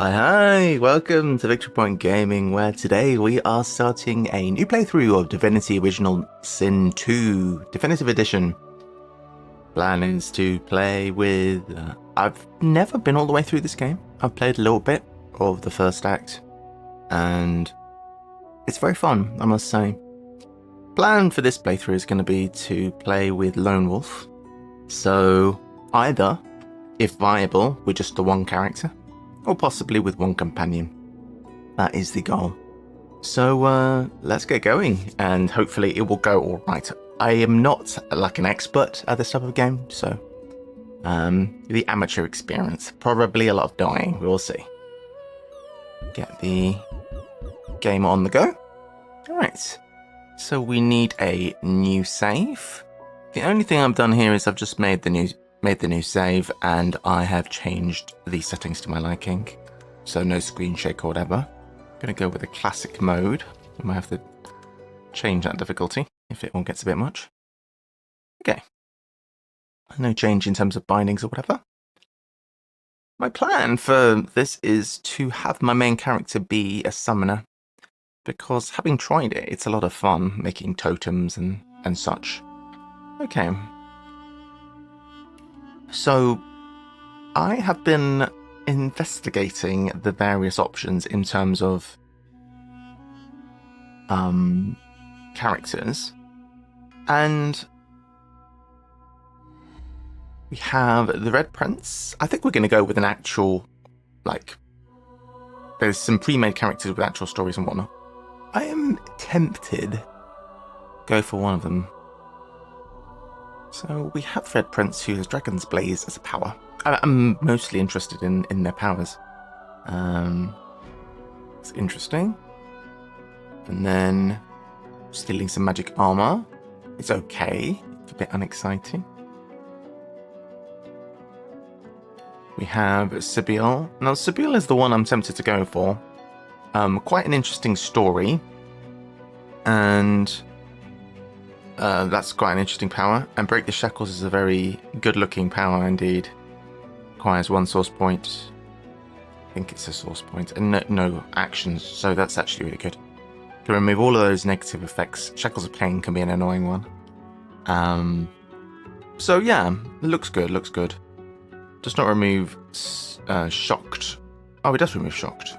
Hi, welcome to Victory Point Gaming, where today we are starting a new playthrough of Divinity Original Sin II, Definitive Edition. Plan is to play with... I've never been all the way through this game. I've played a little bit of the first act, and it's very fun, I must say. Plan for this playthrough is going to be to play with Lone Wolf, so either, if viable, with just the one character, or possibly with one companion. That is the goal. So let's get going, and hopefully it will go all right. I am not like an expert at this type of game, so the amateur experience, probably a lot of dying. We'll see. Get the game on the go. All right. So we need a new save. The only thing I've done here is I've just made the new save, and I have changed the settings to my liking. So no screen shake or whatever. I'm going to go with a classic mode. I might have to change that difficulty if it all gets a bit much. Okay. No change in terms of bindings or whatever. My plan for this is to have my main character be a summoner, because having tried it, it's a lot of fun making totems and such. Okay. So, I have been investigating the various options in terms of characters, and we have the Red Prince. I think we're going to go with an actual, there's some pre-made characters with actual stories and whatnot. I am tempted to go for one of them. So we have Red Prince, who has Dragon's Blaze as a power. I'm mostly interested in their powers. It's interesting. And then stealing some magic armor. It's okay. It's a bit unexciting. We have Sibyl. Now, Sibyl is the one I'm tempted to go for. Quite an interesting story. And that's quite an interesting power. And Break the Shackles is a very good-looking power indeed. Requires 1 source point. I think it's a source point. And no actions, so that's actually really good. Can remove all of those negative effects. Shackles of Pain can be an annoying one. So yeah, looks good, looks good. Does not remove Shocked. Oh, it does remove Shocked.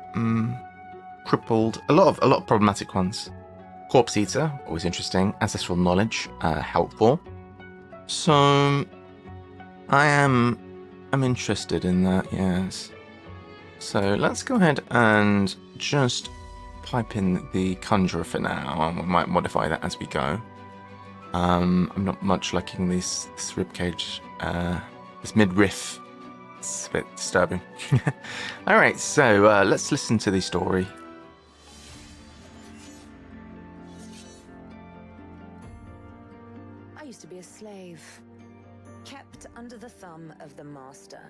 Crippled. A lot of problematic ones. Corpse Eater, always interesting. Ancestral Knowledge, helpful. So I'm interested in that, yes. So let's go ahead and just pipe in the Conjurer for now. We might modify that as we go. I'm not much liking this ribcage, this midriff. It's a bit disturbing. Alright, so let's listen to the story. I used to be a slave, kept under the thumb of the master,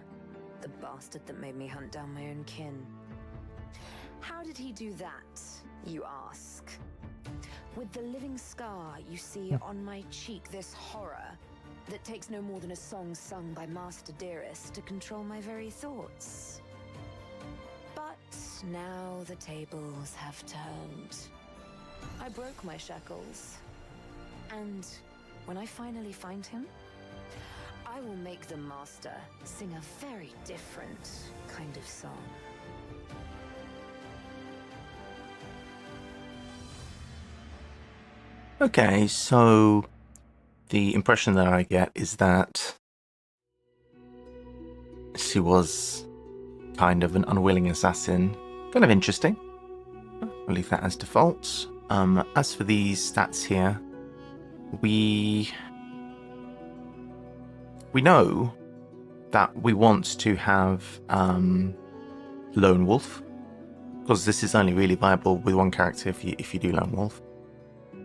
the bastard that made me hunt down my own kin. How did he do that, you ask? With the living scar you see on my cheek, this horror that takes no more than a song sung by Master Dearest to control my very thoughts. But now the tables have turned. I broke my shackles, and when I finally find him, I will make the master sing a very different kind of song. Okay, so the impression that I get is that she was kind of an unwilling assassin. Kind of interesting. I'll leave that as default. As for these stats here, we know that we want to have Lone Wolf, because this is only really viable with one character if you do Lone Wolf.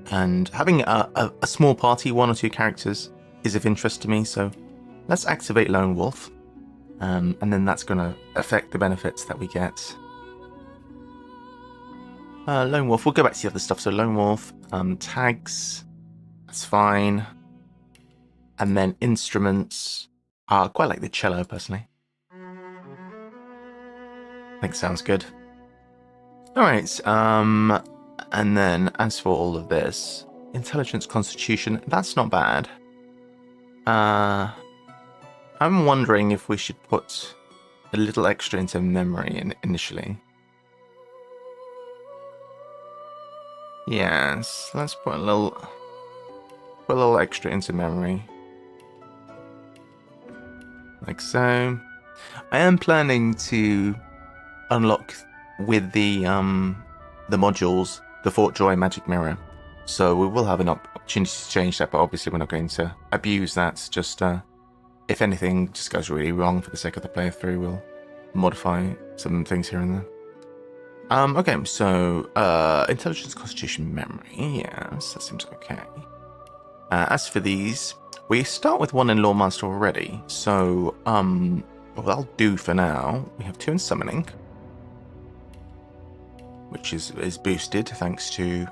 And having a small party, 1 or 2 characters, is of interest to me, so let's activate Lone Wolf, and then that's going to affect the benefits that we get. Lone Wolf, we'll go back to the other stuff. So Lone Wolf, tags, that's fine. And then instruments, I quite like the cello personally. I think sounds good. Alright, and then as for all of this, intelligence, constitution, that's not bad. I'm wondering if we should put a little extra into memory initially. Yes, let's put a little extra into memory. Like so. I am planning to unlock with the modules the Fort Joy magic mirror. So we will have an opportunity to change that, but obviously we're not going to abuse that. Just if anything just goes really wrong for the sake of the playthrough, we'll modify some things here and there. Okay, so intelligence, constitution, memory. Yes, that seems okay. As for these, we start with one in Lawmaster already. So what I'll do for now, we have 2 in summoning, which is boosted thanks to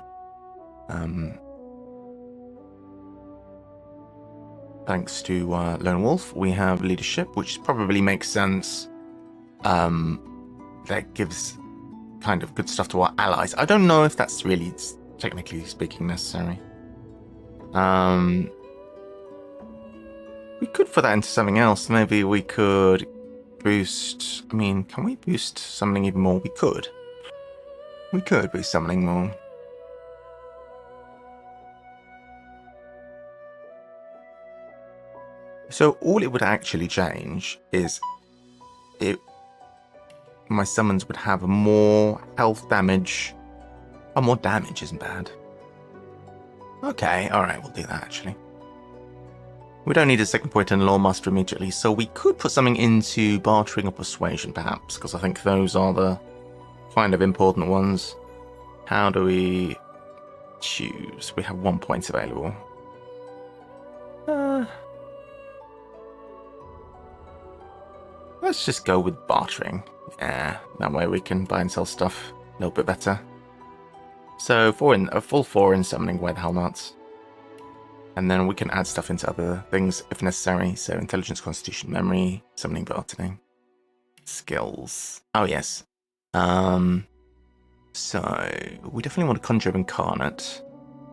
Lone Wolf. We have leadership, which probably makes sense. That gives kind of good stuff to our allies. I don't know if that's really, technically speaking, necessary. We could put that into something else. Maybe we could boost... I mean, can we boost summoning even more? We could. We could boost summoning more. So all it would actually change is my summons would have more health damage. Oh, more damage isn't bad. Okay, alright, we'll do that actually. We don't need a second point in Lawmaster immediately, so we could put something into bartering or persuasion perhaps, because I think those are the kind of important ones. How do we choose? We have 1 point available. Let's just go with bartering. Yeah, that way we can buy and sell stuff a little bit better. So a full 4 in summoning Where the Hell Nots. And then we can add stuff into other things if necessary. So intelligence, constitution, memory, summoning, bartering, skills. Oh yes. So we definitely want to conjure incarnate.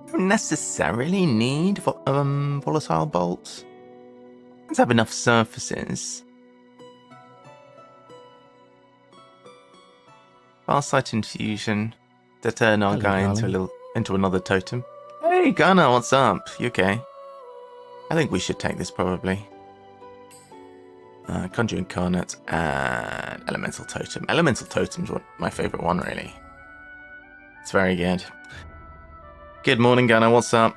Don't necessarily need volatile bolts. Let's have enough surfaces. Farsight infusion to turn our guy into another totem. Hey Gunnar, what's up? You okay? I think we should take this probably. Conjure incarnate and elemental totem. Elemental totem's my favourite one really. It's very good. Good morning Gunnar, what's up?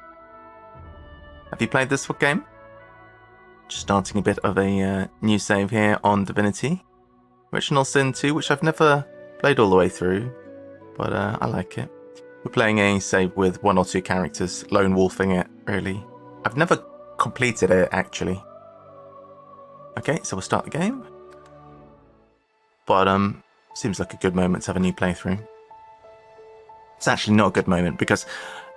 Have you played this game? Just starting a bit of a new save here on Divinity Original Sin 2, which I've never played all the way through, but I like it. We're playing a save with 1 or 2 characters, lone wolfing it, really. I've never completed it, actually. Okay, so we'll start the game. But, seems like a good moment to have a new playthrough. It's actually not a good moment, because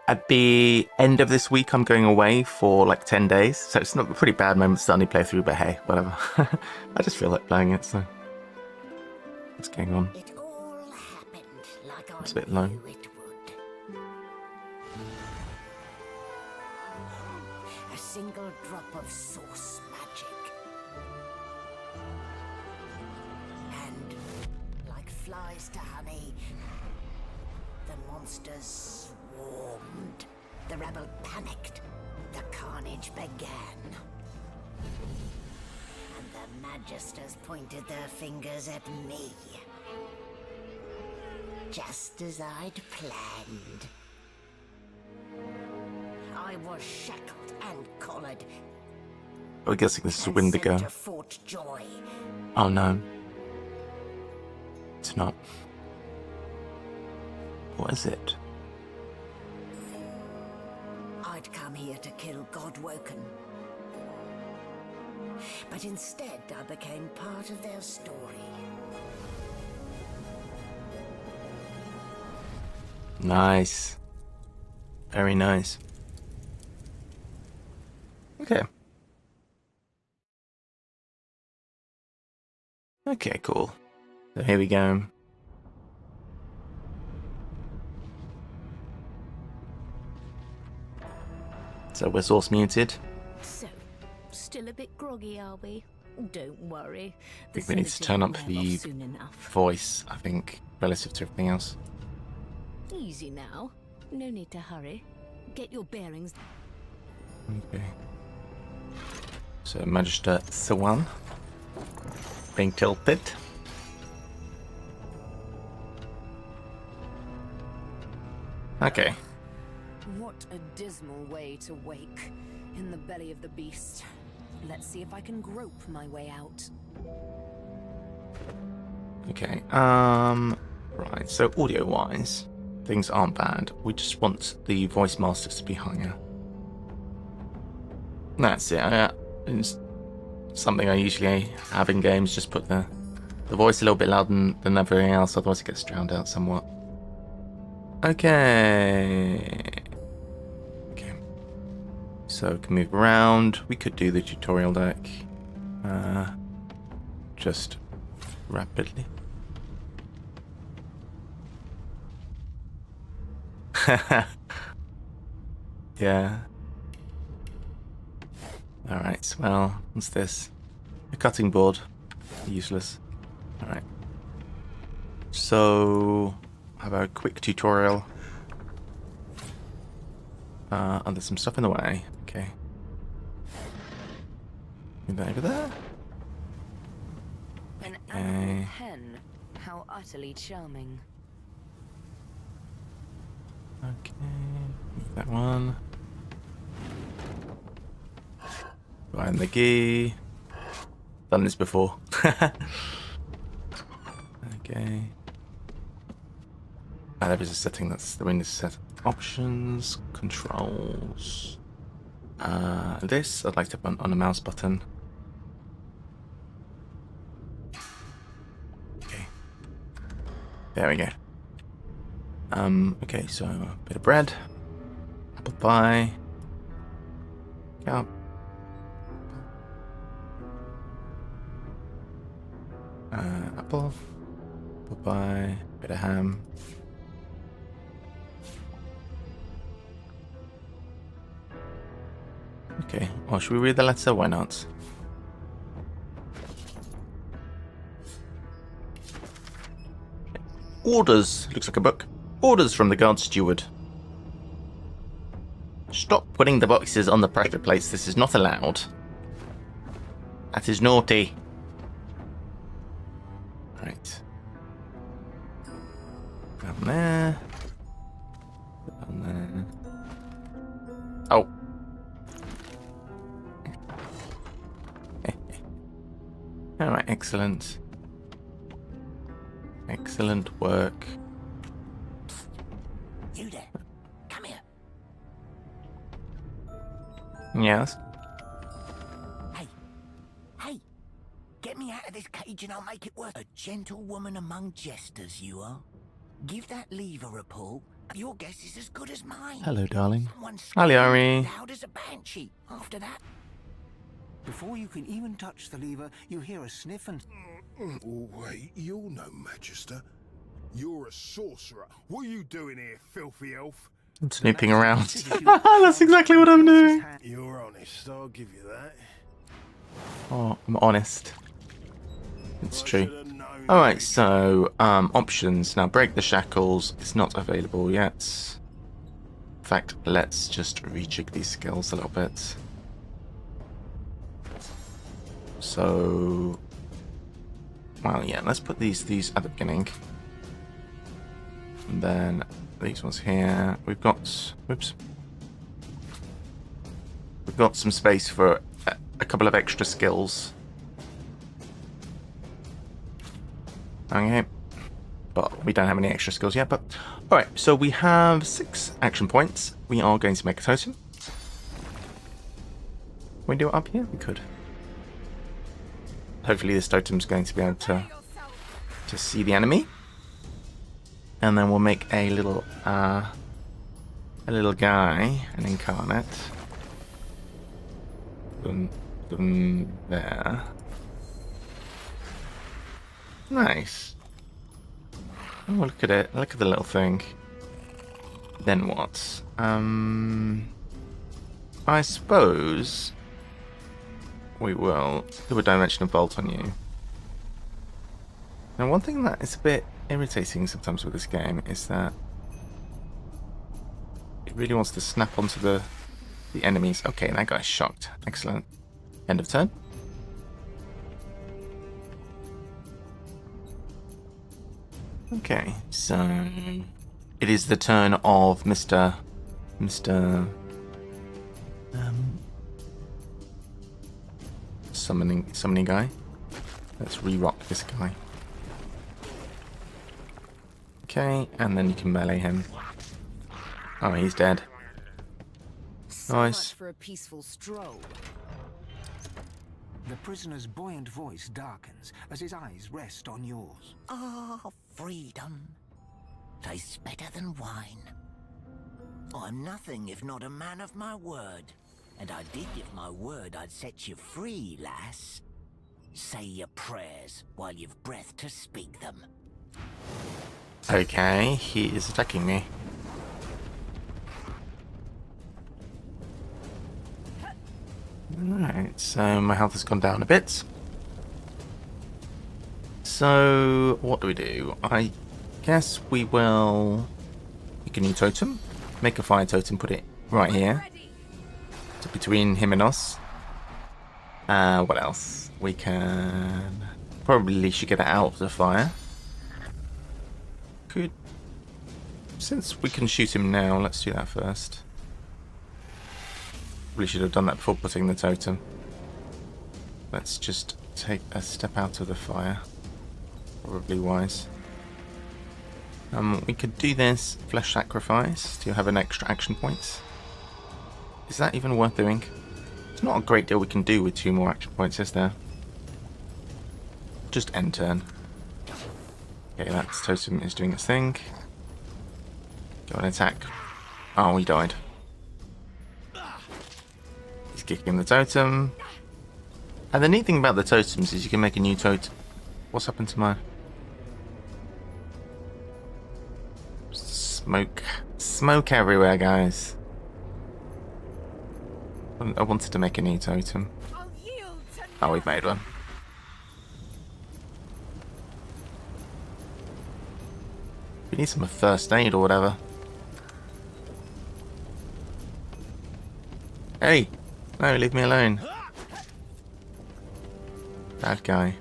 at the end of this week, I'm going away for like 10 days, so it's not a pretty bad moment to start a new playthrough, but hey, whatever. I just feel like playing it, so... What's going on? It's a bit low. A single drop of source magic. And like flies to honey, the monsters swarmed. The rebel panicked. The carnage began. And the magisters pointed their fingers at me. Just as I'd planned. I was shackled and collared. I'm guessing this is Windigo. To Fort Joy. Oh no. It's not. What is it? I'd come here to kill Godwoken. But instead I became part of their story. Nice. Very nice. Okay. Okay, cool. So here we go. So we're source muted. So, still a bit groggy, are we? Don't worry. I think we need to turn up the soon enough. voice, I think, relative to everything else. Easy now. No need to hurry. Get your bearings. Okay. So Magister Sawan being tilted. Okay. What a dismal way to wake in the belly of the beast. Let's see if I can grope my way out. Okay. Right. So audio-wise, things aren't bad. We just want the voice masters to be higher. That's it. It's something I usually have in games. Just put the voice a little bit louder than everything else, otherwise it gets drowned out somewhat. Okay. Okay. So we can move around. We could do the tutorial deck. Just rapidly. Yeah. Alright, well, what's this? A cutting board. Useless. Alright. So, how about a quick tutorial? Oh, there's some stuff in the way. Okay. Move that over there. An animal pen. How utterly charming. Okay. Move that one. Find the key. Done this before. Okay. There is a setting that's the Windows set. Options, controls. This I'd like to put on a mouse button. Okay. There we go. Okay, so a bit of bread, apple pie, cup, apple pie, bit of ham. Okay, well, should we read the letter? Why not? Orders. Looks like a book. Orders from the guard steward. Stop putting the boxes on the pressure plates. This is not allowed. That is naughty. Right. Down there. Down there. Oh. Alright, excellent. Excellent work. You there. Come here. Yes. Hey. Get me out of this cage and I'll make it worth. A gentlewoman among jesters, you are. Give that lever a pull. Your guess is as good as mine. Hello, darling. Someone Hi, Ari. loud as a banshee. After that, Before you can even touch the lever, you hear a sniff and... Oh, wait, you're no magister. You're a sorcerer. What are you doing here, filthy elf? I'm snooping around. That's exactly what I'm doing. You're honest, I'll give you that. Oh, I'm honest. It's I true. should've known Alright, you'd- so, options. Now, break the shackles. It's not available yet. In fact, let's just rejig these skills a little bit. So, well, yeah, let's put these at the beginning. And then these ones here. We've got, whoops. We've got some space for a couple of extra skills. Okay. But we don't have any extra skills yet, but alright, so we have 6 action points. We are going to make a totem. Can we do it up here? We could. Hopefully this totem's going to be able to see the enemy. And then we'll make a little guy, an incarnate. Boom, there. Nice. Oh, look at it. Look at the little thing. Then what? I suppose we will do a dimensional bolt on you. Now, one thing that is a bit irritating sometimes with this game is that it really wants to snap onto the enemies. Okay, that guy's shocked. Excellent. End of turn. Okay, so it is the turn of Mr. Summoning guy. Let's re-rock this guy. Okay, and then you can melee him. Oh, he's dead. Nice. For a peaceful stroll. The prisoner's buoyant voice darkens as his eyes rest on yours. Ah, freedom. Tastes better than wine. I'm nothing if not a man of my word. And I did give my word I'd set you free, lass. Say your prayers while you've breath to speak them. Okay, he is attacking me. Alright, so my health has gone down a bit. So, what do? I guess we will make a new totem. Make a fire totem, put it right here. So between him and us. What else? We can... Probably should get it out of the fire. Could... Since we can shoot him now, let's do that first. Probably should have done that before putting the totem. Let's just take a step out of the fire. Probably wise. We could do this flesh sacrifice to have an extra action point. Is that even worth doing? It's not a great deal we can do with 2 more action points, is there? Just end turn. Okay, that totem is doing its thing. Go and attack. Oh, he died. He's kicking the totem. And the neat thing about the totems is you can make a new totem. What's happened to my... Smoke. Smoke everywhere, guys. I wanted to make a new totem. Oh, we've made one. We need some first aid or whatever. Hey! No, leave me alone. Bad guy.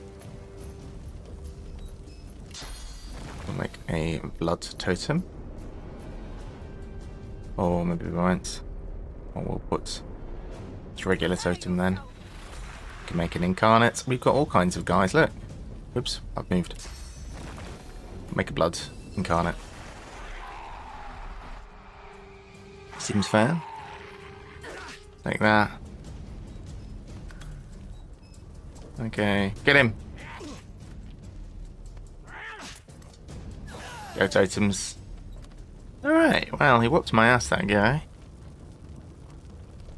We'll make a blood totem. Or maybe we won't. Or we'll put a regular totem then. We can make an incarnate. We've got all kinds of guys, look. Oops, I've moved. Make a blood incarnate. Seems fair. Like that. Okay, get him. Go totems. Alright, well, he whooped my ass, that guy.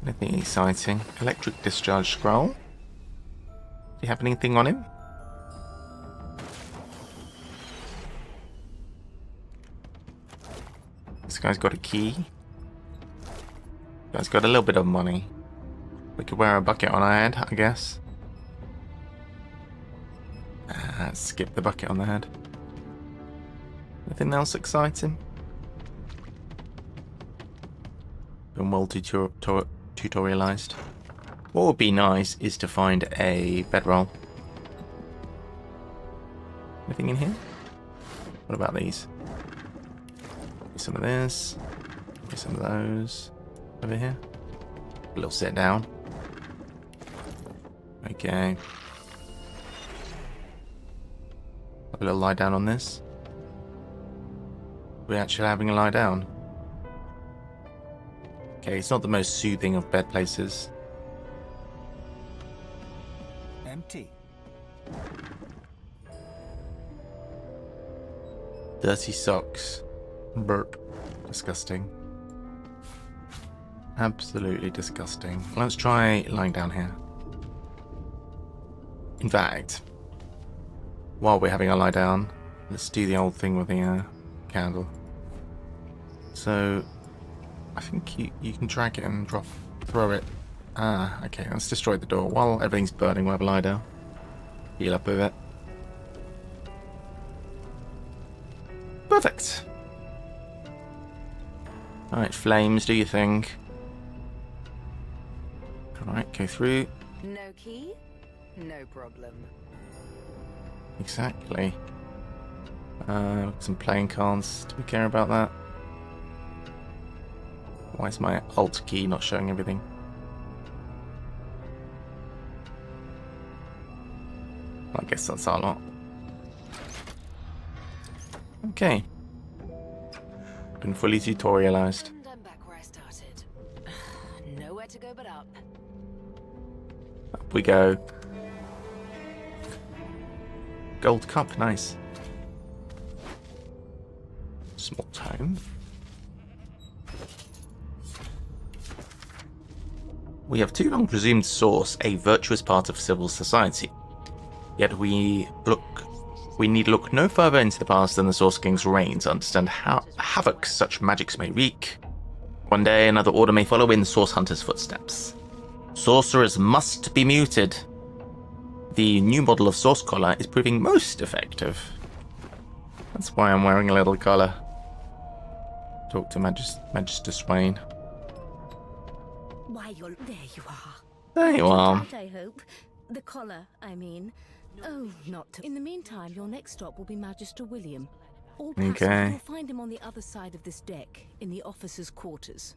Anything exciting? Electric discharge scroll. Do you have anything on him? This guy's got a key. This guy's got a little bit of money. We could wear a bucket on our head, I guess. Skip the bucket on the head. Anything else exciting? Been well tutorialized. What would be nice is to find a bedroll. Anything in here? What about these? Some of this. Some of those. Over here. A little sit down. Okay. Have a little lie down on this. We're actually having a lie down. Okay, it's not the most soothing of bed places. Empty. Dirty socks. Burp. Disgusting. Absolutely disgusting. Let's try lying down here. In fact, while we're having a lie down, Let's do the old thing with the candle. So, I think you can drag it and throw it. Ah, okay, let's destroy the door while everything's burning. We'll have a lie down. Heal up with it. Perfect. Alright, flames, do your thing. Alright, go through. No key? No problem. Exactly. Some playing cards. Do we care about that? Why is my Alt key not showing everything? I guess that's our lot. Okay. Been fully tutorialized. And I'm back where I started. Nowhere to go but up. Up we go. Gold cup, nice. Small tome. We have too long presumed source a virtuous part of civil society. Yet we need look no further into the past than the Source King's reign to understand how havoc such magics may wreak. One day another order may follow in Source Hunter's footsteps. Sorcerers must be muted. The new model of Source Collar is proving most effective. That's why I'm wearing a little collar. Talk to Magister Swain. Why, you're there. You are. There you are. I hope. The collar, I mean. Oh, not to. In the meantime, your next stop will be Magister William. All passengers Okay. will find him on the other side of this deck, in the officers' quarters.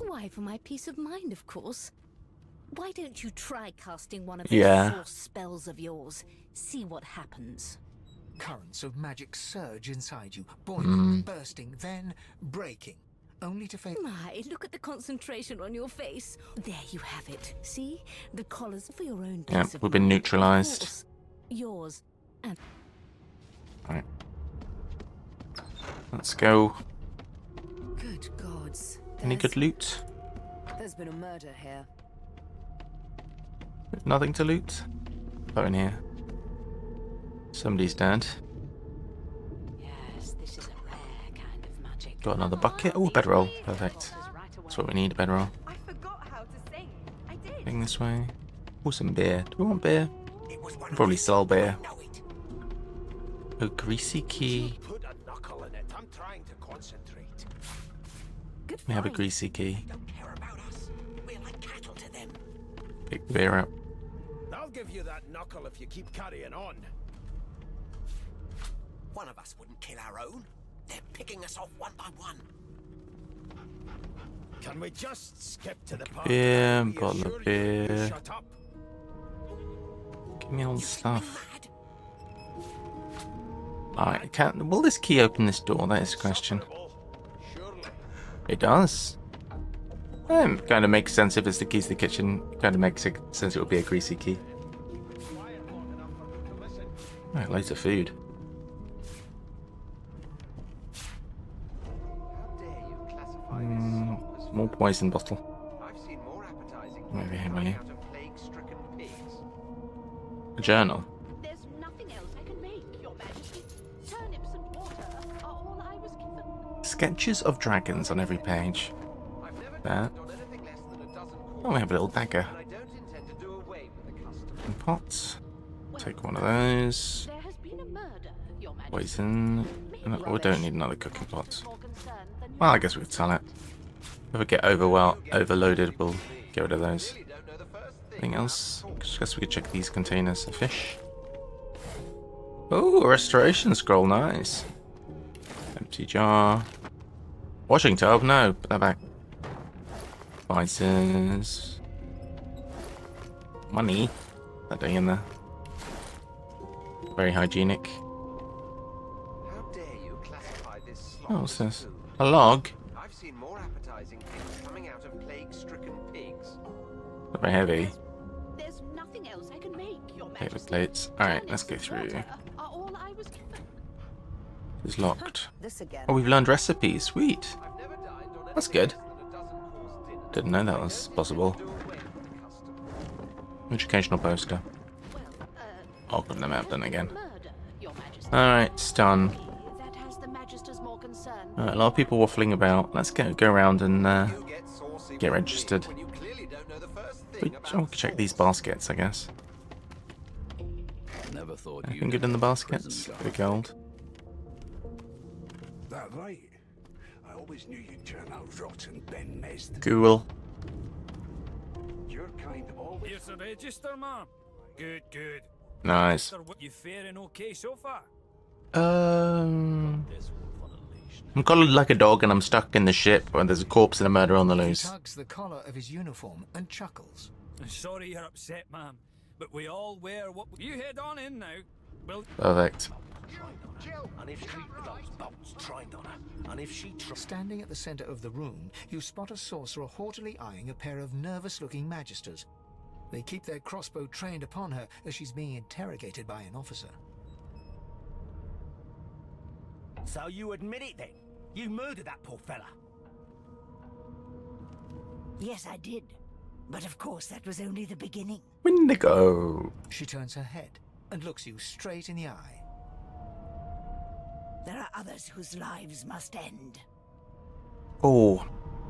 Why, for my peace of mind, of course. Why don't you try casting one of those force spells of yours? See what happens. Currents of magic surge inside you, boiling, bursting, then breaking, only to fade. My, look at the concentration on your face. There you have it. See? The collar's for your own peace Yeah, of we've been mind. neutralized. Of course. Yours. And Alright. Let's go. Good gods. Any good loot? There's been a murder here. Nothing to loot? Oh, in here. Somebody's dead. Yes, this is a rare kind of magic. Got another bucket. Oh, bedroll. Perfect. That's what we need, a bedroll. I forgot how to sing. I did. Going this way. Oh, some beer. Do we want beer? It was one Probably of sell beer. know it. A greasy key. Put a knuckle in it. I'm trying to concentrate. Good We have a find. greasy key. Don't care about us. We're like cattle to them. Pick the beer up. I'll give you that knuckle if you keep carrying on. One of us wouldn't kill our own. They're picking us off one by one. Can we just skip to the part? Beer, where we bottle of assure you beer. Shut up. Give me all the You stuff. mad? Alright, will this key open this door? That is the question. Surely. It does. Kind of makes sense if it's the keys to the kitchen. Kind of makes sense it would be a greasy key. Quiet long enough for me to listen. Right, loads of food. How dare you classify this as More poison bottle. I've seen more appetizing Maybe things here, will coming you? out of plague-stricken pigs. A journal. There's nothing else I can make, Your Majesty. Turnips and water are all I was given. Sketches of dragons on every page. I've never There. done anything less than a dozen Oh, we have a little dagger. and I don't intend to do away with the custom. And pots. Take one of those. There has been a murder, Your Majesty. Poison. No, we don't need another cooking pot. More concerned than Well, I guess we could sell it. If we get overloaded, we'll get rid of those. Really don't know the first thing. Anything else? I guess we could check these containers. A fish. Oh, a restoration scroll. Nice. Empty jar. Washing tub. No, put that back. Spices. Money. That thing in there. Very hygienic. How dare you classify this slop Oh, what's as this? food? A log. I've seen more appetizing things coming out of plague-stricken pigs. Not very heavy. there's nothing else I can make, Your Paper Majesty. plates. Alright, let's go Turnips through. and water are all I was given. It's locked. This again. Oh, we've learned recipes. Sweet. I've never dined on That's anything good. less than a dozen-course dinner. Didn't know that was possible. Do away with the custom. Educational poster. Well, open the map then again. Murder, Your Majesty. Alright, it's done. That has the Magister's more concern. Alright, a lot of people waffling about. Let's go around and You get saucy get with me registered. when you clearly don't know the first thing Oh, about check these baskets, I guess. Never thought Anything good in the baskets? Bit of gold. That right? I always knew you'd turn out rotten, Ben Mest. Cool. Your kind always... Here's the register, ma'am. Good, good. Nice. Sir, what you faring okay so far? I'm collared like a dog and I'm stuck in the ship where there's a corpse and a murder on the He loose. tugs the collar of his uniform and chuckles. Sorry you're upset, ma'am, but we all wear what... You head on in now. Well, Perfect. And if she those bolts trained on her, and if she Standing at the center of the room, you spot a sorcerer haughtily eyeing a pair of nervous-looking magisters. They keep their crossbow trained upon her as she's being interrogated by an officer. So you admit it then? You murdered that poor fella? Yes, I did. But of course, that was only the beginning. Windigo. She turns her head and looks you straight in the eye. There are others whose lives must end. Oh,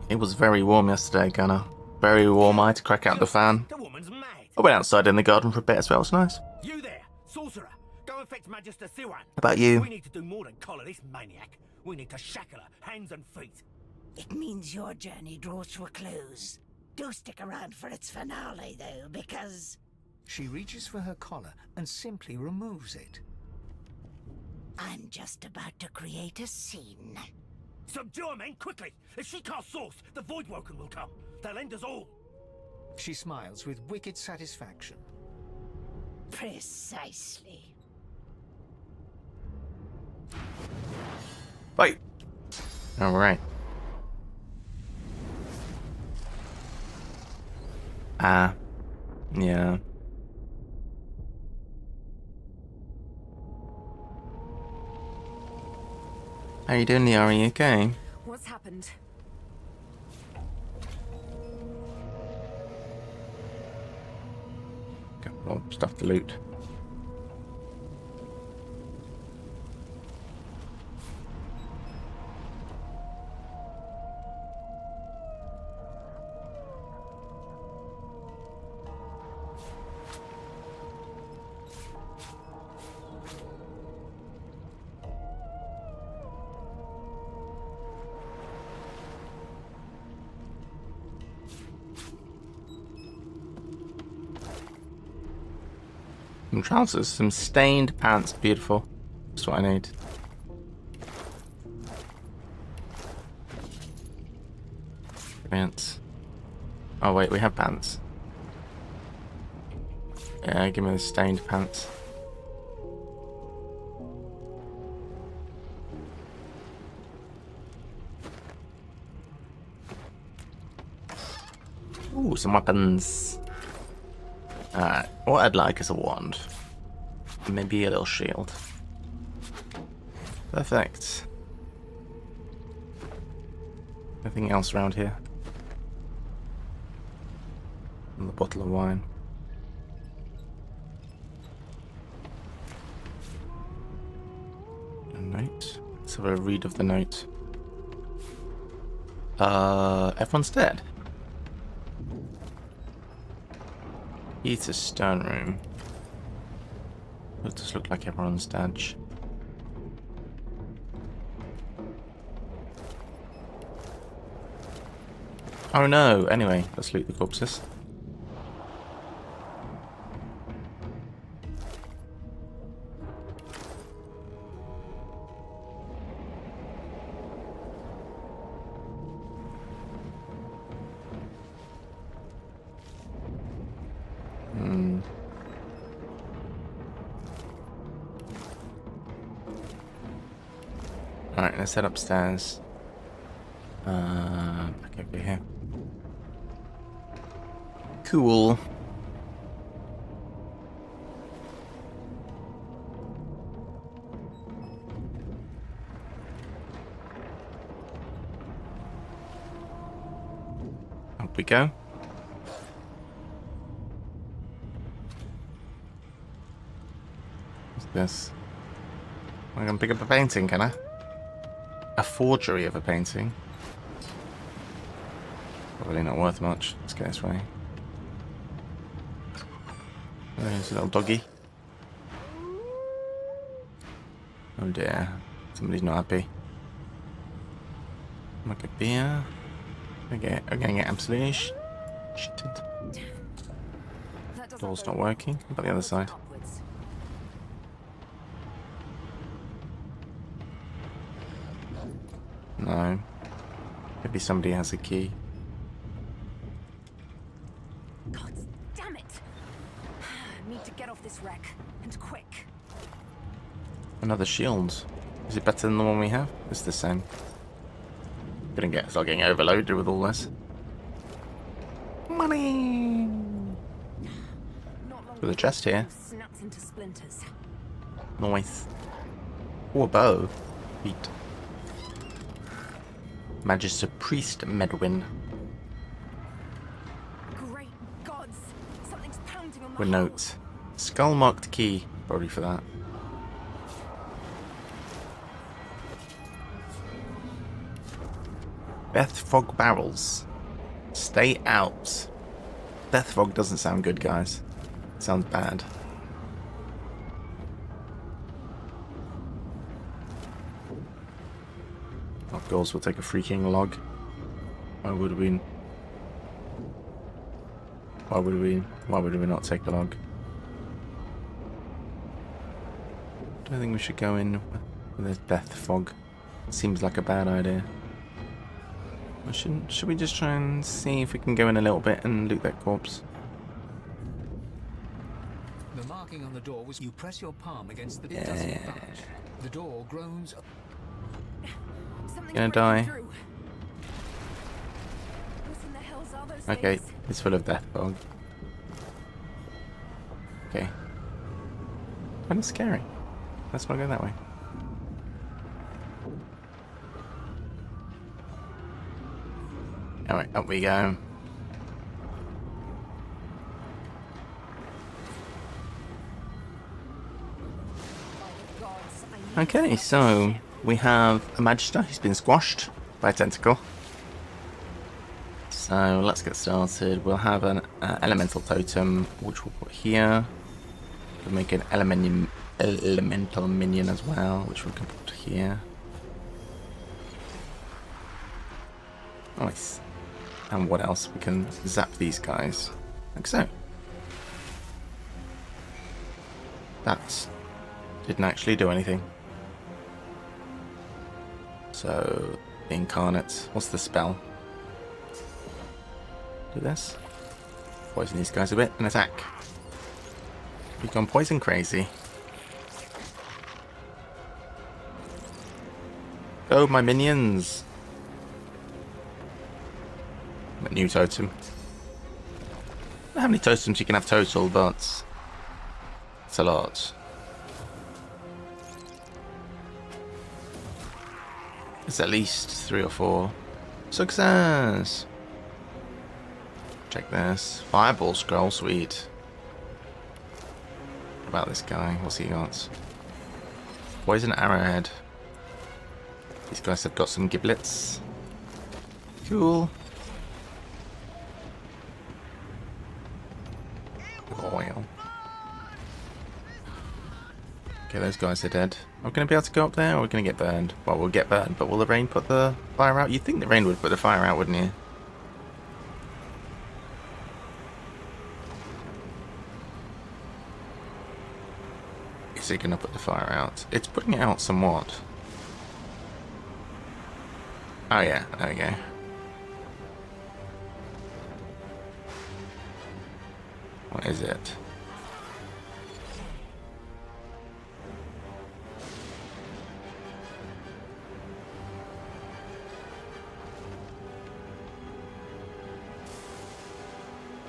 it was very warm yesterday, Gunnar. Very warm. I had to crack out the fan. The woman's mad. I went outside in the garden for a bit as well. It was nice. You there, sorcerer. Go and fetch Magister Siwan. How about you? We need to do more than collar this maniac. We need to shackle her, hands and feet. It means your journey draws to a close. Do stick around for its finale, though, because... She reaches for her collar and simply removes it. I'm just about to create a scene. Subdue her, men, quickly! If she casts source, the Voidwoken will come. They'll end us all. She smiles with wicked satisfaction. Precisely. Bye. Alright. Yeah. How you doing, Liara? You okay? What's happened? Got a lot of stuff to loot. Some trousers, some stained pants, beautiful. That's what I need. Pants. Oh wait, we have pants. Yeah, give me the stained pants. Ooh, some weapons. Alright, what I'd like is a wand. Maybe a little shield. Perfect. Nothing else around here. And the bottle of wine. A note. Let's have a read of the note. Everyone's dead. It's a stone room. It does look like everyone's dead. Oh no! Anyway, let's loot the corpses. Alright, let's head upstairs. Back over here. Cool. Up we go. What's this? I'm gonna pick up a painting, can I? A forgery of a painting. Probably not worth much. Let's go this way. There's a little doggy. Oh dear. Somebody's not happy. Like a beer. Okay, I'm gonna get absolutely shitted. Door's not working. What about the other side? No. Maybe somebody has a key. God damn it! I need to get off this wreck, and quick. Another shield. Is it better than the one we have? It's the same. Gonna start getting overloaded with all this. Money! With a chest here. Snaps into splinters. Nice. Oh, a bow. Feet. Magister Priest Medwin. Great gods! Something's pounding on my With hull. notes. Skull marked key. Probably for that. Death Fog barrels. Stay out. Death Fog doesn't sound good, guys. It sounds bad. Of course, we'll take a freaking log. Why would we not take the log? Do I think we should go in with this Death Fog? It seems like a bad idea. Should we just try and see if we can go in a little bit and loot that corpse? The marking on the door was you press your palm against the it doesn't budge. The door groans. Gonna die. What in the hell's are those Okay, things? it's full of Death Fog. Okay. Kind of scary. Let's not go that way. Alright, up we go. Okay, so we have a Magister who's been squashed by a tentacle. So let's get started. We'll have an elemental totem, which we'll put here. We'll make an elemental minion as well, which we can put here. Nice. And what else? We can zap these guys, like so. That didn't actually do anything. So, incarnate. What's the spell? Do this. Poison these guys a bit and attack. We've gone poison crazy. Go, my minions! A new totem. I don't know how many totems you can have total, but it's a lot. It's at least 3 or 4. Success! Check this. Fireball scroll, sweet. What about this guy? What's he got? Poison arrowhead. These guys have got some giblets. Cool. Oil. Okay, those guys are dead. Are we going to be able to go up there, or are we going to get burned? Well, we'll get burned, but will the rain put the fire out? You'd think the rain would put the fire out, wouldn't you? Is it going to put the fire out? It's putting it out somewhat. Oh yeah, there we go. What is it?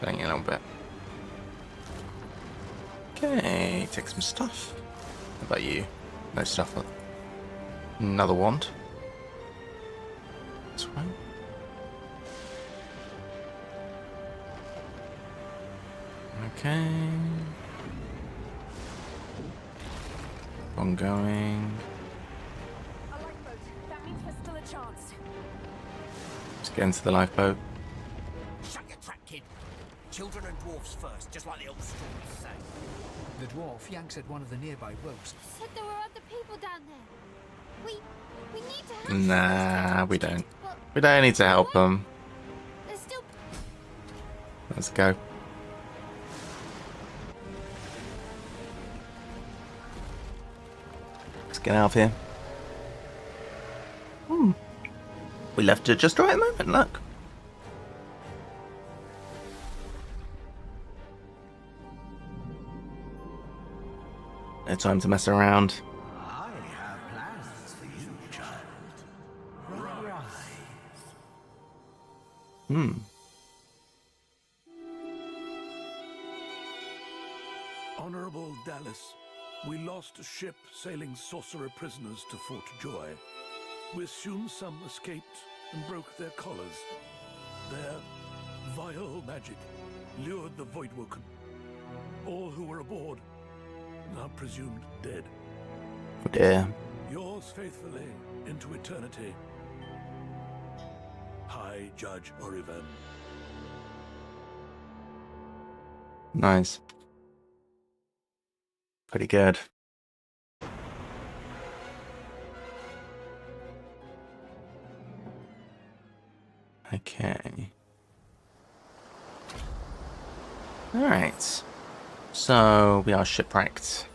Playing a little bit. Okay, take some stuff. How about you? No stuff. Another wand. This one. Okay. Ongoing. A lifeboat. That means there's still a chance. Let's get into the lifeboat. Shut your trap, kid. Children and dwarfs first, just like the old stories say. The dwarf yanks at one of the nearby ropes. Said there were other people down there. We need to help. Nah, we don't. We don't need to help them. There's still. Let's go. Let's get out of here. We left it just right moment, look. No time to mess around. I have plans for you, child. Rise. Honorable Dallas, we lost a ship sailing sorcerer prisoners to Fort Joy. We assume some escaped and broke their collars. Their vile magic lured the Voidwoken. All who were aboard now presumed dead. Oh dear. Yours faithfully into eternity, High Judge Oriven. Nice. Pretty good. Okay. Alright. So, we are shipwrecked.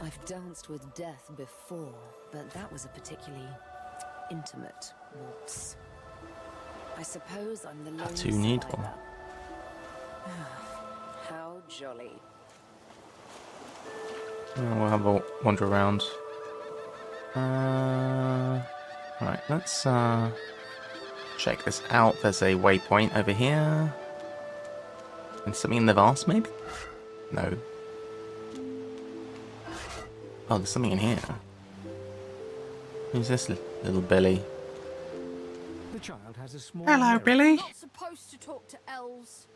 I've danced with death before, but that was a particularly intimate waltz. I suppose I'm the lone Tattoo needle. survivor. How jolly. We'll have a wander around. Right, let's check this out. There's a waypoint over here. And something in the vase, maybe? No. Oh, there's something in here. Who's this little Billy? The child has a small Hello, mirror. Billy. Not supposed to talk to elves.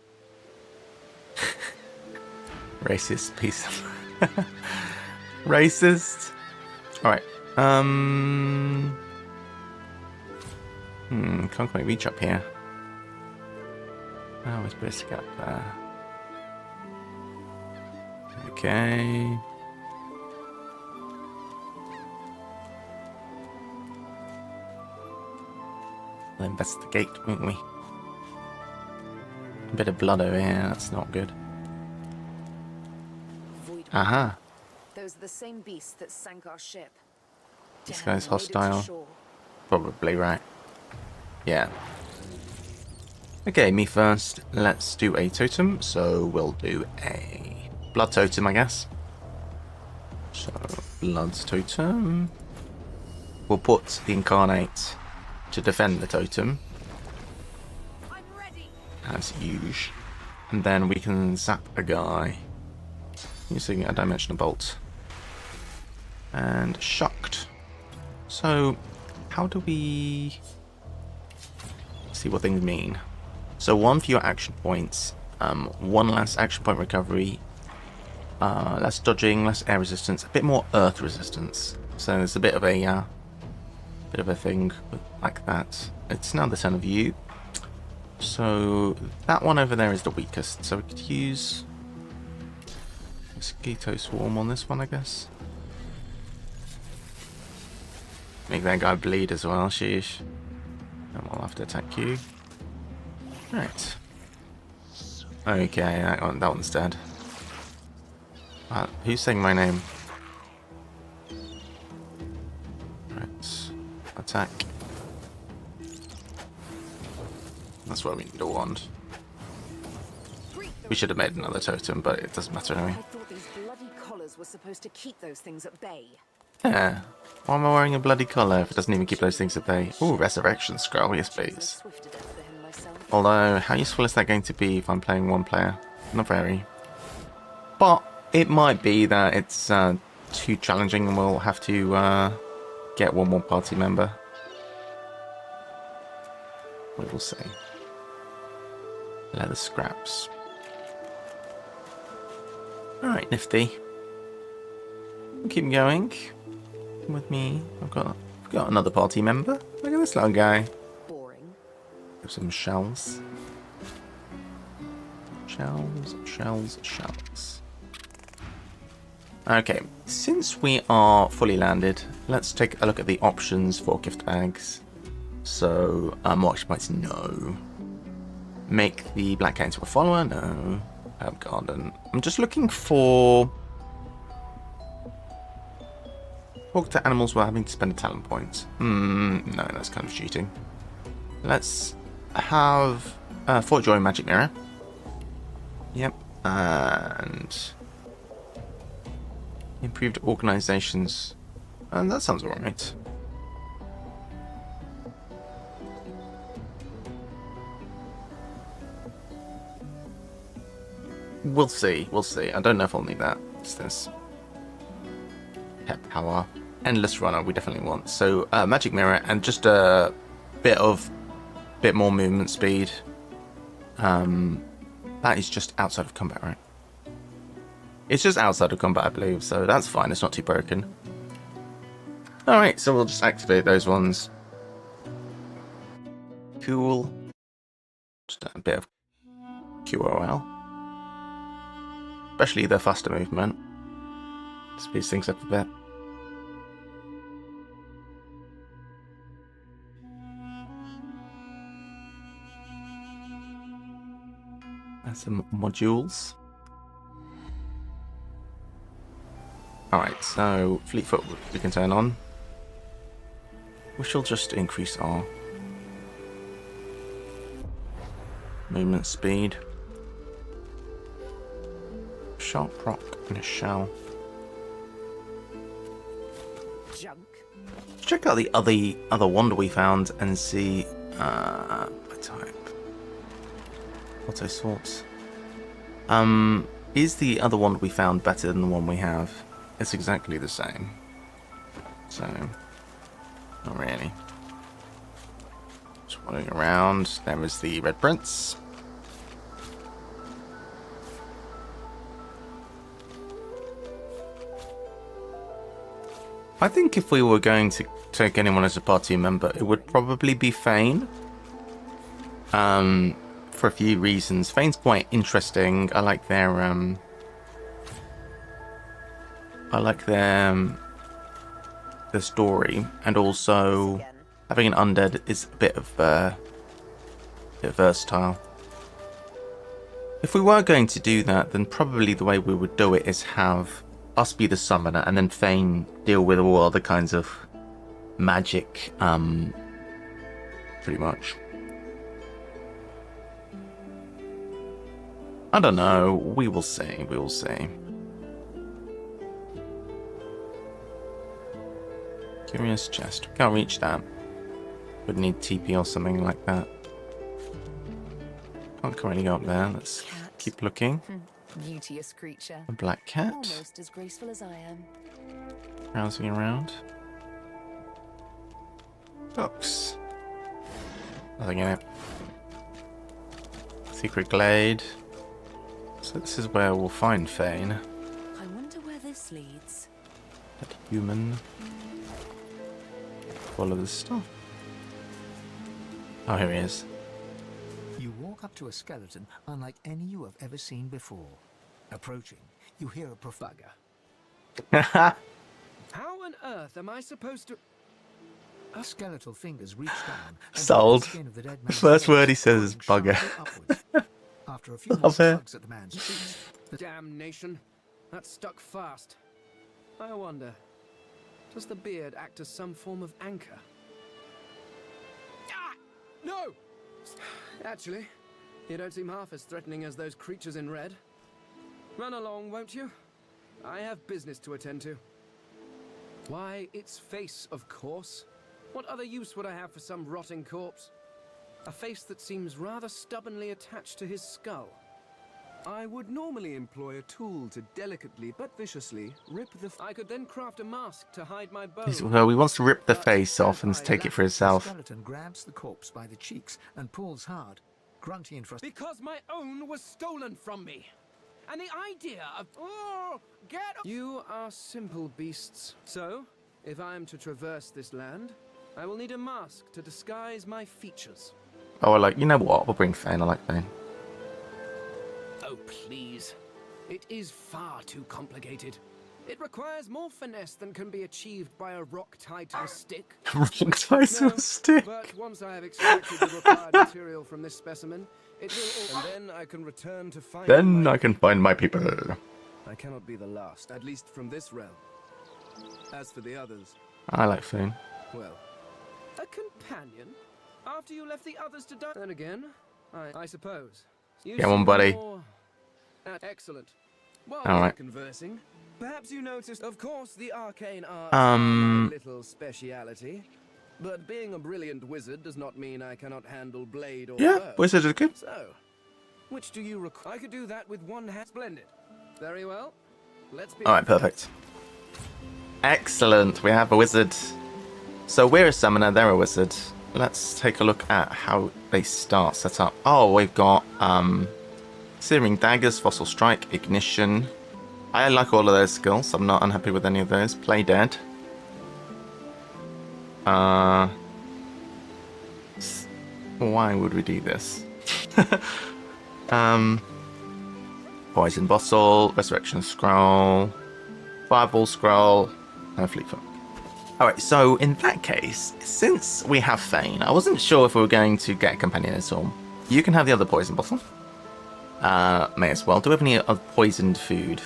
Racist piece of... Racist. Alright. Can't quite reach up here. Oh, we're supposed to get up there. Okay. We'll investigate, won't we? A bit of blood over here, that's not good. Void. Aha. Those are the same beasts that sank our ship. This Damn, guy's they made it to hostile. shore. Probably right. Yeah. Okay, me first. Let's do a totem. So we'll do a blood totem, I guess. So, blood totem. We'll put the incarnate to defend the totem, I'm ready. as usual. And then we can zap a guy using a dimensional bolt. And shocked. So, how do we see what things mean? So, one fewer action points, one less action point recovery, less dodging, less air resistance, a bit more earth resistance. So there's a bit of a thing like that. It's now the turn of you. So that one over there is the weakest. So we could use mosquito swarm on this one, I guess. Make that guy bleed as well, sheesh. And we'll have to attack you. Right. Okay, that one's dead. Who's saying my name? Right. Attack. That's why we need a wand. We should have made another totem, but it doesn't matter anyway. I thought these bloody collars were supposed to keep those things at bay. Yeah. Why am I wearing a bloody collar if it doesn't even keep those things at bay? Ooh, resurrection scroll, yes please. Swift to death for him myself. Although, how useful is that going to be if I'm playing one player? Not very. But it might be that it's too challenging and we'll have to get one more party member. We will see. Leather scraps. Alright, nifty. keep going with me. I've got another party member. Look at this little guy. Boring. Have some shells. Shells. Okay, since we are fully landed, let's take a look at the options for gift bags. So, more action points, no. Make the black cat into a follower, no. Herb garden. I'm just looking for... Talk to animals while having to spend a talent point. No, that's kind of cheating. Let's have Fort Joy Magic Mirror. Yep, and improved organizations, and that sounds alright. We'll see. I don't know if I'll need that. What's this? Pet power, endless runner. We definitely want. So magic mirror and just a bit more movement speed. That is just outside of combat, right? It's just outside of combat, I believe, so that's fine. It's not too broken. Alright, so we'll just activate those ones. Cool. Just a bit of QOL. Especially the faster movement. Speeds things up a bit. And some modules. Alright, so Fleetfoot we can turn on. We shall just increase our movement speed. Sharp rock and a shell. Junk. Check out the other wand we found and see what type. Auto sorts. Is the other wand we found better than the one we have? It's exactly the same. So, not really. Just wandering around. There is the Red Prince. I think if we were going to take anyone as a party member, it would probably be Fane. For a few reasons. Fane's quite interesting. I like their story, and also having an undead is a bit versatile. If we were going to do that, then probably the way we would do it is have us be the summoner, and then Fane deal with all other kinds of magic, pretty much. I don't know. We will see. We will see. Curious chest. Can't reach that. Would need TP or something like that. Can't currently go up there. Let's keep looking. Beauteous creature. A black cat. Almost as graceful as I am. Browsing around. Books. Nothing in it. Secret glade. So this is where we'll find Fane. I wonder where this leads. That human. Follow this stuff. Oh, here he is. You walk up to a skeleton unlike any you have ever seen before. Approaching, you hear a bugger. How on earth am I supposed to... Skeletal fingers reach down. Sold. The First word he says is bugger. After a few Love it. tugs at the man's feet, Damnation. That's stuck fast. I wonder, does the beard act as some form of anchor? Ah! No! Actually, you don't seem half as threatening as those creatures in red. Run along, won't you? I have business to attend to. Why, its face, of course. What other use would I have for some rotting corpse? A face that seems rather stubbornly attached to his skull. I would normally employ a tool to delicately but viciously rip the... I could then craft a mask to hide my bones. Well, he wants to rip the face off and take it for the himself. skeleton grabs the corpse by the cheeks and pulls hard, grunting in frustration. Because my own was stolen from me. And the idea of... Oh, get You are simple beasts. So, if I am to traverse this land, I will need a mask to disguise my features. Oh, you know what? We'll bring Thane. I like Thane. Oh, please. It is far too complicated. It requires more finesse than can be achieved by a rock tied to a stick. Rock tied to a stick? But once I have extracted the required material from this specimen, it will all... And then I can return to find Then I can find my people. I cannot be the last, at least from this realm. As for the others... I like Thane. Well, a companion? After you left the others to die? Then again, I suppose. You Get one, buddy. Excellent. While All we were right. conversing, perhaps you noticed, of course, the arcane arts are my little speciality. But being a brilliant wizard does not mean I cannot handle blade or bow. Wizard is good. So, which do you require? I could do that with one hand. Splendid. Very well. Let's be. All right, perfect. Excellent. We have a wizard. So we're a summoner. They're a wizard. Let's take a look at how they start set up. Oh, we've got Searing Daggers, Fossil Strike, Ignition. I like all of those skills. I'm not unhappy with any of those. Play Dead. Why would we do this? Poison Bottle, Resurrection Scroll, Fireball Scroll, and Fleet Foot. Alright, so in that case, since we have Thane, I wasn't sure if we were going to get a companion at all. You can have the other Poison Bottle. May as well. Do we have any other poisoned food?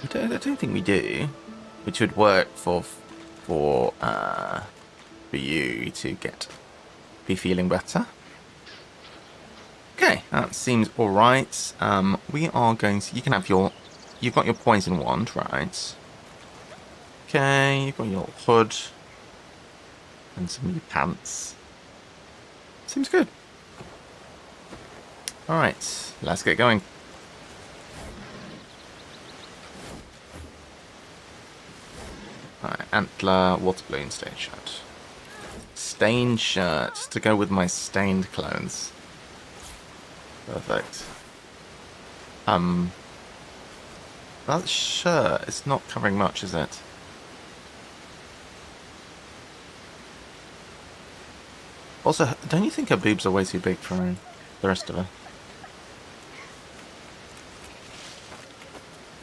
I don't think we do. Which would work for you to be feeling better. Okay, that seems alright. We are going to... You can have your... You've got your poison wand, right? Okay, you've got your hood. And some new pants. Seems good. Alright, let's get going. Alright, antler, water balloon, stained shirt. Stained shirt to go with my stained clothes. Perfect. That shirt is not covering much, is it? Also, don't you think her boobs are way too big for the rest of her?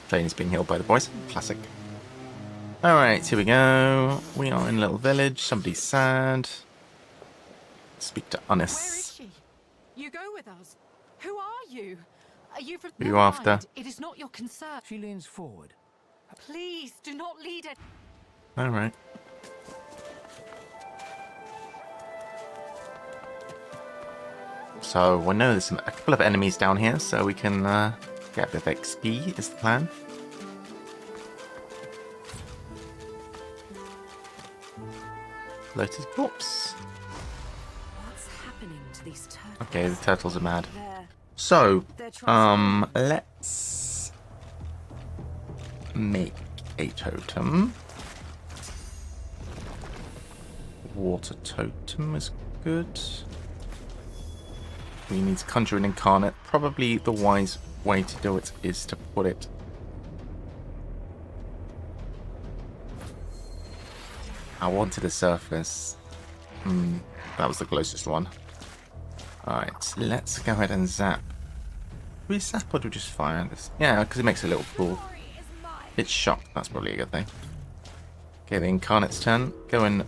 Jane is being healed by the boys. Classic. Alright, here we go. We are in a little village. Somebody's sad. Speak to Unis. Where is she? You go with us. Who are you? Are you from... Who you Never after? mind. It is not your concern. She leans forward. Please, do not lead it. Alright. So, we know there's a couple of enemies down here, so we can get a bit of XP, is the plan. Floated corpse. What's happening to these turtles? Okay, the turtles are mad. They're So, let's make a totem. Water totem is good. We need to conjure an incarnate. Probably the wise way to do it is to put it out to the surface. That was the closest one. Alright, let's go ahead and zap. Do we zap or do we just fire this? Yeah, because it makes a little pool. It's shock, that's probably a good thing. Okay, the incarnate's turn. Go and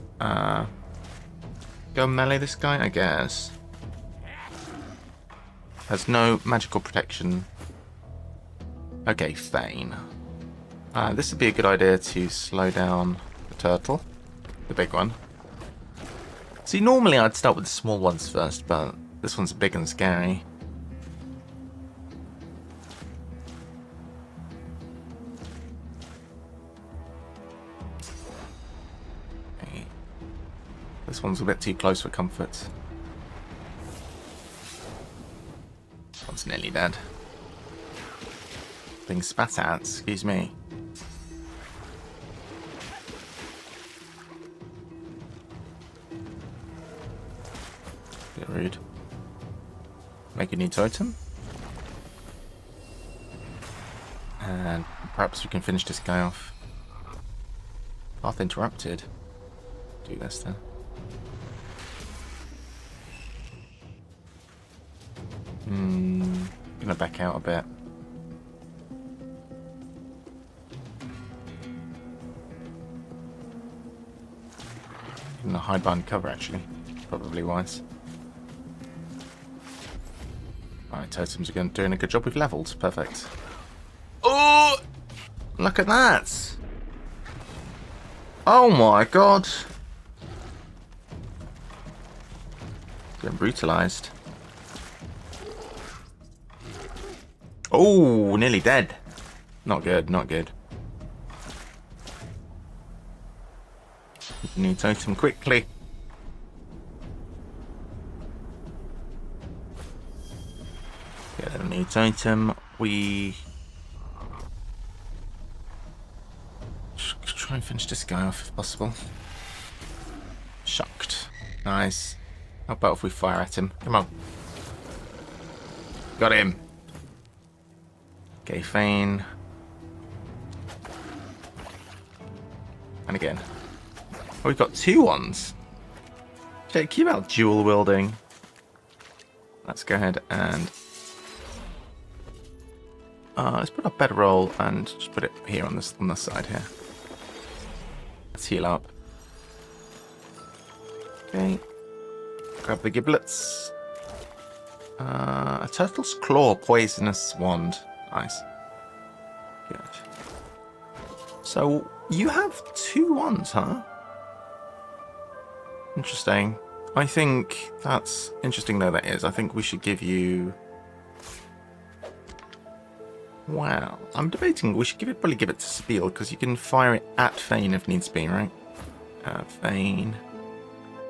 melee this guy, I guess. Has no magical protection. Okay, Thane. This would be a good idea to slow down the turtle. The big one. See, normally I'd start with the small ones first, but this one's big and scary. Okay. This one's a bit too close for comfort. One's nearly dead. Being spat at, excuse me. Bit rude. Make a new totem. And perhaps we can finish this guy off. Path interrupted. Do this then. Gonna back out a bit. Gonna hide behind cover actually. Probably wise. Alright, totems are doing a good job. We've leveled. Perfect. Oh! Look at that! Oh my god! Getting brutalized. Oh, nearly dead. Not good, not good. New totem quickly. Get a new totem. We try and finish this guy off if possible. Shocked. Nice. How about if we fire at him? Come on. Got him. Okay, Fane. And again. Oh, we've got 2 ones. Jake, keep out dual wielding. Let's go ahead and let's put a better roll and just put it here on this side here. Let's heal up. Okay. Grab the giblets. A turtle's claw, poisonous wand. Nice. Good. So you have 2 wands, huh? Interesting. I think that's interesting though that is. I think we should give you... Wow. I'm debating we should probably give it to Spiel because you can fire it at Fane if needs be, right? Fane.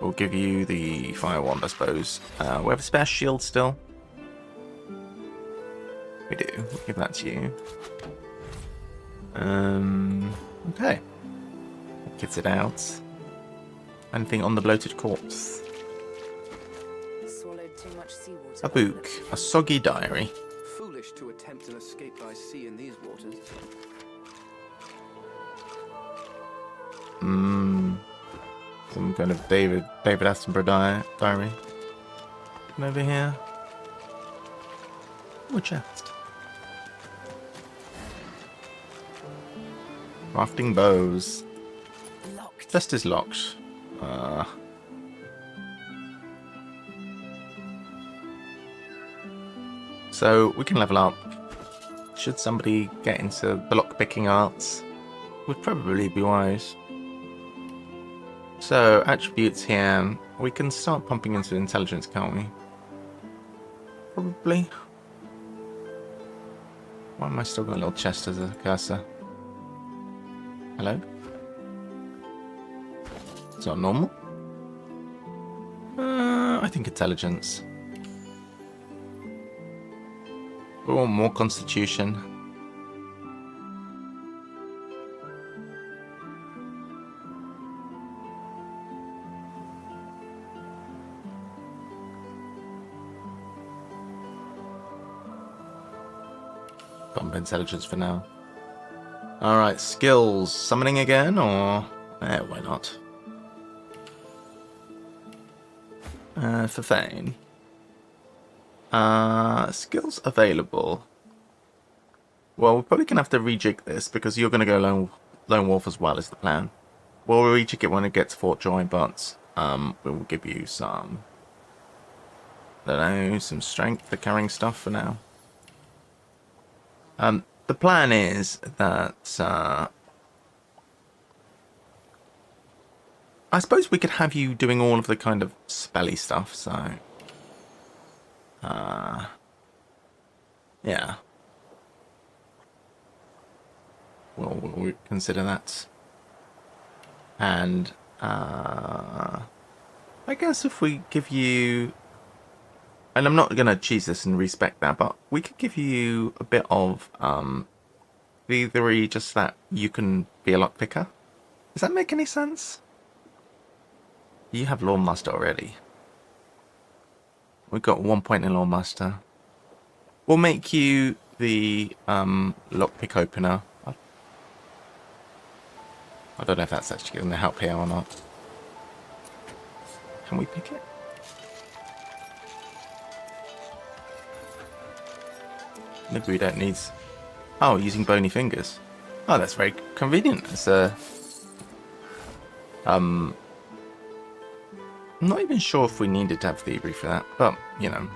We'll give you the fire wand, I suppose. We have a spare shield still. We do. We'll give that to you. Okay. Gets it out. Anything on the bloated corpse? Swallowed too much seawater. A book. A soggy diary. Foolish to attempt an escape by sea in these waters. Some kind of David Attenborough diary. And over here. More chest. Crafting bows. Locked. Chest is locked. So we can level up. Should somebody get into the lock-picking arts, would probably be wise. So attributes here, we can start pumping into intelligence, can't we? Probably. Why am I still got a little chest as a cursor? Hello? It's not normal. I think intelligence. Oh, more constitution. Bump intelligence for now. Alright, skills. Summoning again, or... why not? For Fane. Skills available. Well, we're probably going to have to rejig this, because you're going to go Lone Wolf as well, is the plan. We'll rejig it when it gets Fort Joy, but we will give you some... I don't know, some strength for carrying stuff for now. The plan is that... I suppose we could have you doing all of the kind of spelly stuff, so... yeah. We'll consider that. And, I guess if we give you... And I'm not going to cheese this and respec that, but we could give you a bit of, thievery, just that you can be a lockpicker. Does that make any sense? You have Lawmaster already. We've got 1 point in Lawmaster. We'll make you the lockpick opener. I don't know if that's actually going to help here or not. Can we pick it? Maybe we don't need... Oh, using bony fingers. Oh, that's very convenient. It's I'm not even sure if we needed to have thievery for that, but, you know.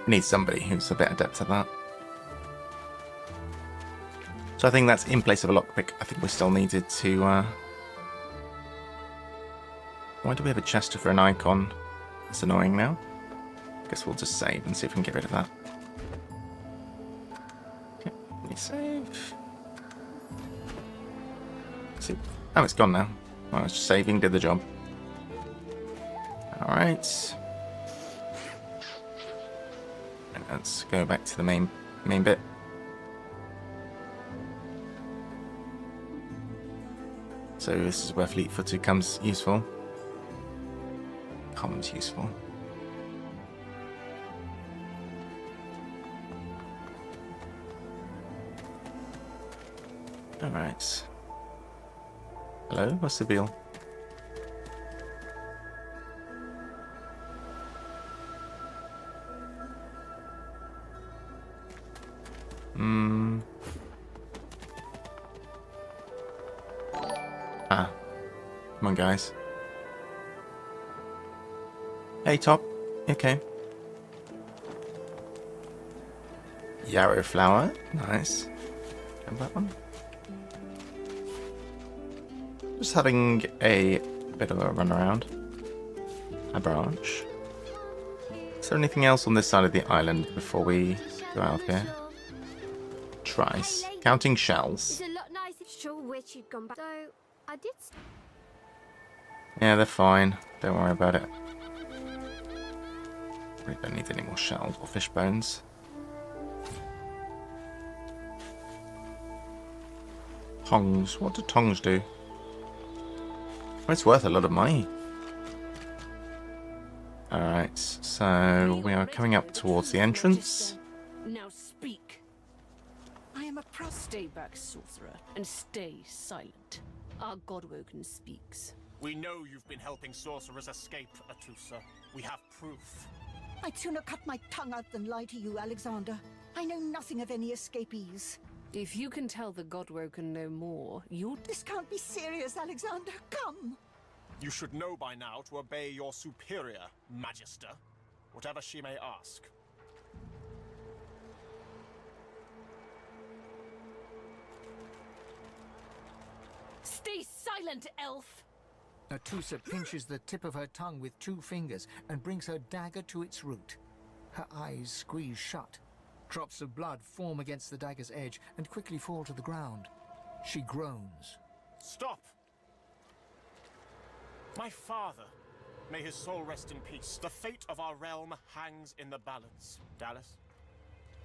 We need somebody who's a bit adept at that. So I think that's in place of a lockpick. I think we still needed to... Why do we have a chest for an icon? It's annoying now. Guess we'll just save and see if we can get rid of that. Okay, let me save. See? Oh, it's gone now. Well, it's just saving, did the job. Alright. Let's go back to the main bit. So this is where fleet-footed becomes useful. Comes useful. Alright. Hello, what's the deal? Come on, guys. Hey, Top. Okay. Yarrow flower. Nice. Have that one. Just having a bit of a run around. A branch. Is there anything else on this side of the island before we go out here? Trice. Counting shells. It's a lot nicer. Sure wish you'd gone back. So, I did. Yeah, they're fine. Don't worry about it. We don't need any more shells or fish bones. Tongs. What do tongs do? Oh, it's worth a lot of money. Alright, so we are coming up towards the entrance. Now speak. I am a stay back, sorcerer, and stay silent. Our Godwoken speaks. We know you've been helping sorcerers escape, Atusa. We have proof. I'd sooner cut my tongue out than lie to you, Alexander. I know nothing of any escapees. If you can tell the Godwoken no more, you'll... This can't be serious, Alexander. Come! You should know by now to obey your superior, Magister, whatever she may ask. Stay silent, elf! Atusa pinches the tip of her tongue with 2 fingers and brings her dagger to its root. Her eyes squeeze shut. Drops of blood form against the dagger's edge and quickly fall to the ground. She groans. Stop! My father, may his soul rest in peace. The fate of our realm hangs in the balance. Dallas?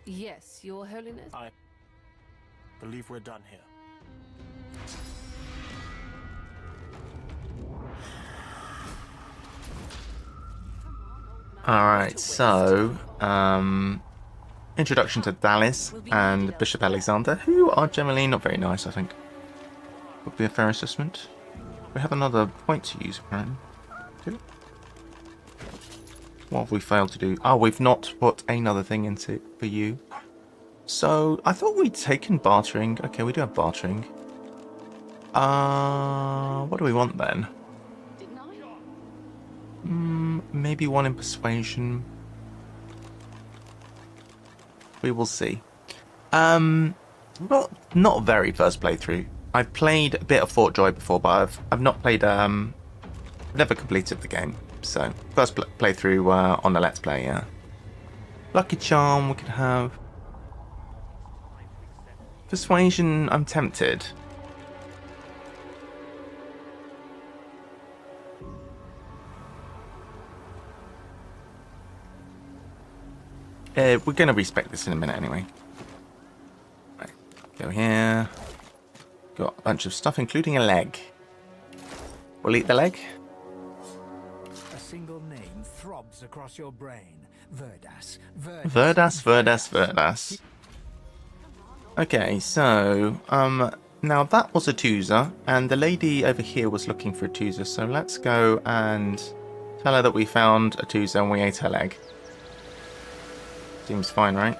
Yes, Your Holiness? I believe we're done here. Alright, so, introduction to Dallas and Bishop Alexander, who are generally not very nice, I think. Would be a fair assessment. We have another point to use, apparently. What have we failed to do? Oh, we've not put another thing into for you. So, I thought we'd taken bartering. Okay, we do have bartering. What do we want then? Maybe one in persuasion. We will see. Well, not very first playthrough. I've played a bit of Fort Joy before, but I've not played. Never completed the game. So first playthrough on the Let's Play. Yeah. Lucky Charm we could have. Persuasion. I'm tempted. We're going to respec this in a minute anyway. Right, go here. Got a bunch of stuff, including a leg. We'll eat the leg. A single name throbs across your brain. Verdas. Verdas, Verdas, Verdas. Okay, so now that was a Toozer, and the lady over here was looking for a Toozer. So let's go and tell her that we found a Toozer and we ate her leg. Seems fine, right?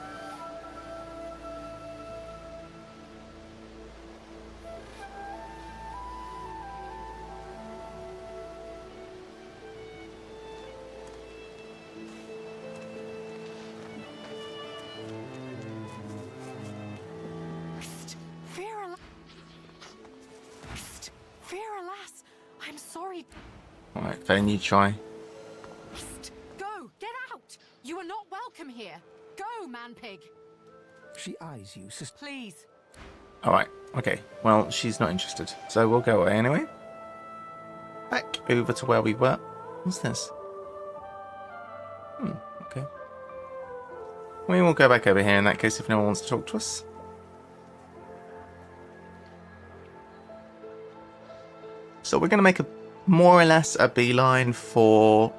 I'm sorry. Alright, Fane, you try. Go! Get out! You are not welcome here. Go, man-pig! She eyes you, sister. Please. Alright, okay. Well, she's not interested. So we'll go away anyway. Back over to where we were. What's this? Okay. We will go back over here in that case if no one wants to talk to us. So we're going to make a more or less a beeline for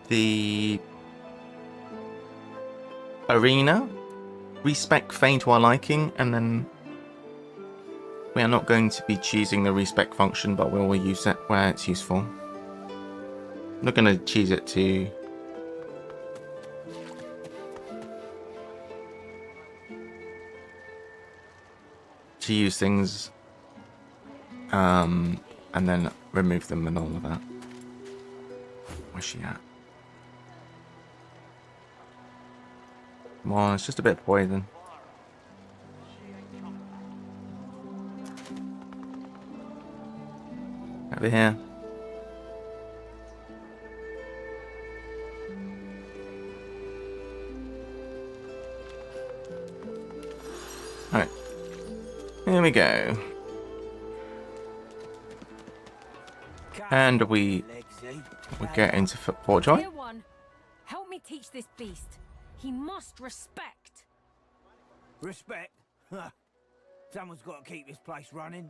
the arena. Respec Fane to our liking, and then we are not going to be choosing the respec function, but we will use it where it's useful. I'm not going to choose it to use things and then remove them and all of that. Where's she at? Come on, it's just a bit of poison. Over here. Alright. Here we go. And we get into Fort Joy. Dear one, help me teach this beast. He must respect. Respect? Huh. Someone's got to keep this place running.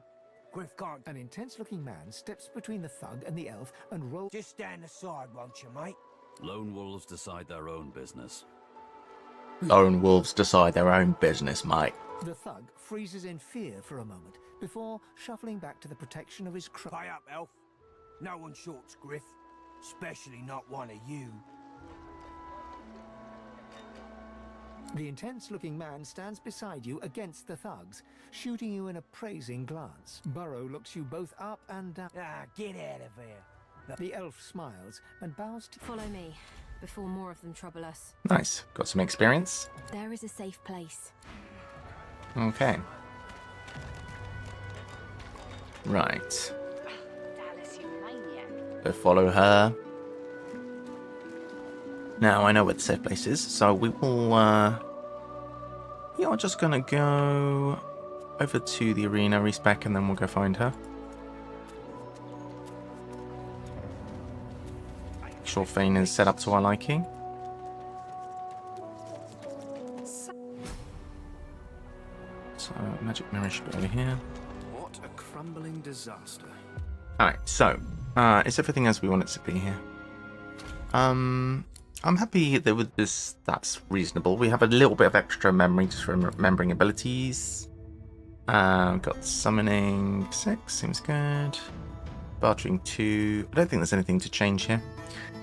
Griff can't. An intense-looking man steps between the thug and the elf and rolls. Just stand aside, won't you, mate? Lone wolves decide their own business. Lone wolves decide their own business, mate. The thug freezes in fear for a moment before shuffling back to the protection of his Pay up, elf. No one shorts Griff, especially not one of you. The intense-looking man stands beside you against the thugs, shooting you an appraising glance. Burrow looks you both up and down. Ah, get out of here. The elf smiles and bows to... Follow me, before more of them trouble us. Nice. Got some experience. There is a safe place. Okay. Right. Go follow her. Now I know where the safe place is, so we will, yeah, I'm just gonna go over to the arena, respec, and then we'll go find her. Make sure Fane is set up to our liking. So, magic mirror should be over here. What a crumbling disaster. Alright, so, is everything as we want it to be here? I'm happy that with this, that's reasonable. We have a little bit of extra memory just for remembering abilities. Got summoning 6, seems good. Bartering 2. I don't think there's anything to change here.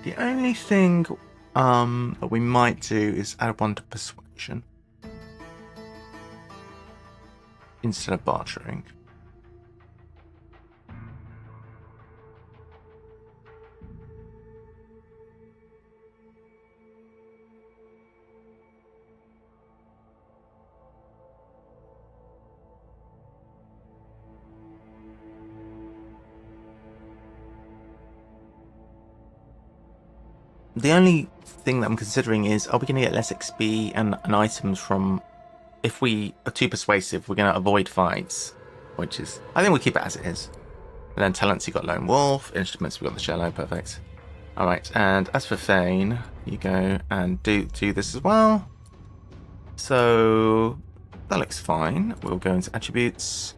The only thing that we might do is add 1 to persuasion instead of bartering. The only thing that I'm considering is, are we going to get less XP and items from... If we are too persuasive, we're going to avoid fights. Which is... I think we'll keep it as it is. And then talents, you got Lone Wolf. Instruments, we got the Cello. Perfect. Alright, and as for Fane, you go and do this as well. So... that looks fine. We'll go into attributes.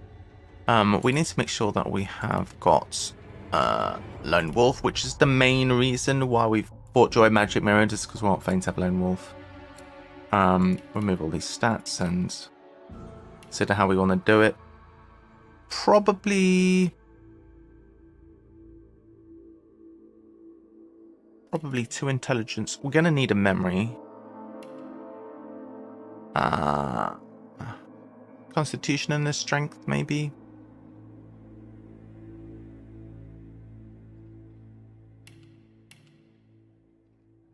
We need to make sure that we have got Lone Wolf, which is the main reason why we've Fort Joy Magic Mirror, just because we want Fane to have Lone Wolf. Remove all these stats and consider how we want to do it. Probably 2 intelligence. We're going to need a memory. Constitution and a strength, maybe.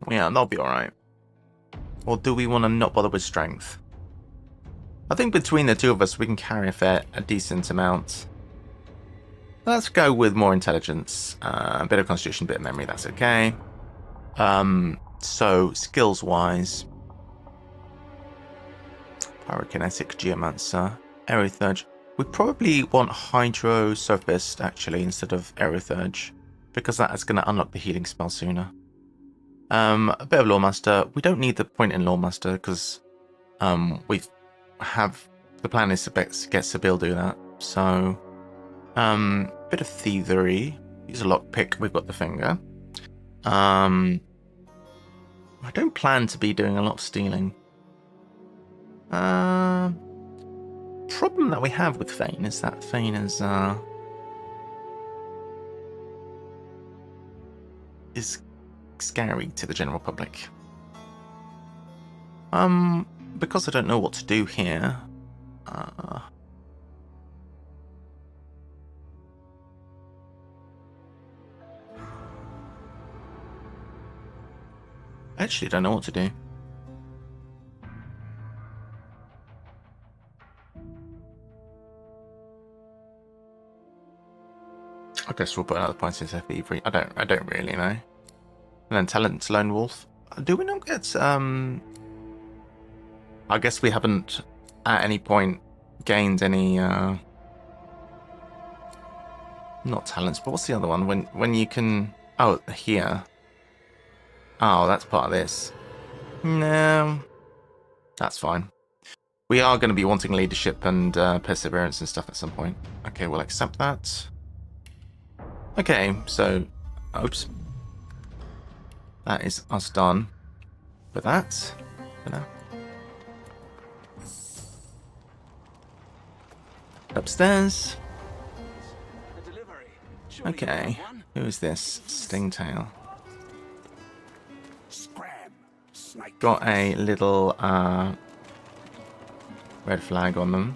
Yeah, that'll be alright. Or do we want to not bother with strength? I think between the two of us we can carry a decent amount. Let's go with more intelligence. A bit of constitution, a bit of memory, that's okay. So, skills-wise... Pyrokinetic, Geomancer, Aerothurge. We probably want Hydro Sophist, actually, instead of Aerothurge. Because that is going to unlock the healing spell sooner. A bit of Lawmaster. We don't need the point in Lawmaster, because the plan is to get Sabille do that. So, bit of Thievery. Use a lockpick, we've got the finger. I don't plan to be doing a lot of stealing. Problem that we have with Thane is that Thane is scary to the general public. Because I don't know what to do here. I actually don't know what to do. I guess we'll put another point into thievery. I don't really know. And then talent's lone wolf. Do we not get I guess we haven't at any point gained any not talents, but what's the other one? When you can here. Oh, that's part of this. No. That's fine. We are going to be wanting leadership and perseverance and stuff at some point. Okay, we'll accept that. Okay, so, oops. That is us done with that for now. Upstairs. Okay, who is this? Stingtail. Got a little red flag on them.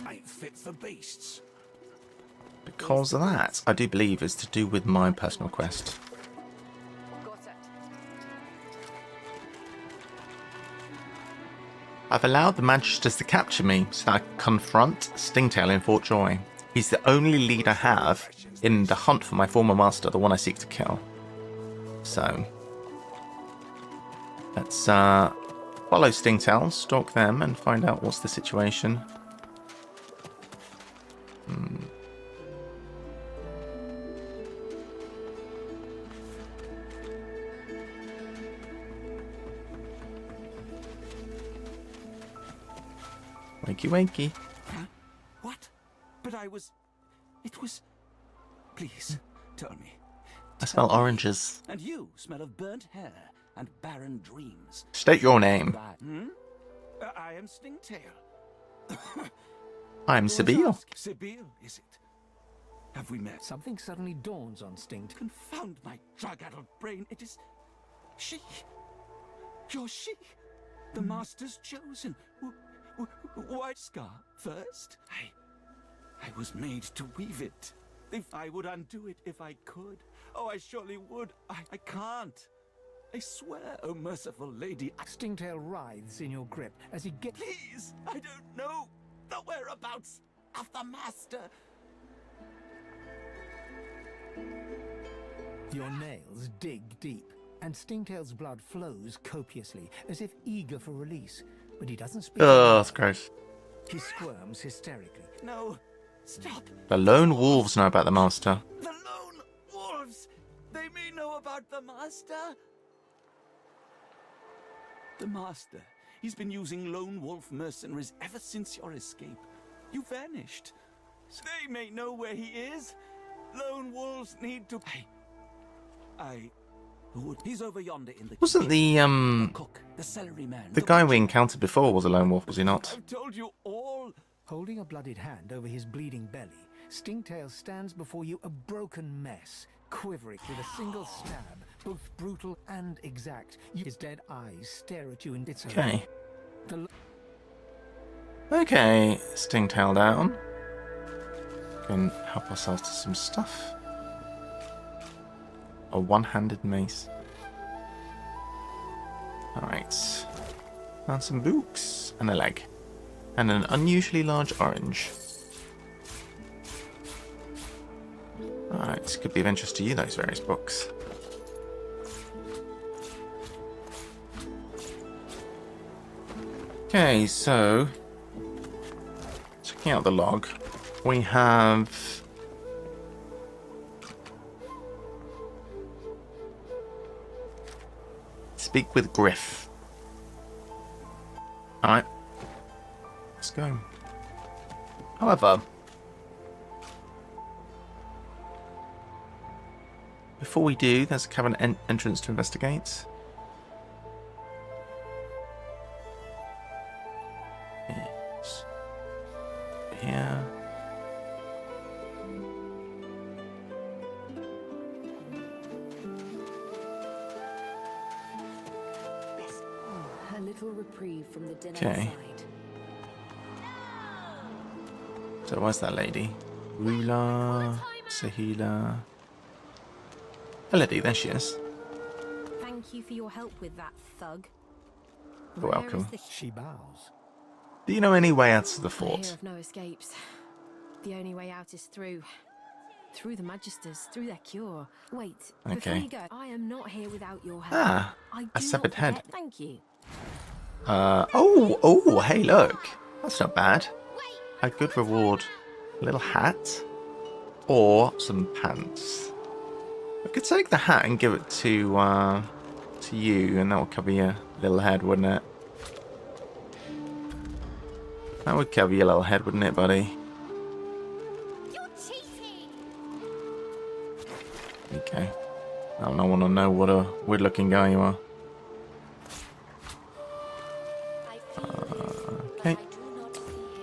Ain't fit for beasts. Because of that, I do believe is to do with my personal quest. I've allowed the Magisters to capture me so that I can confront Stingtail in Fort Joy. He's the only lead I have in the hunt for my former master, the one I seek to kill. So, let's follow Stingtail, stalk them, and find out what's the situation. Wakey wakey. Huh? What? But I was... It was... Please, tell me. I smell oranges. And you smell of burnt hair and barren dreams. State your name. I am Stingtail. I am Sabille. Sabille, is it? Have we met? Something suddenly dawns on Stingtail. Confound my drug-addled brain. It is... she. You're she. The Master's chosen. White scar first. I was made to weave it. If I would undo it, if I could. Oh, I surely would. I can't. I swear, oh merciful lady. Stingtail writhes in your grip as he gets... Please, I don't know the whereabouts of the Master. Your nails dig deep, and Stingtail's blood flows copiously, as if eager for release. But he doesn't speak. Oh, that's gross. He squirms hysterically. No, stop. The lone wolves know about the master. The lone wolves. They may know about the Master. The Master. He's been using lone wolf mercenaries ever since your escape. You vanished. They may know where he is. Lone wolves need to... I He's over yonder in the Wasn't the the celery man. the guy we encountered before was a lone wolf, was he not? I've told you all. Holding a bloodied hand over his bleeding belly, Stingtail stands before you a broken mess, quivering with a single stab, both brutal and exact. His dead eyes stare at you in its Okay. Okay, Stingtail down. Can help ourselves to some stuff. A one-handed mace. Alright. And some books. And a leg. And an unusually large orange. Alright, could be of interest to you, those various books. Okay, so checking out the log, we have speak with Griff. Alright, let's go. However, before we do, there's a cavern entrance to investigate. It's here. A little reprieve from the dinner Okay. outside. So where's that lady? Rula, Sahila. Elodie, there she is. Thank you for your help with that, thug. You're welcome. She bows. Do you know any way out of the I hear fort? of no escapes. The only way out is through the Magisters, through their cure. Wait, before Okay. you go, I am not here without your help. Ah, I a do severed not head. forget- Thank you. Oh, hey, look. That's not bad. A good reward. A little hat. Or some pants. I could take the hat and give it to you, and that would cover your little head, wouldn't it? That would cover your little head, wouldn't it, buddy? Okay. I don't want to know what a weird-looking guy you are. Okay.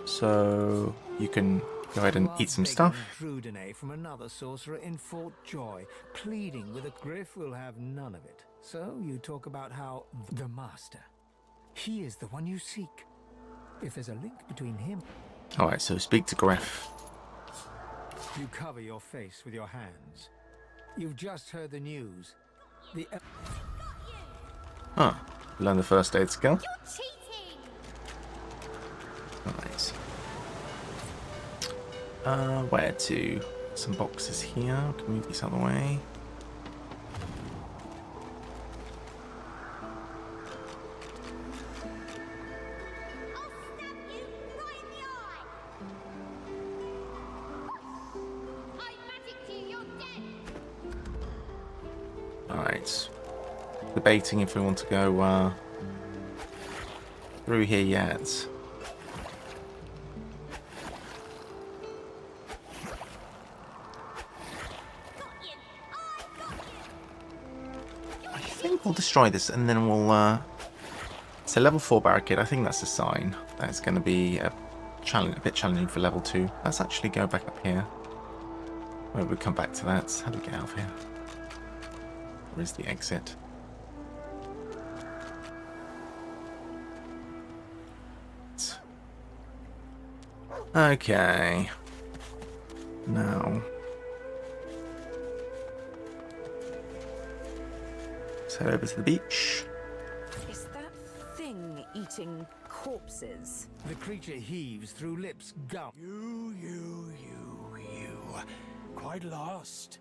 So you can go ahead and eat some stuff. Trudine from another sorcerer in Fort Joy, pleading with a Griff will have none of it. So you talk about how the master, he is the one you seek. If there's a link between him, Alright, so speak to Griff. you cover your face with your hands. You've just heard the news. The Huh. Learn the first aid skill. Nice. Where to? Some boxes here. Can we move these out of the way? Alright. Debating if we want to go through here yet. I think we'll destroy this and then we'll it's a level 4 barricade. I think that's a sign that it's going to be a bit challenging for level 2. Let's actually go back up here. Maybe we'll come back to that. How do we get out of here? Where's the exit? Okay. Now. Let's head over to the beach. Is that thing eating corpses? The creature heaves through lips gum. You. Quite lost.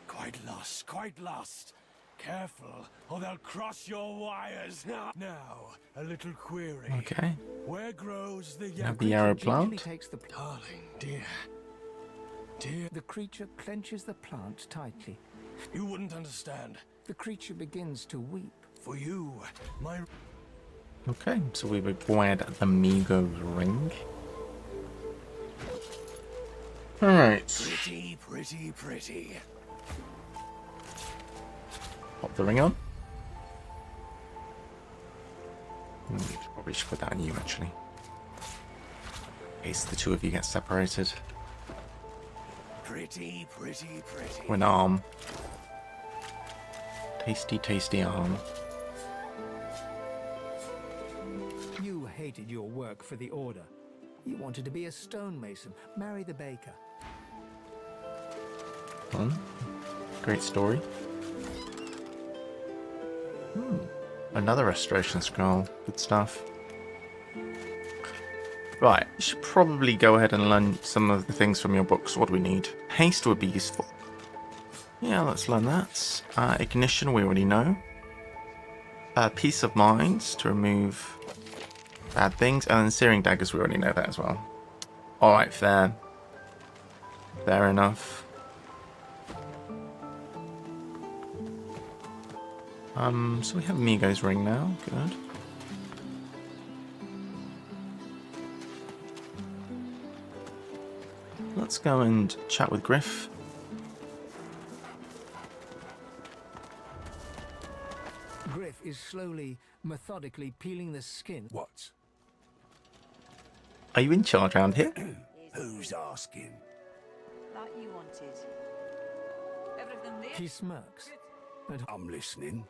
Quite lost. Careful, or they'll cross your wires. Now, a little query. Okay. Where grows the Have the arrow plant. Takes the Darling, dear. The creature clenches the plant tightly. You wouldn't understand. The creature begins to weep. For you, my... Okay, so we've acquired the Migo's ring. Alright. Pretty. Pop the ring on. Probably should put that on you, actually. In case the two of you get separated. Pretty, pretty, pretty. With an arm. Tasty, tasty arm. You hated your work for the Order. You wanted to be a stonemason, marry the baker. Great story. Another restoration scroll. Good stuff. Right, you should probably go ahead and learn some of the things from your books. What do we need? Haste would be useful. Yeah, let's learn that. Ignition, we already know. Peace of mind, to remove bad things. And then Searing Daggers, we already know that as well. Alright, fair. Fair enough. So we have Migo's ring now. Good. Let's go and chat with Griff. Griff is slowly, methodically peeling the skin. What? Are you in charge around here? Who's asking? Like you wanted. Everything there? He smirks. And I'm listening.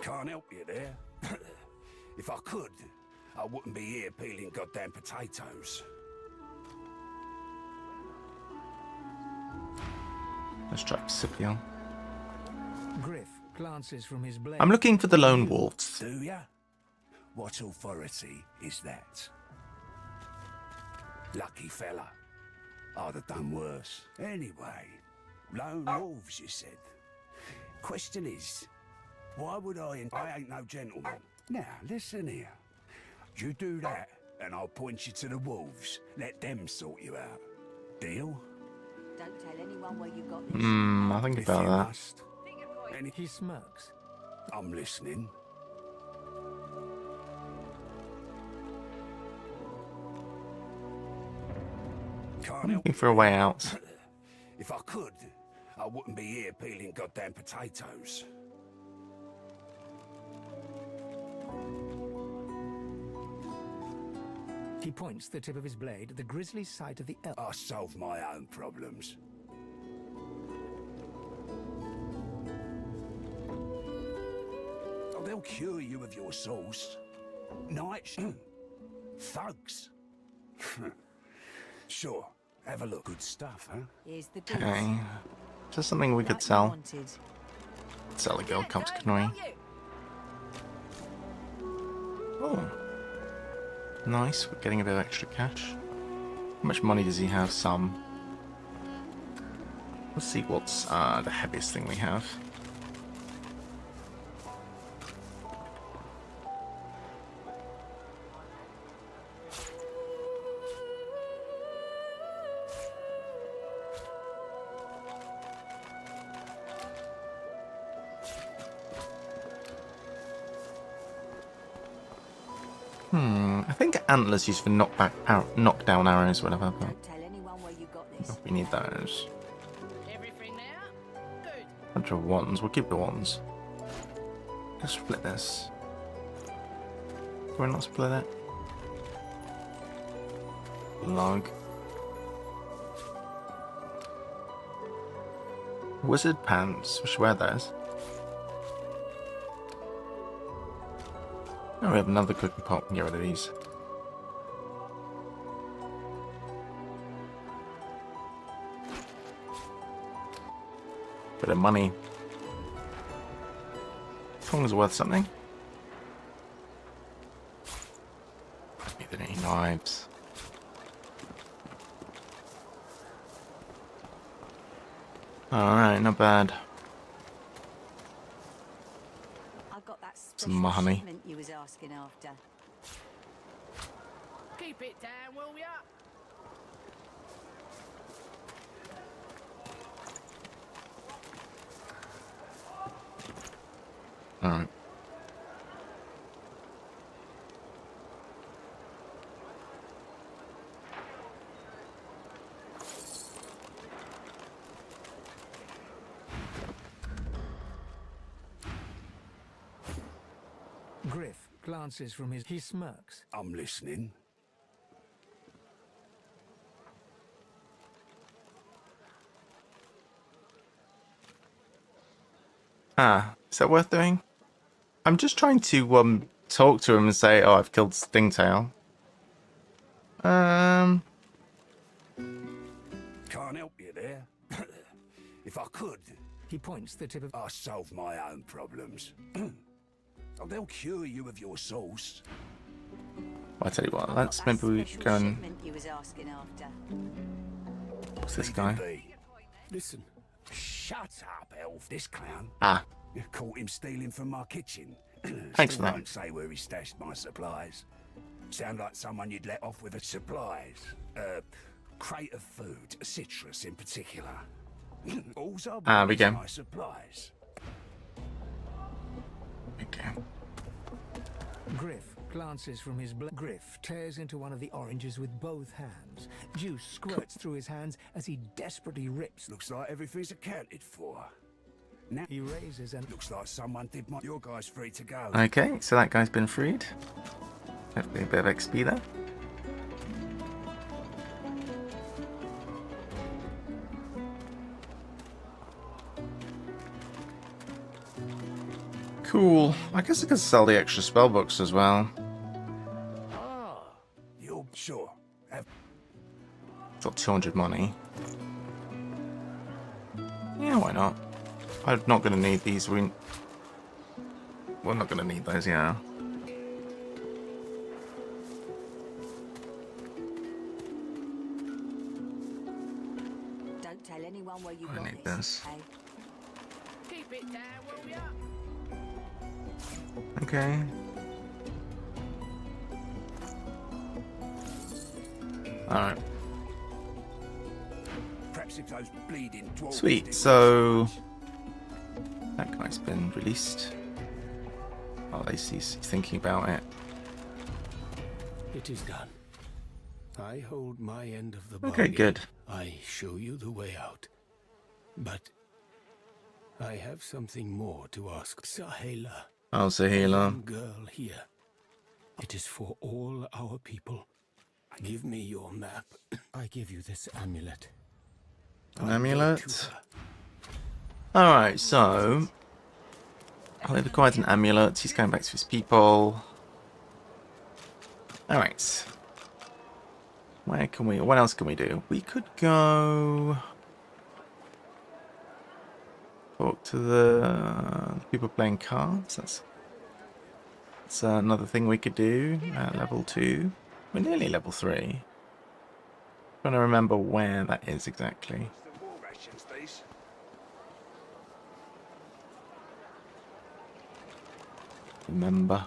Can't help you there. If I could, I wouldn't be here peeling goddamn potatoes. Let's try Scipio. Griff glances from his blade. I'm looking for the lone wolves. Do ya? What authority is that? Lucky fella. I'd have done worse. Anyway, lone wolves, you said. Question is, why would I ain't no gentleman. Now, listen here. You do that, and I'll point you to the wolves. Let them sort you out. Deal? Don't tell anyone where you got this. I think about that. Must. He smirks. I'm listening. I'm looking for a way out. If I could, I wouldn't be here peeling goddamn potatoes. He points the tip of his blade at the grisly sight of the elf. I solve my own problems. Oh, they'll cure you of your sauce. Knights, thugs. Sure, have a look. Good stuff, huh? Here's the Okay. Is there something we could sell? Sell a girl comes canoeing. Oh. Nice, we're getting a bit of extra cash. How much money does he have? Some. Let's see what's the heaviest thing we have. I think antlers used for knockdown arrows, whatever. But Tell anyone where you got this. we need those. Everything there? Good. Bunch of wands. We'll keep the wands. Let's split this. Can we not split it? Log. Wizard pants. We should wear those. Oh, we have another cooking pot. We can get rid of these. Bit of money. Tongs are worth something. Maybe there any knives. Alright, not bad. I got that Some money. shipment you was asking after. Keep it down, will ya? Alright. Griff glances from his... He smirks. I'm listening. Ah, is that worth doing? I'm just trying to talk to him and say, oh, I've killed Stingtail. Can't help you there. If I could, he points the tip of... I solve my own problems. They'll cure you of your sauce. Well, I tell you what, let's maybe we go and... You was asking after. What's this guy? Listen. Shut up, elf. This clown. Ah. You caught him stealing from my kitchen. Thanks for that. Won't say where he stashed my supplies. Sound like someone you'd let off with the supplies. Crate of food, citrus in particular. Also, we go. my supplies. Okay. Griff glances from his Griff tears into one of the oranges with both hands. Juice squirts through his hands as he desperately rips. Looks like everything's accounted for. Now he raises and... Looks like someone did my... Your guy's free to go. Okay, so that guy's been freed. Hopefully a bit of XP there. Cool. I guess I could sell the extra spell books as well. Ah, you're sure. Got 200 money. Yeah, why not? I'm not going to need these. We're not going to need those, yeah. Don't tell anyone where you I got need this. this. Keep it down, will ya? Okay. Alright. Perhaps if those bleeding dwarves... Sweet, so... That guy's been released. Oh, at least he's thinking about it. It is done. I hold my end of the bargain. Okay, good. I show you the way out. But I have something more to ask. Sahela. Oh, Sahela. Young girl here. It is for all our people. Give me your map. I give you this amulet. An amulet? Alright, so... They've acquired an amulet. He's going back to his people. Alright. What else can we do? We could go... Talk to the people playing cards. That's another thing we could do at level 2. We're nearly level 3. Trying to remember where that is exactly. Remember.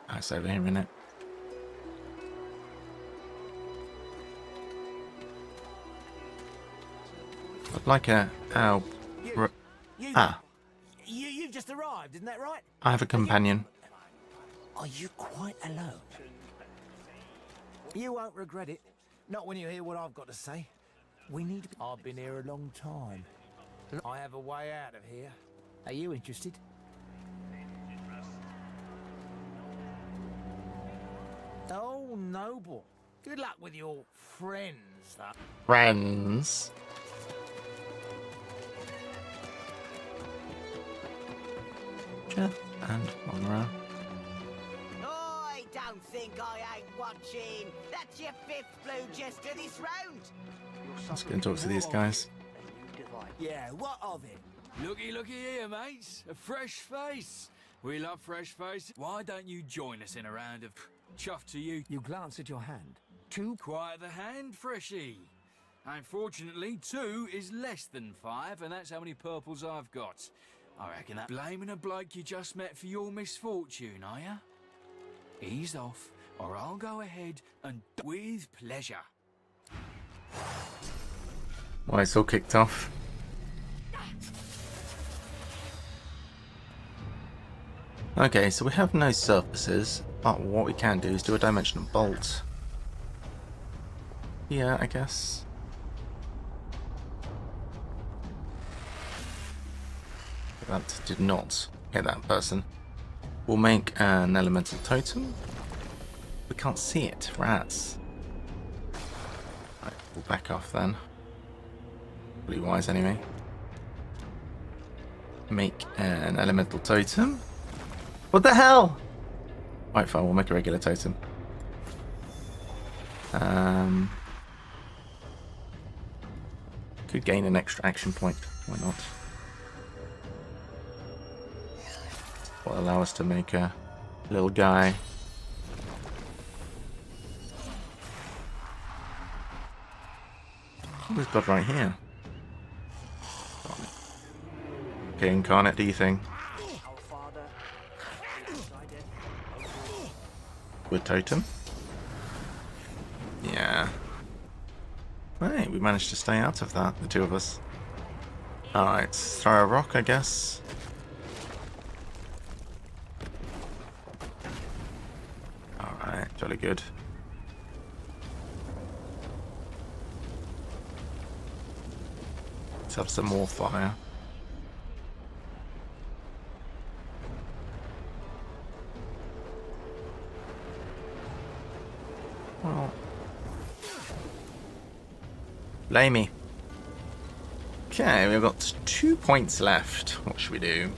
Oh, it's over here, isn't it? I'd like a... You've just arrived, isn't that right? I have a companion. Are you quite alone? You won't regret it. Not when you hear what I've got to say. We need... I've been here a long time. I have a way out of here. Are you interested? Oh, noble. Good luck with your friends, though. Friends. Jeff and Monroe. I don't think I ain't watching. That's your 5th blue jester this round. Let's go and talk to these guys. Yeah, what of it? Looky here, mates. A fresh face. We love fresh faces. Why don't you join us in a round of chuff to you? You glance at your hand. 2. Quiet the hand, freshy. Unfortunately, 2 is less than 5, and that's how many purples I've got. I reckon that blaming a bloke you just met for your misfortune, are ya? Ease off, or I'll go ahead and with pleasure. Why it's all kicked off? Okay, so we have no surfaces, but what we can do is do a dimensional bolt. Yeah, I guess. That did not hit that person. We'll make an elemental totem. We can't see it. Rats. Right, we'll back off then. Pretty wise anyway. Make an elemental totem. What the hell? Right, fine, we'll make a regular totem. Could gain an extra action point. Why not? Will allow us to make a little guy. Who's got right here? Okay, incarnate, do you think? With totem? Yeah. Hey, we managed to stay out of that, the two of us. Alright, throw a rock, I guess. Alright, jolly good. Let's have some more fire. Well, blame me. Okay, we've got 2 points left. What should we do?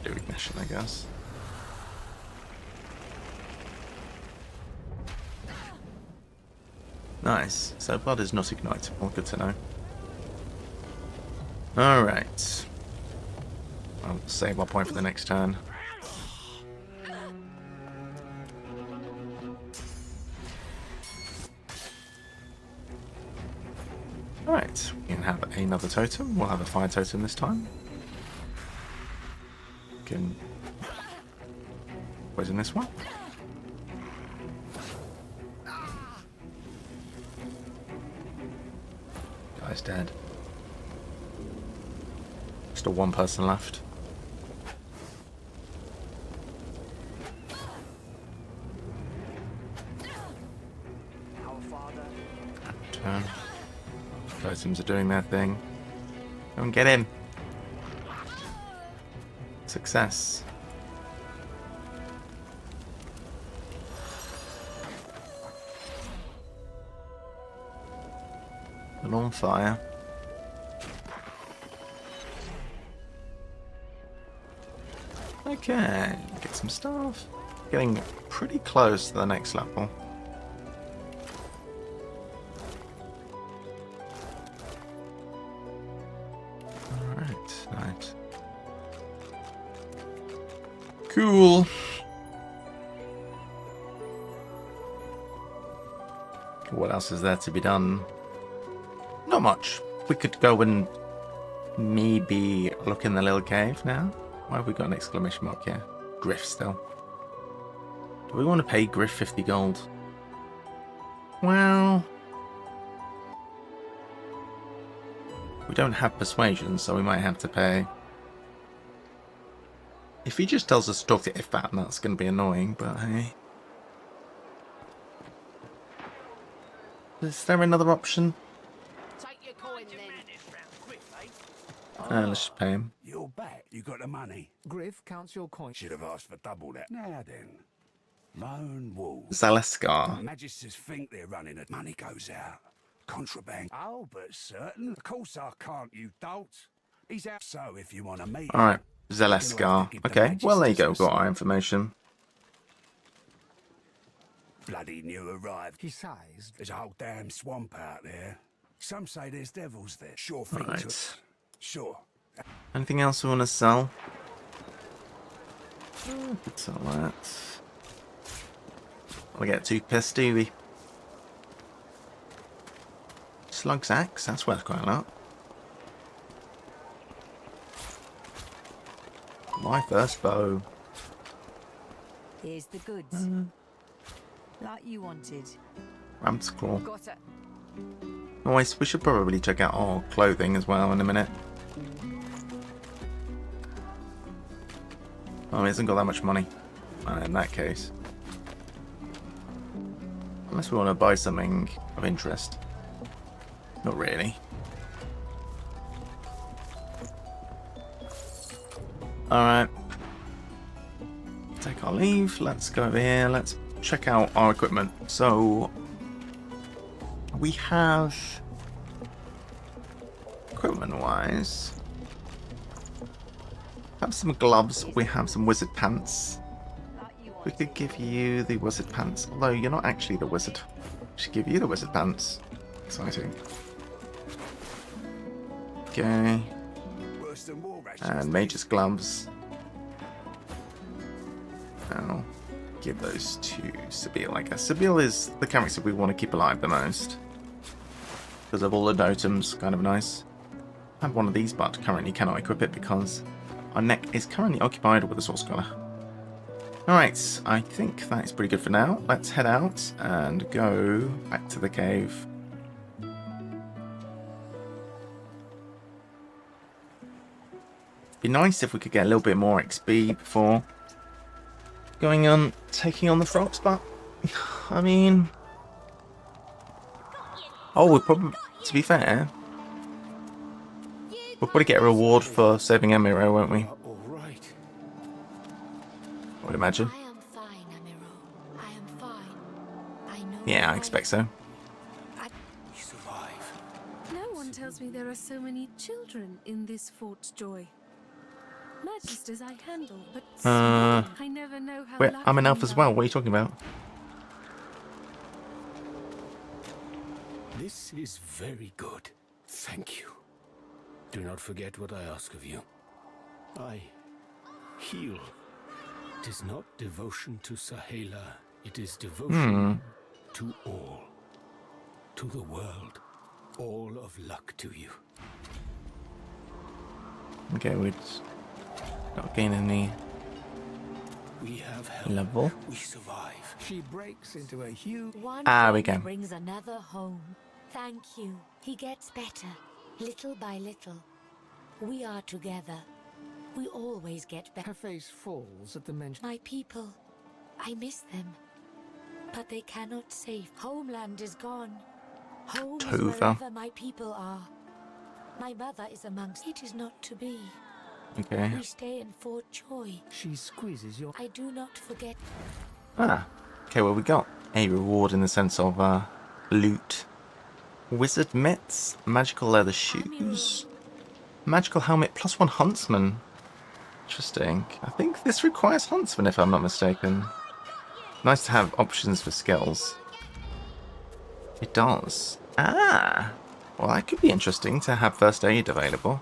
Do ignition, I guess. Nice. So blood is not ignitable. Good to know. Alright. I'll save our point for the next turn. Alright, we can have another totem. We'll have a fire totem this time. Can poison this one. Guy's dead. Still one person left. Turn. Totems are doing their thing. Go and get him. Success. And on fire. Okay, get some stuff. Getting pretty close to the next level. Alright, right. Cool. What else is there to be done? Not much. We could go and maybe look in the little cave now. Why have we got an exclamation mark here? Griff still. Do we want to pay Griff 50 gold? Well, we don't have persuasion, so we might have to pay. If he just tells us to talk to Ifat, that's going to be annoying, but hey. Is there another option? Take your coin then. Let's just pay him. You're back. You got the money. Griff counts your coin. Should have asked for double that. Now then. Lone wolf. Zaleskar. Magisters think they're running it. Money goes out. Contraband. Oh, but certain. Of course I can't, you dolt. He's out. So if you want to meet. Alright, Zaleskar. Okay, well there you go. Got our information. Bloody new arrived. He sighs. There's a whole damn swamp out there. Some say there's devils there. Sure thing. Right. Sure. Anything else we want to sell? Could sell that. We'll get toothpaste, do we? Slug's axe, that's worth quite a lot. My first bow. Here's the goods. Like you wanted. Ram's claw. Got it. Nice, we should probably check out our clothing as well in a minute. Oh, he hasn't got that much money. In that case. Unless we want to buy something of interest. Not really. Alright. Take our leave. Let's go over here. Let's check out our equipment. So, we have, equipment-wise, have some gloves. We have some wizard pants. We could give you the wizard pants, although you're not actually the wizard. We should give you the wizard pants. Exciting. Okay. And mage's gloves. I'll give those to Sabille, I guess. Sabille is the character we want to keep alive the most. Because of all the dotems, kind of nice. I have one of these, but currently cannot equip it because our neck is currently occupied with a sword scholar. Alright, I think that is pretty good for now. Let's head out and go back to the cave. Be nice if we could get a little bit more XP before going on taking on the frogs, but I mean, we'll probably, to be fair, we'll probably get a reward for saving Amiro, won't we? I would imagine. I am fine, Amiro. I am fine. I know. Yeah, I expect so. You survive. No one tells me there are so many children in this Fort Joy. Magisters I handle, but I never know how. Wait, I'm an elf as well. What are you talking about? This is very good. Thank you. Do not forget what I ask of you. I heal. It is not devotion to Sahela. It is devotion to all. To the world. All of luck to you. Okay, we're not gaining any We have help. level. We survive. She breaks into a huge... One We go. brings another home. Thank you. He gets better, little by little. We are together. We always get better. Her face falls at the mention. My people, I miss them. But they cannot save. Homeland is gone. Home is Tova. wherever my people are. My mother is amongst. It is not to be. Okay. We stay in Fort Joy. She squeezes your... I do not forget. Okay, well, we got a reward in the sense of loot. Wizard mitts, magical leather shoes, magical helmet, +1 huntsman. Interesting. I think this requires huntsman, if I'm not mistaken. Nice to have options for skills. It does. Well, that could be interesting to have first aid available.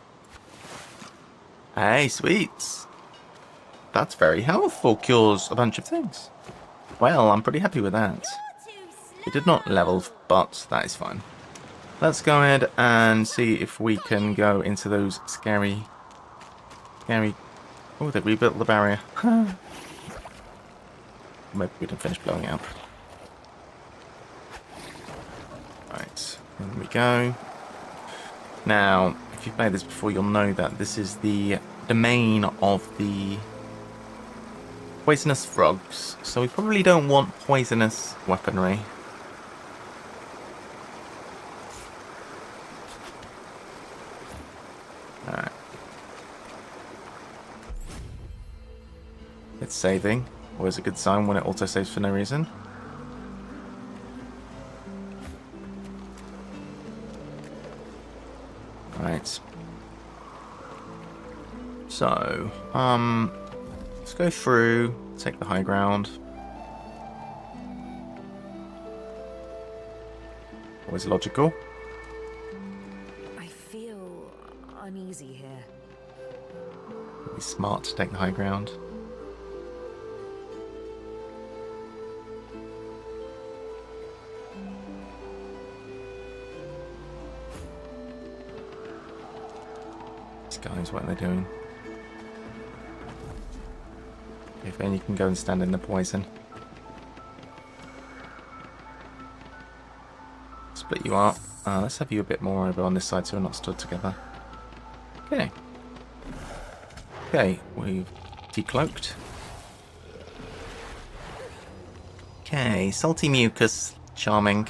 Hey, sweets. That's very helpful. Cures a bunch of things. Well, I'm pretty happy with that. It did not level, but that is fine. Let's go ahead and see if we can go into those scary... Oh, they rebuilt the barrier. Maybe we didn't finish blowing it up. Right, here we go. Now, if you've played this before, you'll know that this is the domain of the poisonous frogs. So we probably don't want poisonous weaponry. Alright. It's saving. Always a good sign when it auto-saves for no reason. Right. So, let's go through, take the high ground. Always logical. I feel uneasy here. It'd be smart to take the high ground. These guys, what are they doing? If then you can go and stand in the poison. Split you up. Let's have you a bit more over on this side so we're not stood together. Okay. Okay, we've decloaked. Okay, salty mucus. Charming.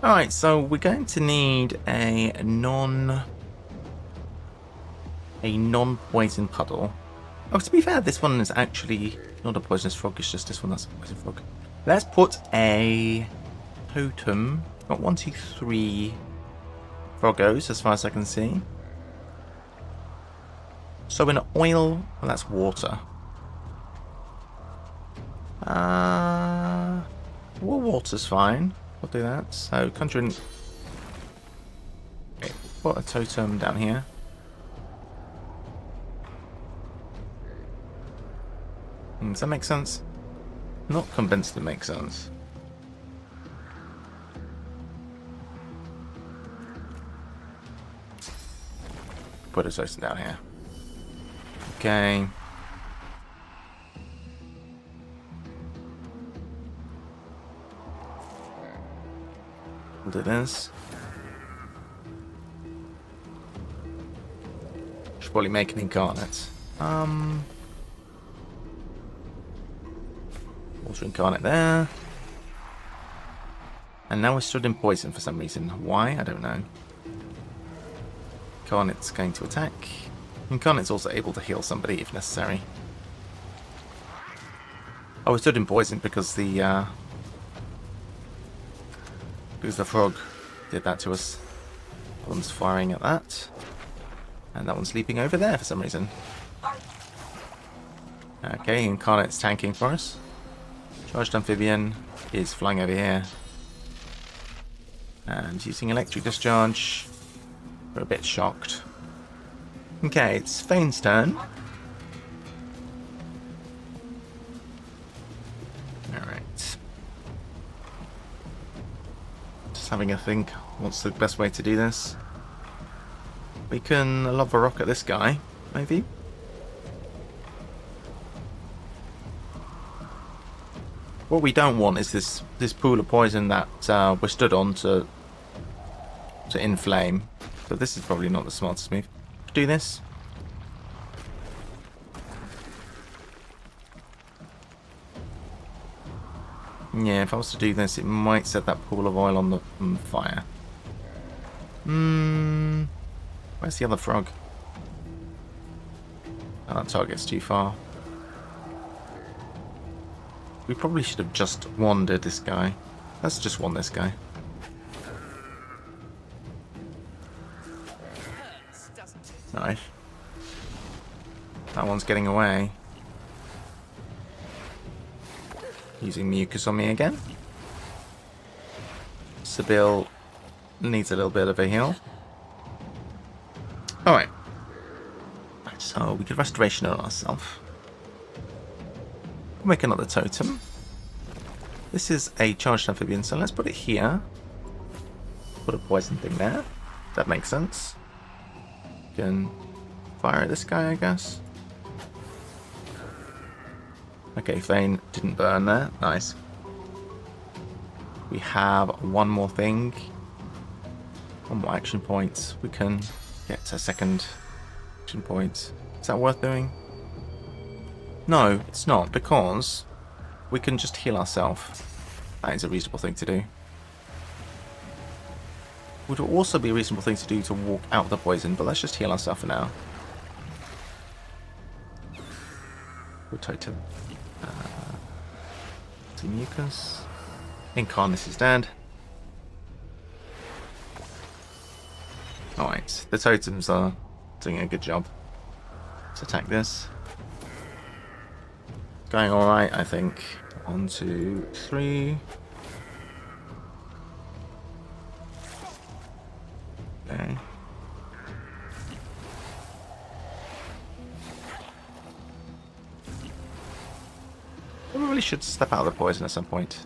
Alright, so we're going to need a a non-poison puddle. Oh, to be fair, this one is actually not a poisonous frog, it's just this one that's a poison frog. Let's put a totem. Got 1, 2, 3 froggos as far as I can see. So in oil, well, that's water. Well, water's fine. We'll do that. So conjuring. Okay, put a totem down here. Does that make sense? Not convinced it makes sense. Put a totem down here. Okay. We'll do this. Should probably make an incarnate. Water incarnate there. And now we're stood in poison for some reason. Why? I don't know. Incarnate's going to attack. Incarnate's also able to heal somebody if necessary. Oh, we stood in poison because the frog did that to us. That one's firing at that. And that one's leaping over there for some reason. Okay, Incarnate's tanking for us. Charged Amphibian is flying over here. And using Electric Discharge. We're a bit shocked. Okay, it's Fane's turn. Alright. Just having a think. What's the best way to do this? We can lava rock at this guy, maybe? What we don't want is this pool of poison that we're stood on to inflame. So this is probably not the smartest move. Do this. Yeah, if I was to do this, it might set that pool of oil on fire. Where's the other frog? Oh, that target's too far. We probably should have just wandered this guy. Let's just wand this guy. Nice. That one's getting away. Using mucus on me again. Sibyl needs a little bit of a heal. Alright. So we could restoration on ourselves. Make another totem. This is a charged amphibian, so let's put it here. Put a poison thing there. That makes sense. Can fire at this guy, I guess. Okay, Fane didn't burn there. Nice. We have one more thing. One more action point. We can get a second action point. Is that worth doing? No, it's not, because we can just heal ourselves. That is a reasonable thing to do. Would also be a reasonable thing to do to walk out of the poison, but let's just heal ourselves for now. We'll totem. To mucus. Incarnus is dead. Alright, the totems are doing a good job. Let's attack this. Going alright, I think. 1, 2, 3. Okay. We really should step out of the poison at some point.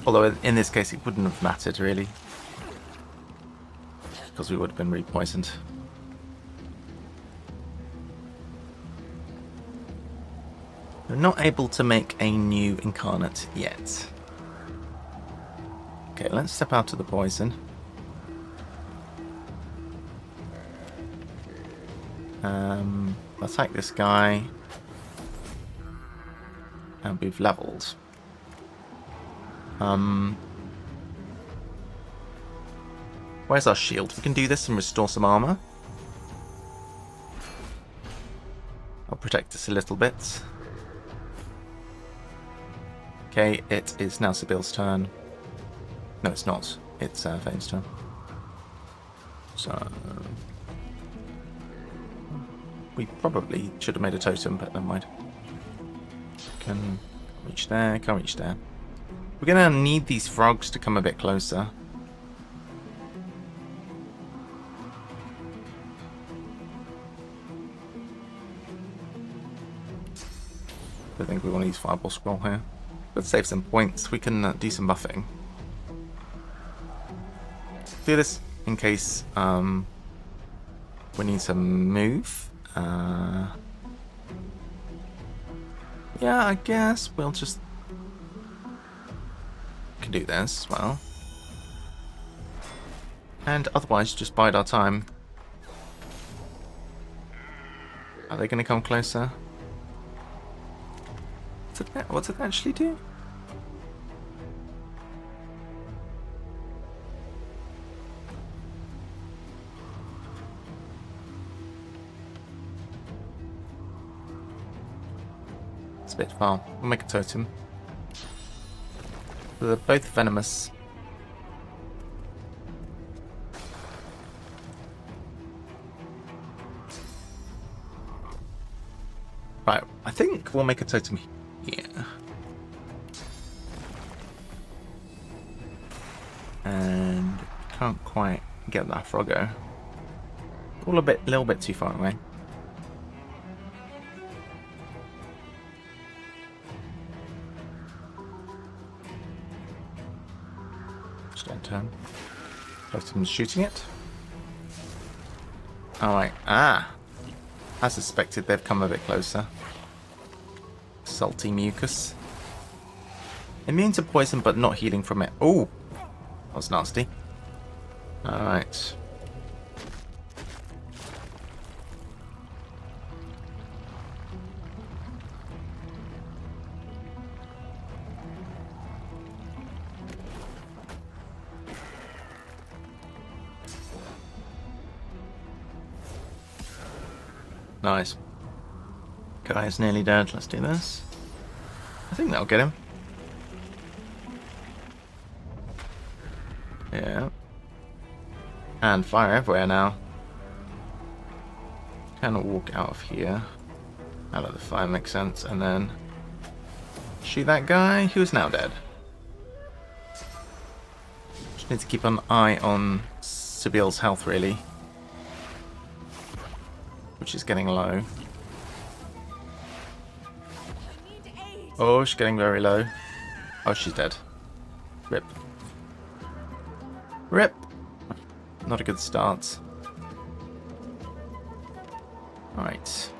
Although in this case it wouldn't have mattered really. Because we would have been re-poisoned. We're not able to make a new incarnate yet. Okay, let's step out of the poison. Attack this guy. And we've leveled. Where's our shield? We can do this and restore some armor. I'll protect us a little bit. Okay, it is now Sibyl's turn. No, it's not. It's Fane's turn. So we probably should have made a totem, but never mind. Can reach there, can't reach there. We're gonna need these frogs to come a bit closer. I think we want to use Fireball Scroll here. Let's save some points. We can do some buffing. Do this in case we need some move. Yeah, I guess we'll just can do this as well. And otherwise, just bide our time. Are they going to come closer? What's it actually do? It's a bit far. We'll make a totem. They're both venomous. Right, I think we'll make a totem here. And can't quite get that froggo. All a little bit too far away. Just end turn. Totem's shooting it. Alright, I suspected they've come a bit closer. Salty mucus. Immune to poison but not healing from it. Oh, that was nasty. Alright. Nice. Guy's nearly dead. Let's do this. I think that'll get him. Yeah. And fire everywhere now. Cannot walk out of here. Out of the fire makes sense. And then shoot that guy who is now dead. Just need to keep an eye on Sibyl's health, really. Which is getting low. Oh, she's getting very low. Oh, she's dead. Rip. Rip! Not a good start. Right.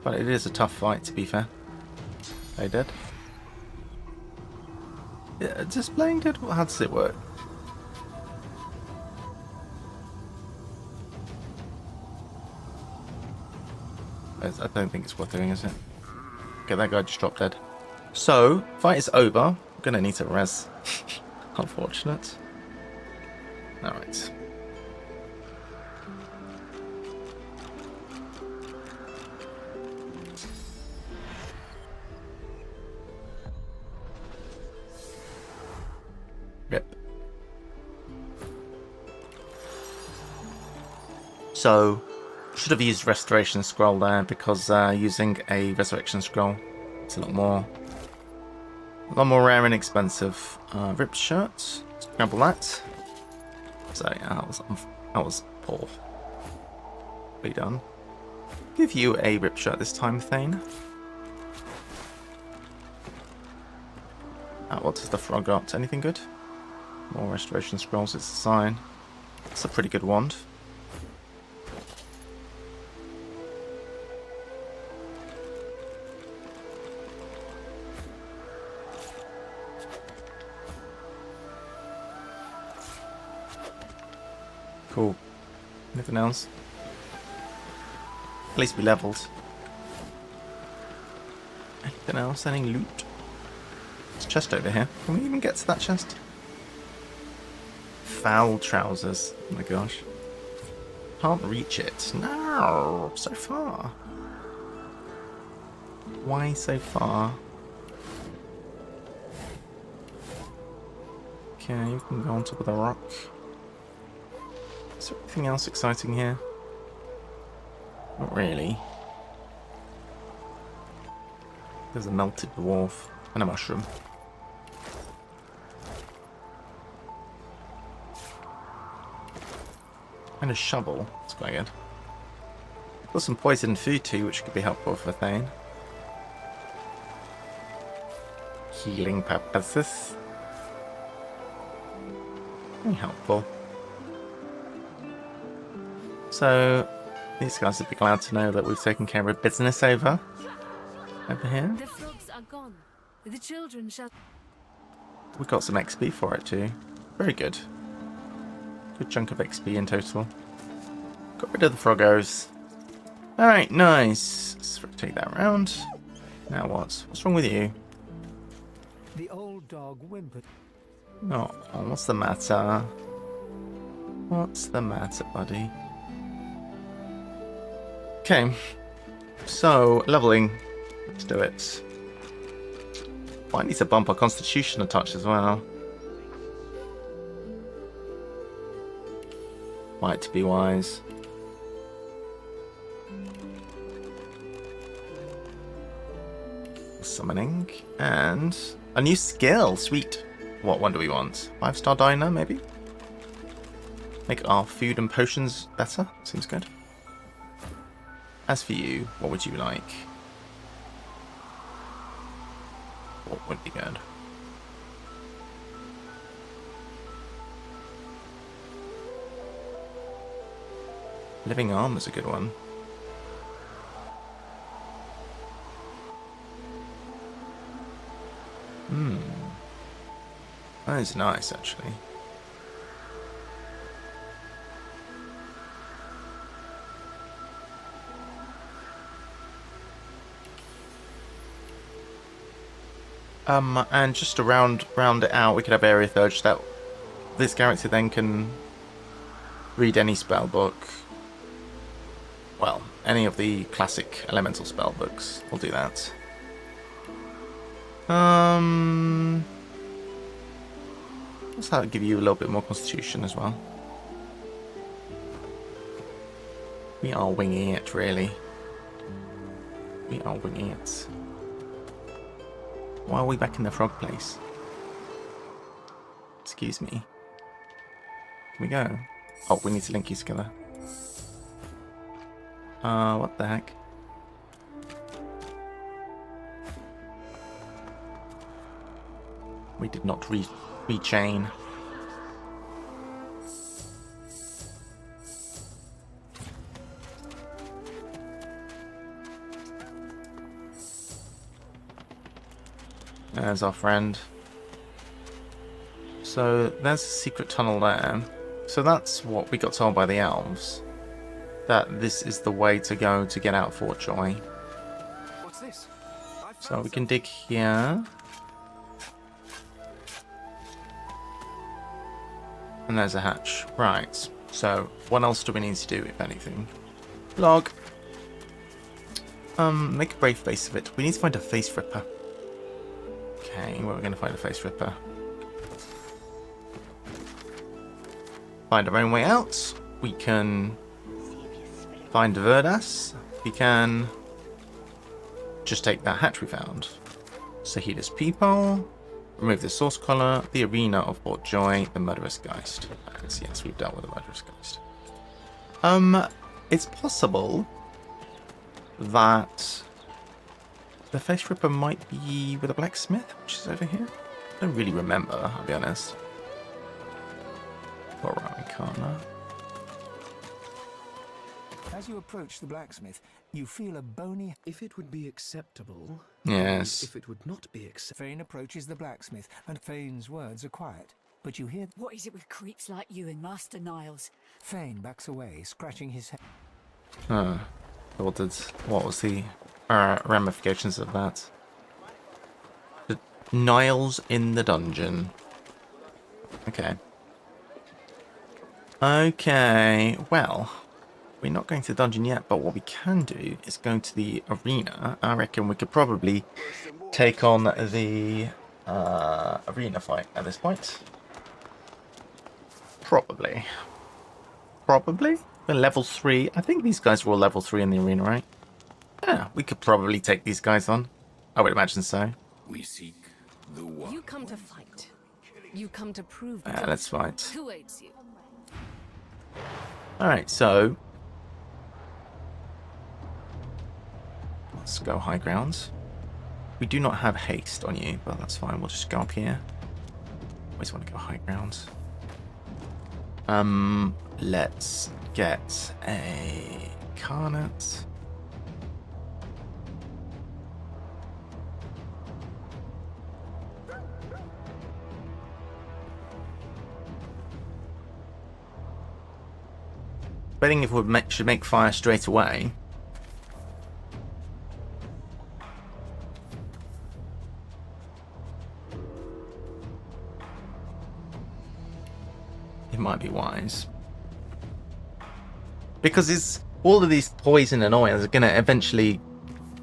But it is a tough fight, to be fair. They dead. Yeah, displaying dead? How does it work? I don't think it's worth doing, is it? Okay, that guy just dropped dead. So, fight is over. I'm gonna need to res. Unfortunate. Alright. Rip. So, should have used Restoration Scroll there because using a Resurrection Scroll, it's a lot more rare and expensive. Ripped shirt. Let's grab all that. So yeah, that was poor. Be done. Give you a ripped shirt this time, Thane. What does the frog got? Anything good? More Restoration Scrolls, it's a sign. It's a pretty good wand. Cool. Anything else? At least we leveled. Anything else? Any loot? There's a chest over here. Can we even get to that chest? Foul trousers. Oh my gosh. Can't reach it. No, so far. Why so far? Okay, you can go on top of the rock. Is there anything else exciting here? Not really. There's a melted dwarf and a mushroom. And a shovel. That's quite good. Got some poisoned food too, which could be helpful for Thane. Healing purposes. Very helpful. So, these guys would be glad to know that we've taken care of business over here. The frogs are gone. The children shall... We got some XP for it too. Very good. Good chunk of XP in total. Got rid of the froggos. Alright, nice. Let's take that round. Now what? What's wrong with you? The old dog whimpered. Oh, what's the matter? What's the matter, buddy? Okay. So, leveling. Let's do it. Might need to bump our constitution a touch as well. Might be wise. Summoning. And a new skill. Sweet. What one do we want? 5-star diner, maybe? Make our food and potions better. Seems good. As for you, what would you like? What would be good? Living arm is a good one. That is nice, actually. And just to round it out, we could have Area Third, that this character then can read any spell book. Well, any of the classic elemental spell books. We'll do that. Let's that'll give you a little bit more constitution as well. We are winging it, really. We are winging it. Why are we back in the frog place? Excuse me. Can we go? Oh, we need to link you together. What the heck? We did not rechain. There's our friend. So there's a secret tunnel there. So that's what we got told by the elves. That this is the way to go to get out Fort Joy. What's this? So we can dig here. And there's a hatch. Right. So what else do we need to do, if anything? Log. Make a brave face of it. We need to find a face ripper. Okay, where are we going to find a face ripper? Find our own way out. We can find Verdas. We can just take that hatch we found. Sahida's people. Remove the source collar. The arena of Fort Joy. The murderous geist. And yes, we've dealt with the murderous geist. It's possible that the face ripper might be with a blacksmith, which is over here. I don't really remember, I'll be honest. Or Arcana. As you approach the blacksmith, you feel a bony... If it would be acceptable... Yes. If it would not be acceptable... Fane approaches the blacksmith, and Fane's words are quiet. But you hear... What is it with creeps like you and Master Niles? Fane backs away, scratching his head. What was the ramifications of that? Niles in the dungeon. Okay. Okay, well, we're not going to the dungeon yet, but what we can do is go to the arena. I reckon we could probably take on the arena fight at this point. Probably. Probably? We're level 3. I think these guys were all level 3 in the arena, right? Yeah, we could probably take these guys on. I would imagine so. We seek the one. You come to fight. You come to prove Yeah, let's fight. who aids you. Alright, so let's go high grounds. We do not have haste on you, but that's fine. We'll just go up here. Always want to go high grounds. Let's get a Carnet. Betting if we should make fire straight away. It might be wise. Because all of these poison and oils are going to eventually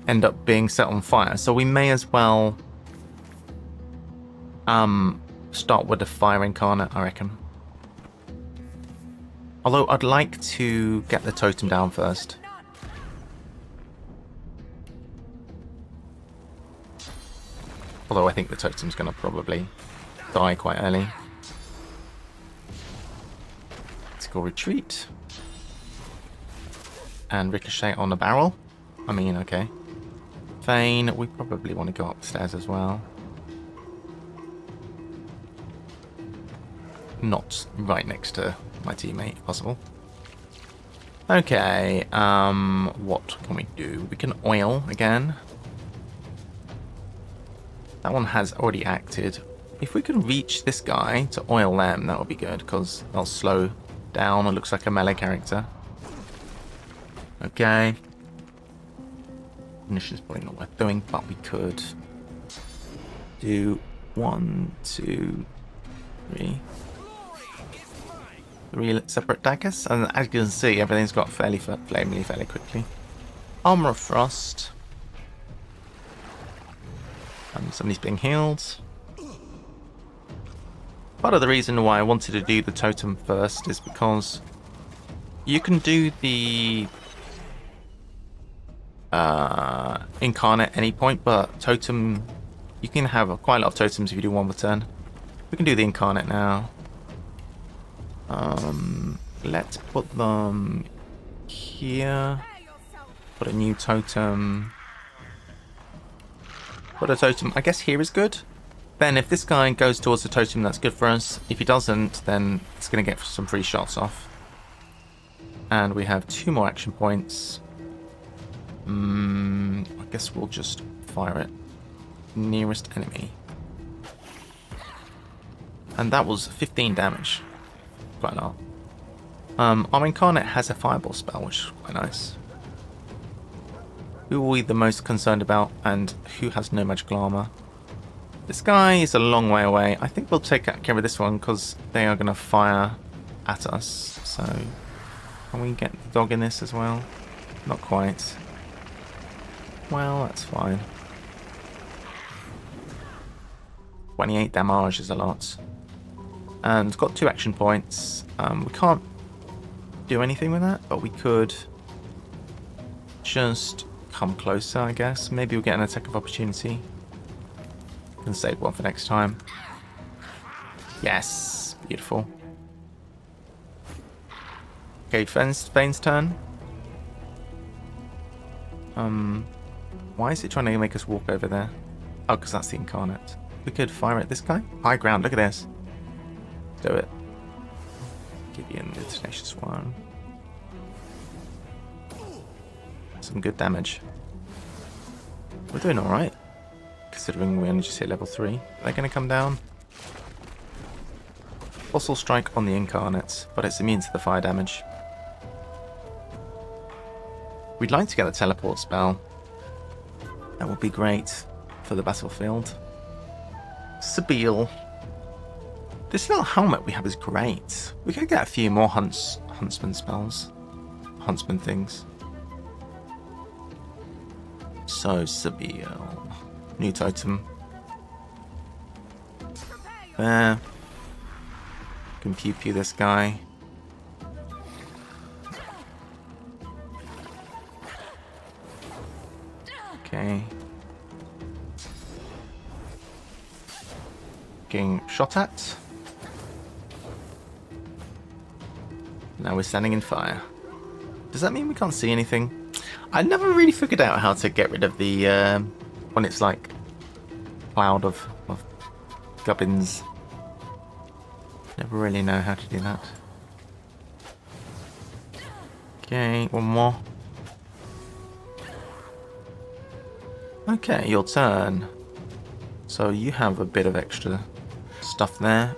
end up being set on fire. So we may as well start with the fire incarnate, I reckon. Although I'd like to get the totem down first. Although I think the totem's going to probably die quite early. Let's go retreat. And ricochet on the barrel. I mean, okay. Thane, we probably want to go upstairs as well. Not right next to my teammate, if possible. Okay, what can we do? We can oil again. That one has already acted. If we can reach this guy to oil them, that would be good, because they'll slow down. It looks like a melee character. Okay. Ignition's probably not worth doing, but we could do 1, 2, 3. 3 separate daggers, and as you can see, everything's got fairly flamely fairly quickly. Armor of Frost. Somebody's being healed. Part of the reason why I wanted to do the totem first is because you can do the incarnate at any point, but totem, you can have quite a lot of totems if you do one per turn. We can do the incarnate now. Let's put them here. Put a new totem. Put a totem, I guess here is good. Then if this guy goes towards the totem, that's good for us. If he doesn't, then it's going to get some free shots off. And we have 2 more action points. I guess we'll just fire it. Nearest enemy. And that was 15 damage. Quite a lot. Our incarnate has a fireball spell, which is quite nice. Who are we the most concerned about, and who has no magical armor? This guy is a long way away. I think we'll take care of this one because they are going to fire at us. So, can we get the dog in this as well? Not quite. Well, that's fine. 28 damage is a lot. And it's got 2 action points. We can't do anything with that, but we could just come closer, I guess. Maybe we'll get an attack of opportunity. Can save one for next time. Yes, beautiful. Okay, Fane's turn. Why is it trying to make us walk over there? Oh, because that's the incarnate. We could fire at this guy. High ground, look at this. Do it. Give you the tenacious one. Some good damage. We're doing alright. Considering we only just hit level 3. Are they going to come down? Fossil strike on the incarnate, but it's immune to the fire damage. We'd like to get the teleport spell. That would be great for the battlefield. Sabine. This little helmet we have is great. We could get a few more huntsman spells. Huntsman things. So, Sabine. New totem. There. Can pew this guy. Okay. Getting shot at. Now we're standing in fire. Does that mean we can't see anything? I never really figured out how to get rid of the when it's like cloud of gubbins. Never really know how to do that. Okay, one more. Okay, your turn. So you have a bit of extra stuff there.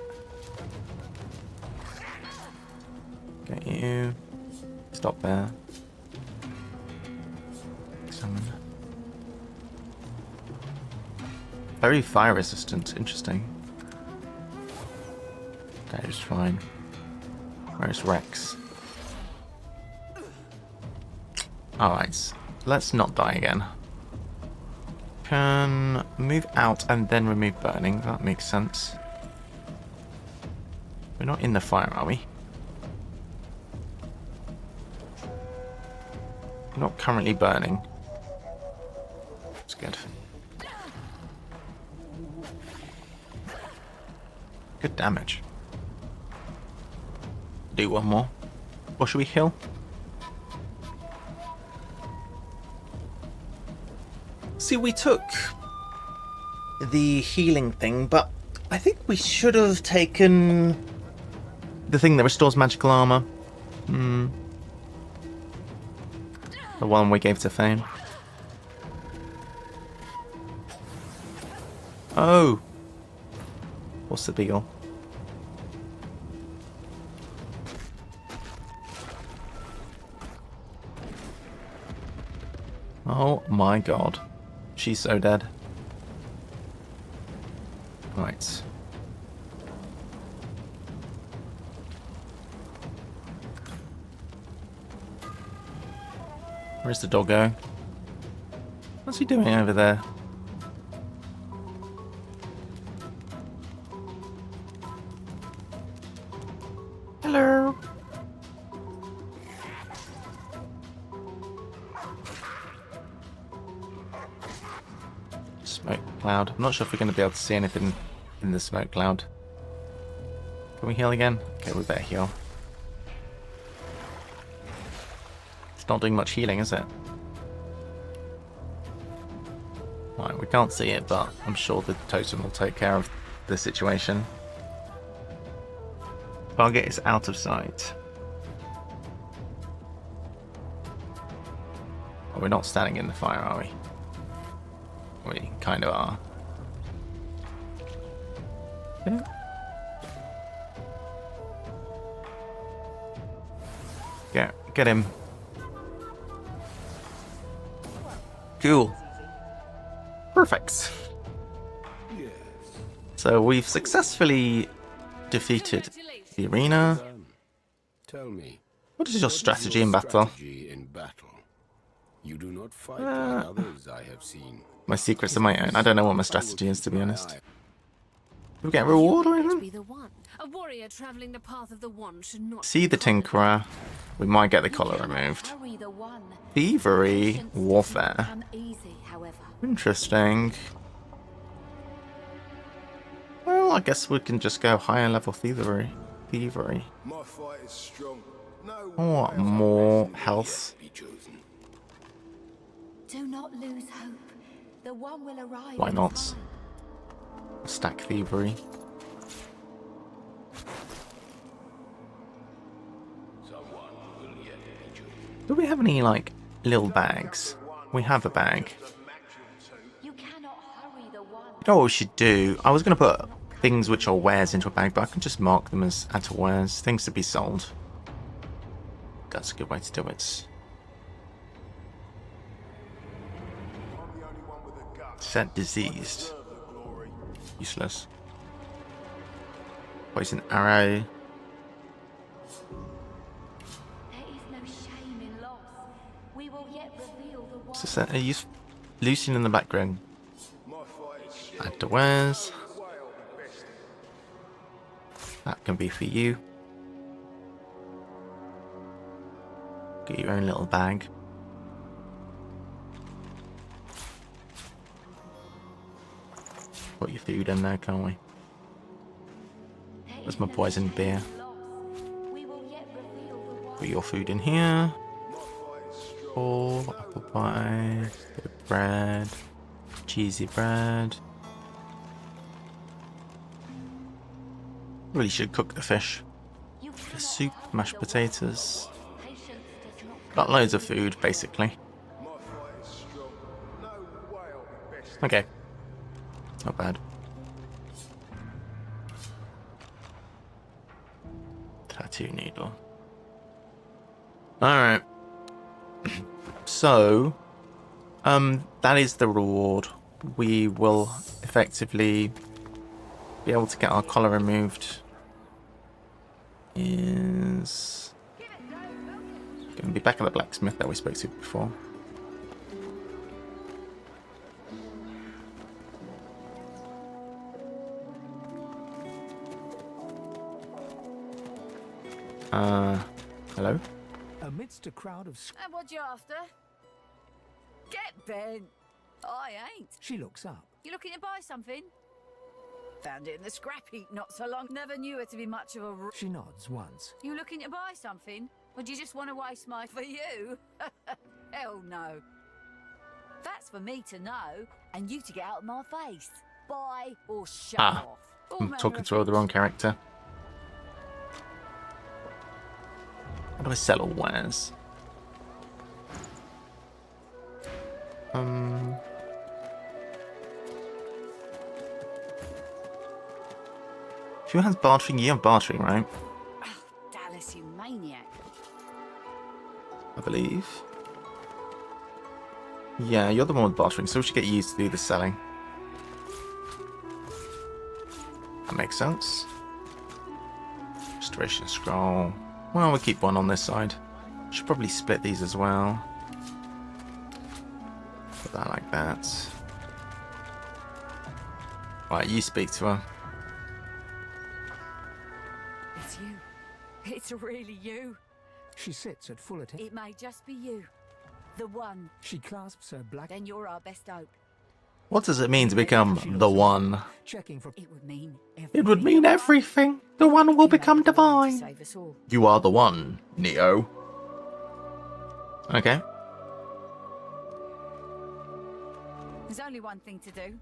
Get you. Stop there. Summon. Very fire resistant. Interesting. That is fine. Where's Rex? Alright, let's not die again. Can move out and then remove burning. That makes sense. We're not in the fire, are we? We're not currently burning. That's good. Good damage. Do one more. Or should we heal? See, we took the healing thing, but I think we should have taken the thing that restores magical armor. The one we gave to Fane. Oh! What's the deal? Oh my god. She's so dead. Right. Where's the doggo? What's he doing over there? Hello. Smoke cloud. I'm not sure if we're going to be able to see anything in the smoke cloud. Can we heal again? Okay, we better heal. It's not doing much healing, is it? Right, we can't see it, but I'm sure the totem will take care of the situation. Target is out of sight. Oh, we're not standing in the fire, are we? We kind of are. Yeah. Get him. Cool. Perfect. Yes. So we've successfully defeated the arena. Tell me. What is your strategy in battle? You do not fight like others I have seen. My secrets are my own. I don't know what my strategy is, to be honest. Do we get a reward or anything? A warrior traveling the path of the wand should not See the Tinkerer. We might get the collar removed. Thievery. Warfare. Interesting. Well, I guess we can just go higher level thievery. My fight is strong. No Oh, more health. Do not lose hope. The one will arrive. Why not? Stack thievery. Do we have any, like, little bags? We have a bag. You know what we should do? I was going to put things which are wares into a bag, but I can just mark them as add to wares. Things to be sold. That's a good way to do it. Set diseased. Useless. Poison arrow. So are you Lucian in the background? Add to wares. That can be for you. Get your own little bag. Put your food in there, can't we? There's my poison beer. Put your food in here. Apple pie, bit of bread, cheesy bread. Really should cook the fish. The soup, mashed potatoes. Got loads of food, basically. Okay. Not bad. Tattoo needle. Alright. So, that is the reward. We will effectively be able to get our collar removed. Is going to be back at the blacksmith that we spoke to before. Hello? Amidst a crowd of... And what you after? Get bent. I ain't. She looks up. You looking to buy something? Found it in the scrap heap not so long. Never knew her to be much of a... She nods once. You looking to buy something? Or do you just want to waste my... For you? Hell no. That's for me to know, and you to get out of my face. Buy or shut off. I'm talking to the wrong character. How do I sell all wares? Who has bartering? You have bartering, right? Oh, Dallas, you maniac. I believe. Yeah, you're the one with bartering, so we should get used to do the selling. That makes sense. Restoration scroll. Well, we'll keep one on this side. Should probably split these as well. Put that like that. Right, you speak to her. It's you. It's really you. She sits at full attention. It may just be you. The one. She clasps her black... Then you're our best hope. What does it mean to become the one? Checking for... It would mean everything. It would mean everything. The one will become divine. Save us all. You are the one, Neo. Okay. There's only one thing to do.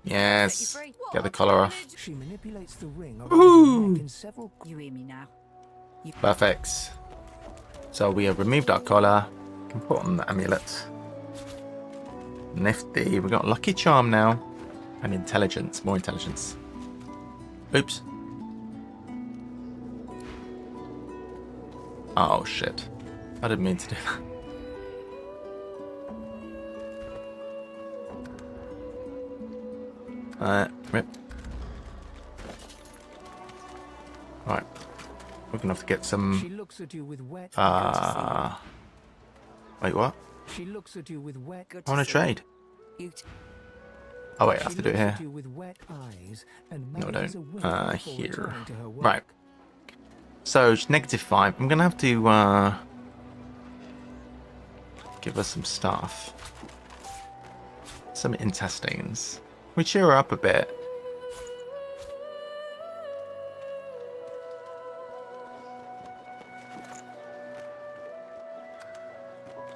Yes. Get the collar off. She manipulates the ring around Ooh. her neck in several... You hear me now? Perfect. So we have removed our collar. Can put on the amulet. Nifty. We got lucky charm now. And intelligence. More intelligence. Oops. Oh shit. I didn't mean to do that. Rip. Right. We're gonna have to get some. She looks at you with wet. Wait, what? She looks at you with wet. I want to trade. Oh wait, I have to do it here. You with wet eyes and No, I mouths a wink don't. before Here. returning to her work. Right. So it's -5. I'm gonna have to give us some stuff. Some intestines. We cheer her up a bit.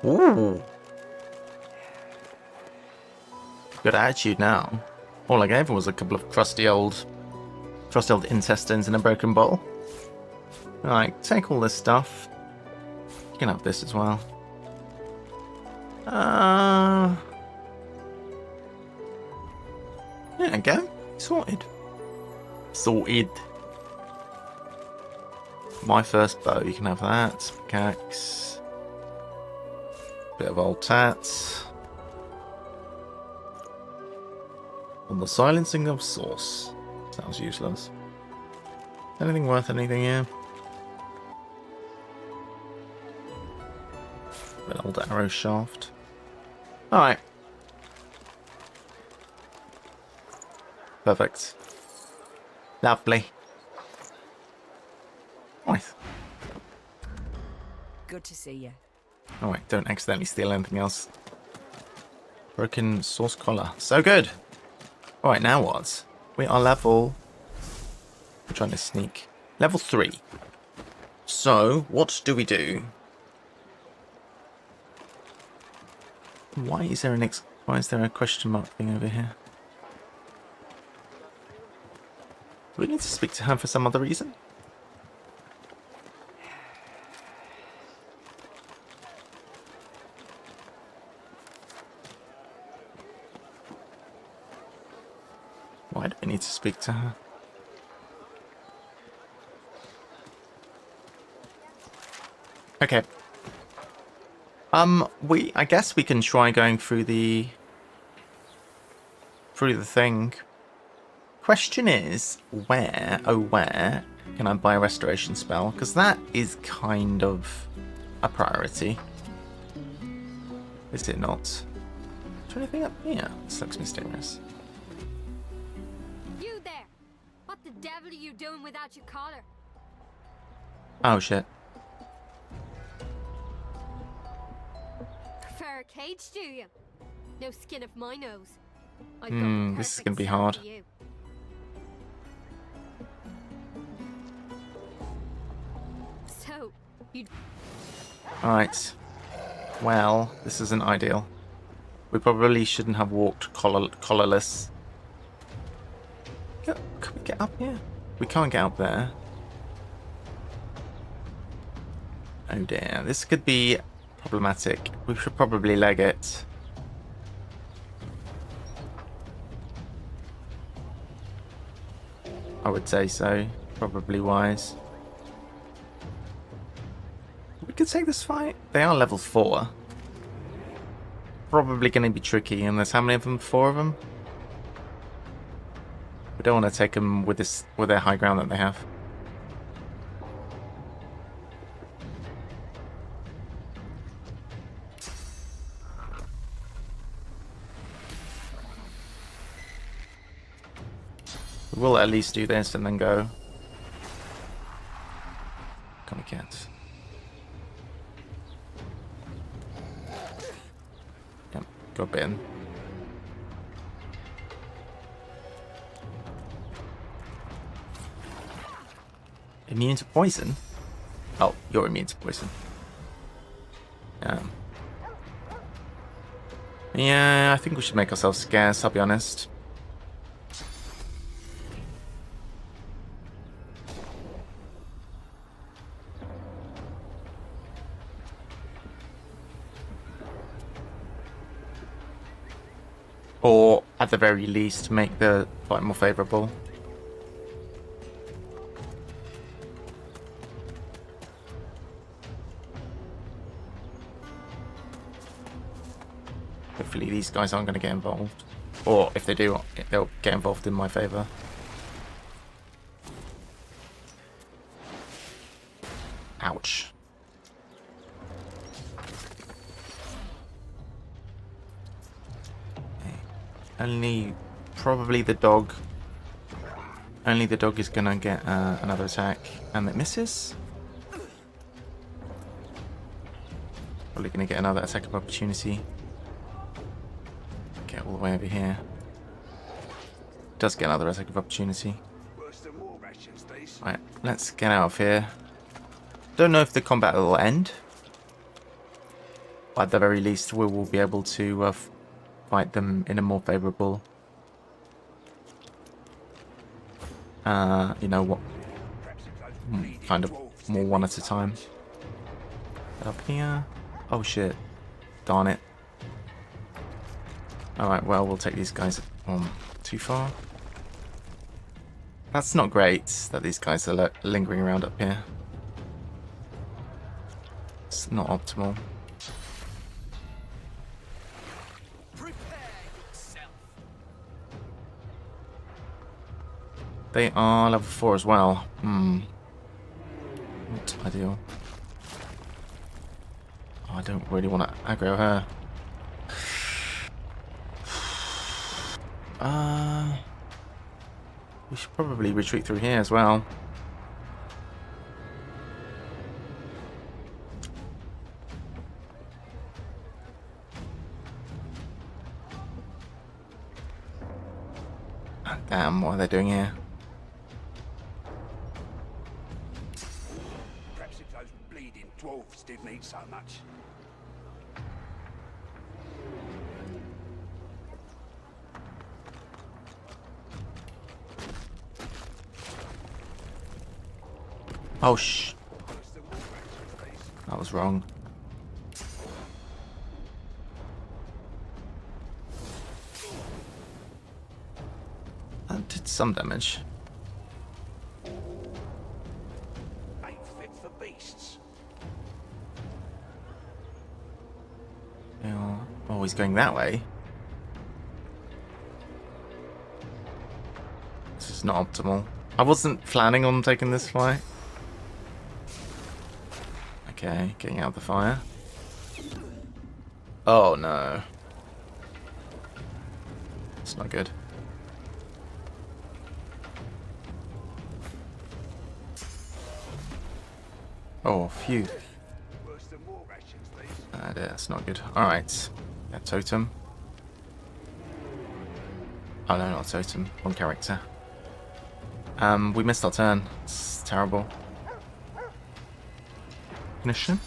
Ooh. Good attitude now. All I gave her was a couple of crusty old intestines in a broken bowl. Alright, take all this stuff. You can have this as well. There you go. Sorted. Sorted. My first bow, you can have that. Pickaxe. Bit of old tats. And the silencing of source. Sounds useless. Anything worth anything here? An old arrow shaft. Alright. Perfect. Lovely. Nice. Good to see you. Alright, don't accidentally steal anything else. Broken source collar. So good! Alright, now what? We are level... I'm trying to sneak. Level 3. So, what do we do? Why is there a question mark thing over here? Do we need to speak to her for some other reason? Why do we need to speak to her? Okay. I guess we can try going through the thing. Question is, where can I buy a restoration spell? Because that is kind of a priority. Is it not? Is there anything up here? This looks mysterious. You there! What the devil are you doing without your collar? Oh shit. Prefer a cage, do you? No skin of my nose. I've got the This is perfect gonna be cell hard. for you. So, you... Alright. Well, this isn't ideal. We probably shouldn't have walked collarless. Can we get up here? We can't get up there. Oh dear, this could be problematic. We should probably leg it. I would say so. Probably wise. We could take this fight. They are level 4. Probably going to be tricky. And there's how many of them? 4 of them? We don't want to take them with their high ground that they have. We'll at least do this and then go. Come we can't. Yep, drop in. Immune to poison? Oh, you're immune to poison. Yeah, I think we should make ourselves scarce, I'll be honest. Or, at the very least, make the fight more favourable. Hopefully these guys aren't going to get involved. Or, if they do, they'll get involved in my favour. Ouch. Only probably the dog. Only the dog is gonna get another attack, and it misses. Probably gonna get another attack of opportunity. Get all the way over here. Does get another attack of opportunity. Right, let's get out of here. Don't know if the combat will end. But at the very least, we will be able to fight them in a more favourable, you know what, kind of more one at a time. Up here. Oh shit. Darn it. Alright, well, we'll take these guys too far. That's not great that these guys are lingering around up here. It's not optimal. They are level 4 as well. Not ideal. Oh, I don't really want to aggro her. We should probably retreat through here as well. Damn, what are they doing here? Perhaps if those bleeding dwarves didn't eat so much. Oh, that was wrong. That did some damage. Ain't fit for beasts. Yeah, oh, he's going that way. This is not optimal. I wasn't planning on taking this fight. Okay, getting out of the fire. Oh no. It's not good. Oh, phew. That's not good. Alright. Yeah, totem. Oh no, not totem. One character. We missed our turn. It's terrible. Ignition.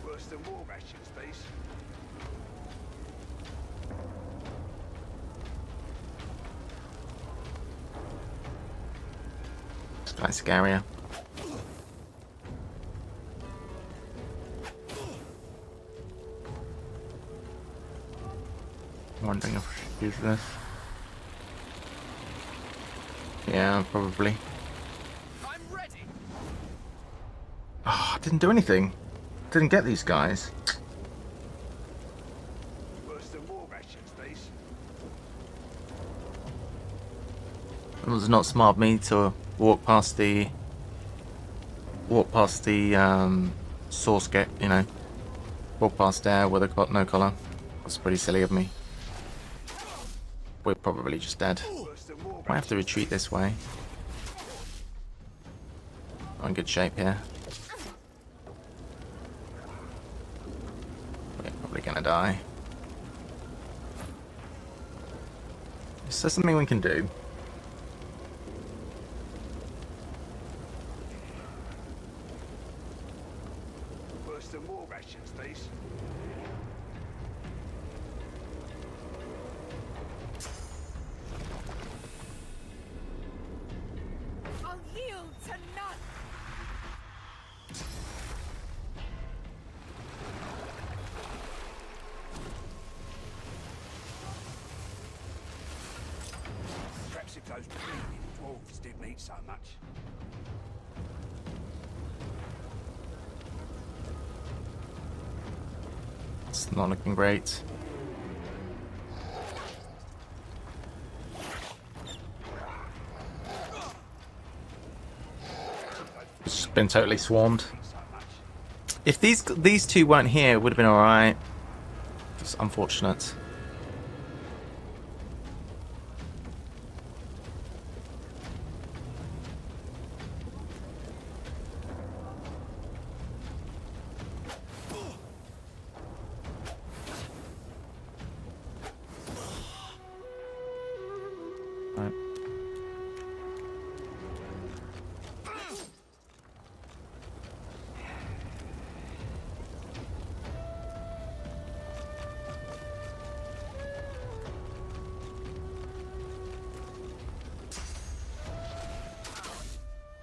Worse than war rations, these. This guy's scarier. Wondering if I should use this. Yeah, probably. I'm ready. Oh, I didn't do anything. Didn't get these guys. Worse than war rations, these. It was not smart of me to walk past the source gate, you know. Walk past there with a no collar. That's pretty silly of me. We're probably just dead. Might have to retreat this way. I'm in good shape here. We're probably gonna die. Is there something we can do? Worse than war rations, these. I'll yield to none. Perhaps if those bleeding dwarves didn't eat so much. It's not looking great. It's been totally swarmed. If these two weren't here, it would have been alright. It's unfortunate. Right.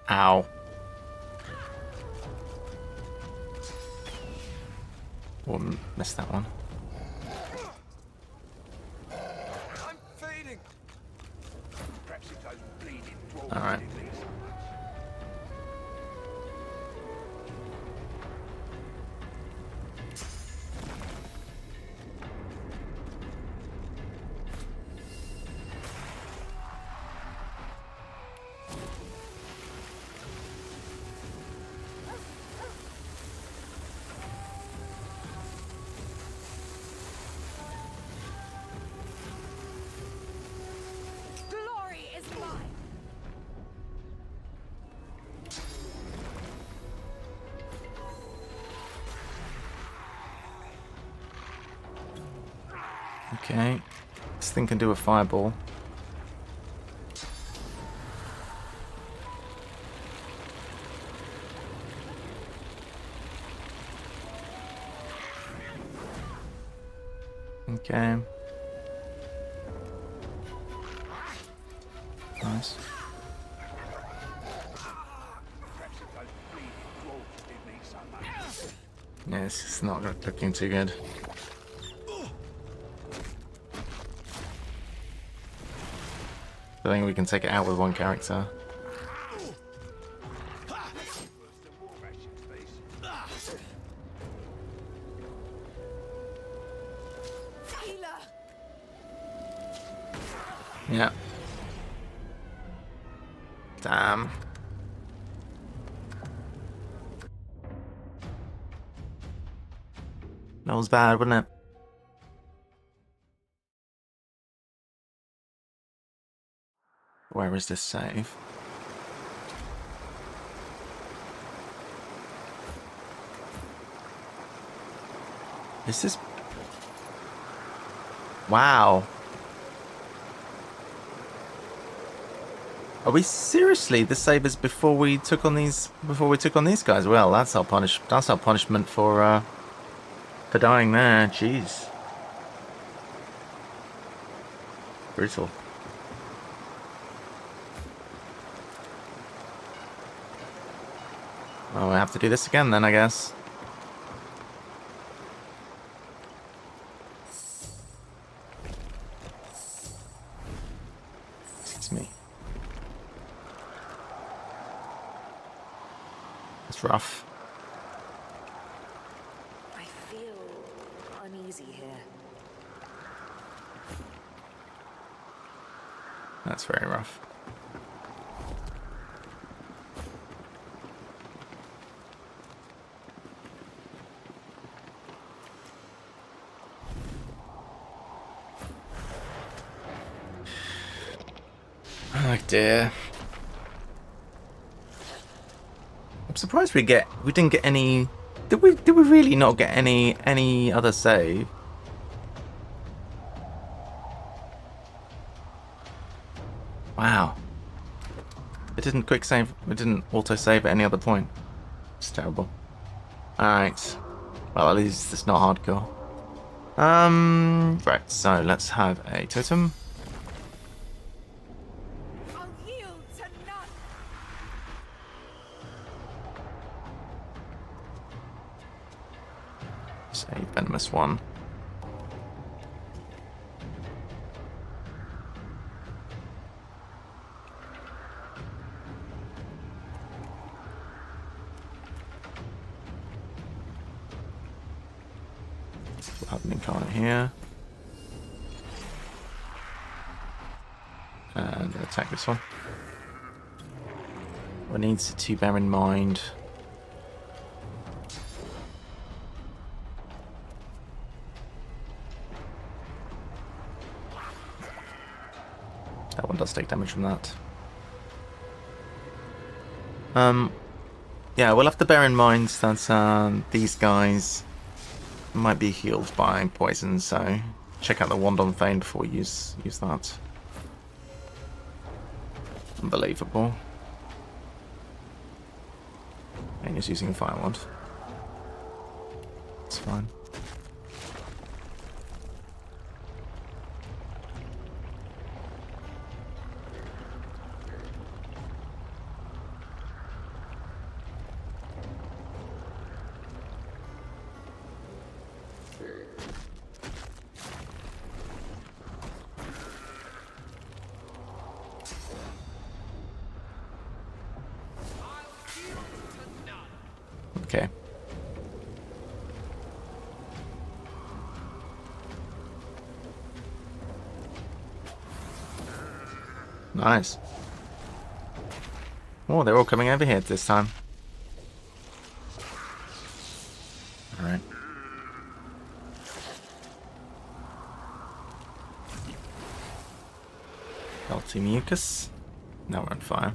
Ow. Oh, missed that one. I'm fading. Perhaps if those bleeding dwarves All right. didn't eat so much. Okay. This thing can do a fireball. Okay. Nice. Yeah, it's not looking too good. I think we can take it out with one character. Yeah. Damn. That was bad, wasn't it? Where is this save? Is this... Wow. Are we seriously? This save is before we took on these guys. Well, that's our punishment for dying there. Jeez. Brutal. Well, I have to do this again then, I guess. Excuse me. It's rough. I feel uneasy here. That's very rough. Oh dear. I'm surprised we didn't get any. Did we really not get any other save? Wow. It didn't quick save. It didn't auto save at any other point. It's terrible. Alright. Well, at least it's not hardcore. Right, so let's have a totem. It's a venomous one. We'll have an incarnate here. And attack this one. What needs to bear in mind. That one does take damage from that. Yeah, we'll have to bear in mind that these guys might be healed by poison, so check out the Wand on Fane before we use that. Unbelievable. And he's using a fire wand. It's fine. Okay. Nice. Oh, they're all coming over here this time. Alright. Melty mucus. Now we're on fire.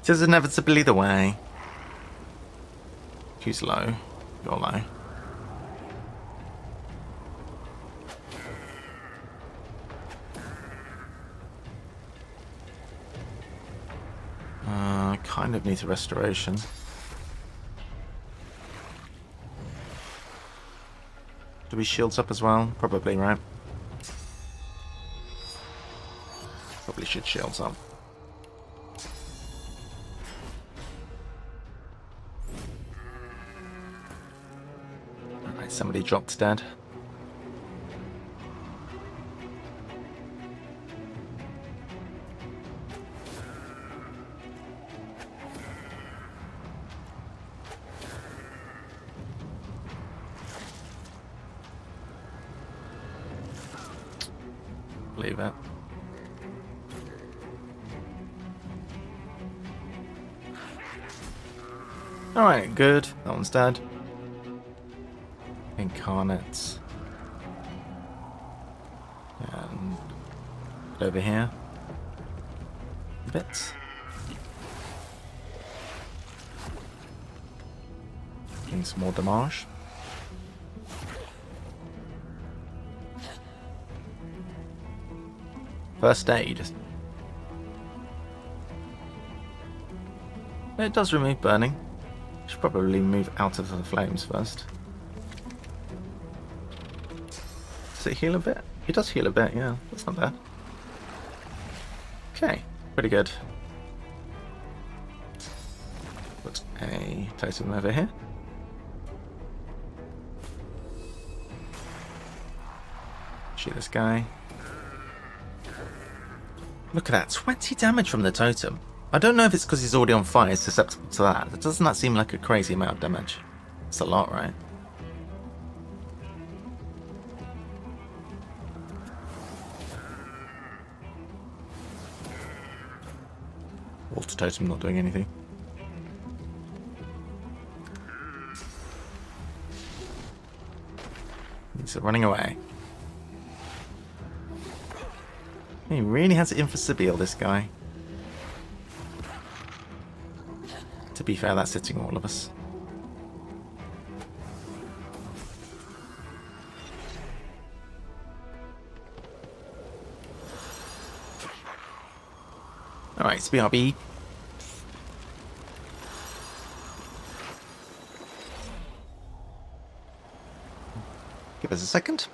It is inevitably the way. Who's low? You're low. kind of need a restoration. Do we shields up as well? Probably, right? Probably should shields up. Alright, somebody dropped dead. Leave it. Alright, good. That one's dead. Incarnates. And over here. Bits. Getting some more damage. First aid. It does remove burning. Should probably move out of the flames first. Does it heal a bit? It does heal a bit, yeah. That's not bad. Okay, pretty good. Put a totem over here. Shoot this guy. Look at that, 20 damage from the totem. I don't know if it's because he's already on fire, it's susceptible to that. Doesn't that seem like a crazy amount of damage? It's a lot, right? Water totem not doing anything. He's running away. He really has it in for Sibyl, this guy. To be fair, that's hitting all of us. Alright, it's BRB. Give us a second.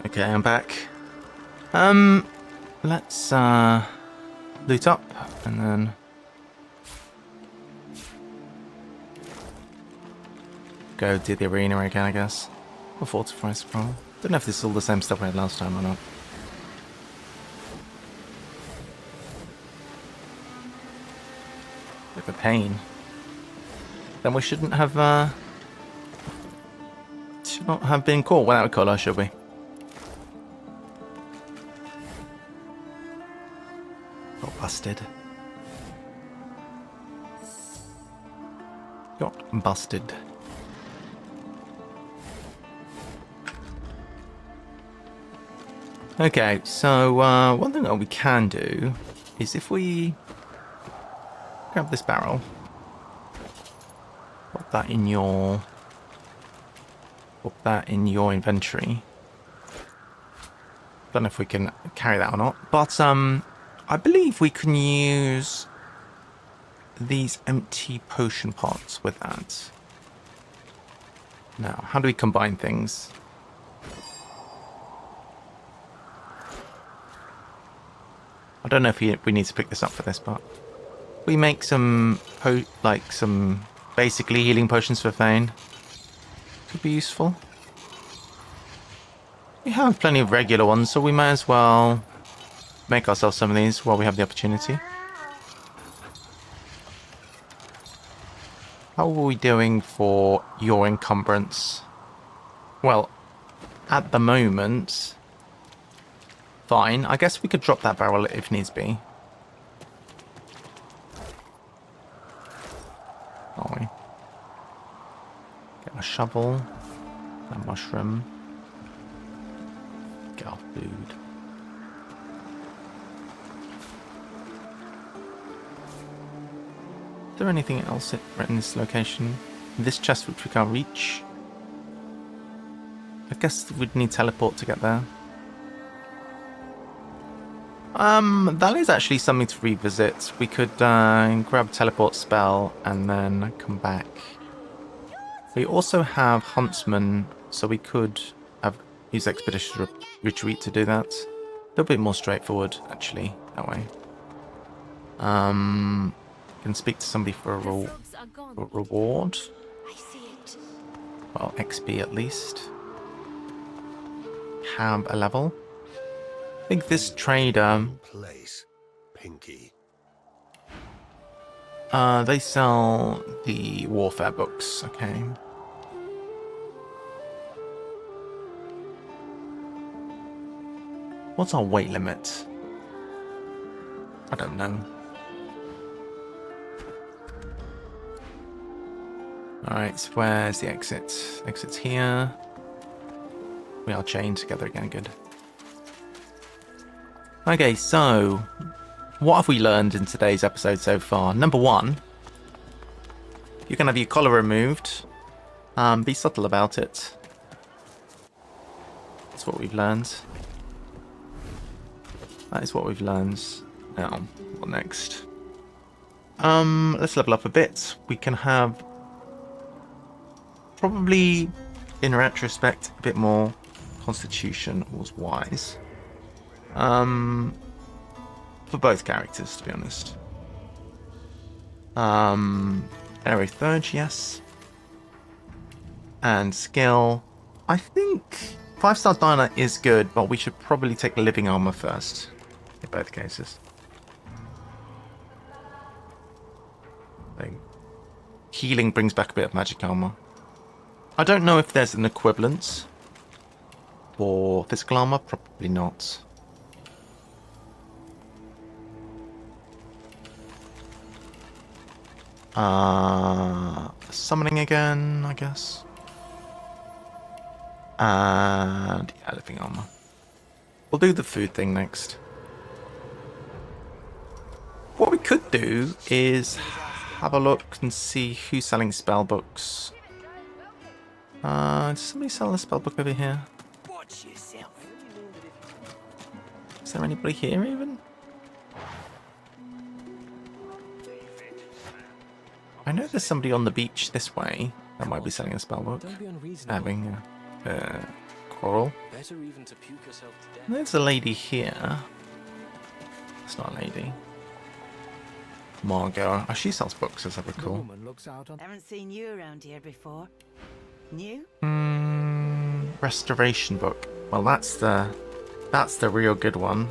Okay, I'm back. Let's loot up and then go do the arena again, I guess. Or fortify scroll. Don't know if this is all the same stuff we had last time or not. Bit of a pain. Then we shouldn't have should not have been caught without a collar, should we? Got busted. Got busted. Okay, so one thing that we can do is if we grab this barrel. Put that in your inventory. Don't know if we can carry that or not, but I believe we can use these empty potion pots with that. Now, how do we combine things? I don't know if we need to pick this up for this, but we make some basically healing potions for Thane. Could be useful. We have plenty of regular ones, so we may as well make ourselves some of these while we have the opportunity. How are we doing for your encumbrance? Well, at the moment, fine. I guess we could drop that barrel if needs be. Can't we? Get a shovel, a mushroom, get our food. Is there anything else in this location? This chest which we can't reach? I guess we'd need teleport to get there. That is actually something to revisit. We could grab teleport spell and then come back. We also have Huntsman, so we could use Expedition Retreat to do that. A little bit more straightforward, actually, that way. Can speak to somebody for a reward. Well, XP at least. Have a level. I think this trader. Place, Pinky. They sell the warfare books. Okay. What's our weight limit? I don't know. Alright, so where's the exit? Exit's here. We are chained together again, good. Okay, so what have we learned in today's episode so far? Number one, you can have your collar removed. Be subtle about it. That's what we've learned. That is what we've learned. Now, what next? Let's level up a bit. We can have, probably, in retrospect, a bit more constitution was wise. For both characters, to be honest. Aero Third, yes. And skill. I think 5-star Diner is good, but we should probably take living armor first. In both cases. Healing brings back a bit of magic armor. I don't know if there's an equivalent for physical armor. Probably not. Summoning again, I guess. And yeah, living armor. We'll do the food thing next. What we could do is have a look and see who's selling spell books. Does somebody sell a spell book over here? Watch yourself. Is there anybody here even? I know there's somebody on the beach this way that might be selling a spell book. Having a quarrel. There's a lady here. It's not a lady. Margot. Oh, she sells books, as I recall. Haven't seen you around here before. New? Restoration book. Well, that's the real good one.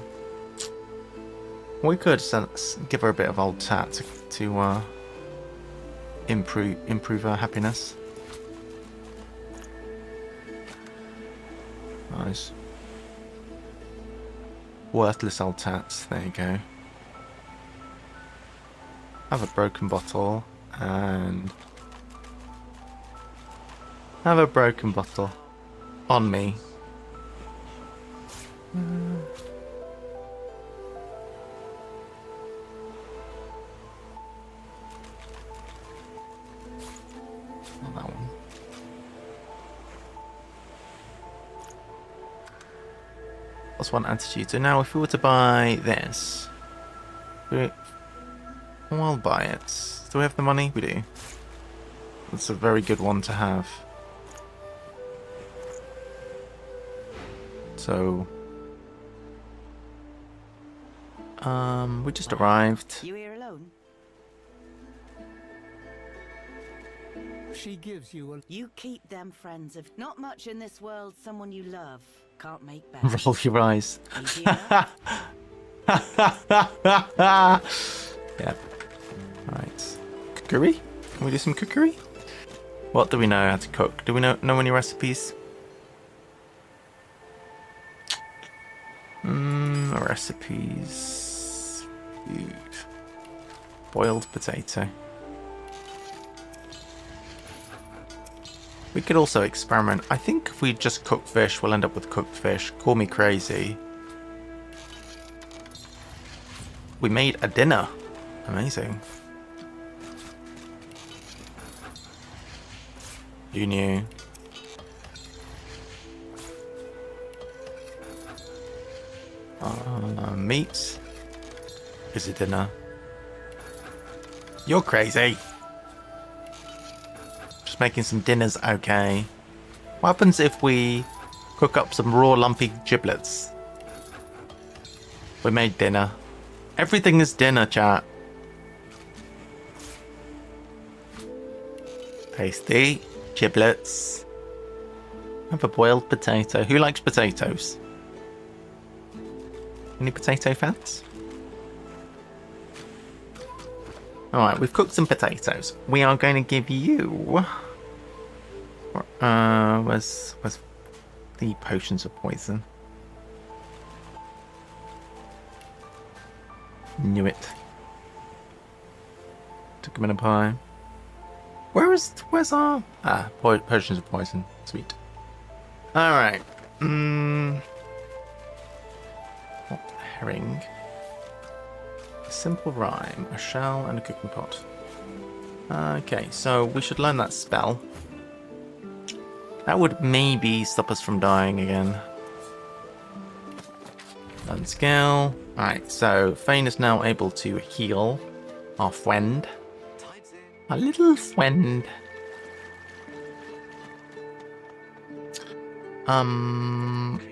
We could give her a bit of old tat to improve her happiness. Nice. Worthless old tats. There you go. Have a broken bottle and have a broken bottle on me. +1 attitude. So now if we were to buy this, I'll buy it. Do we have the money? We do. That's a very good one to have. So, we just arrived. You here alone? She gives you a... You keep them friends of... Not much in this world someone you love can't make better. Roll your eyes. Yeah. Right. Cookery? Can we do some cookery? What do we know how to cook? Do we know any recipes? Recipes. Food. Boiled potato. We could also experiment. I think if we just cook fish, we'll end up with cooked fish. Call me crazy. We made a dinner. Amazing. You knew. Meat is a dinner. You're crazy. Just making some dinners, okay. What happens if we cook up some raw lumpy giblets? We made dinner. Everything is dinner, chat. Tasty. Giblets. Have a boiled potato. Who likes potatoes? Any potato fans? Alright, we've cooked some potatoes. We are going to give you... where's the potions of poison? Knew it. Took a minute pie. Where's our... potions of poison. Sweet. Alright. Herring. A simple rhyme. A shell and a cooking pot. Okay, so we should learn that spell. That would maybe stop us from dying again. Learn skill. Alright, so Fane is now able to heal our friend. Our little friend.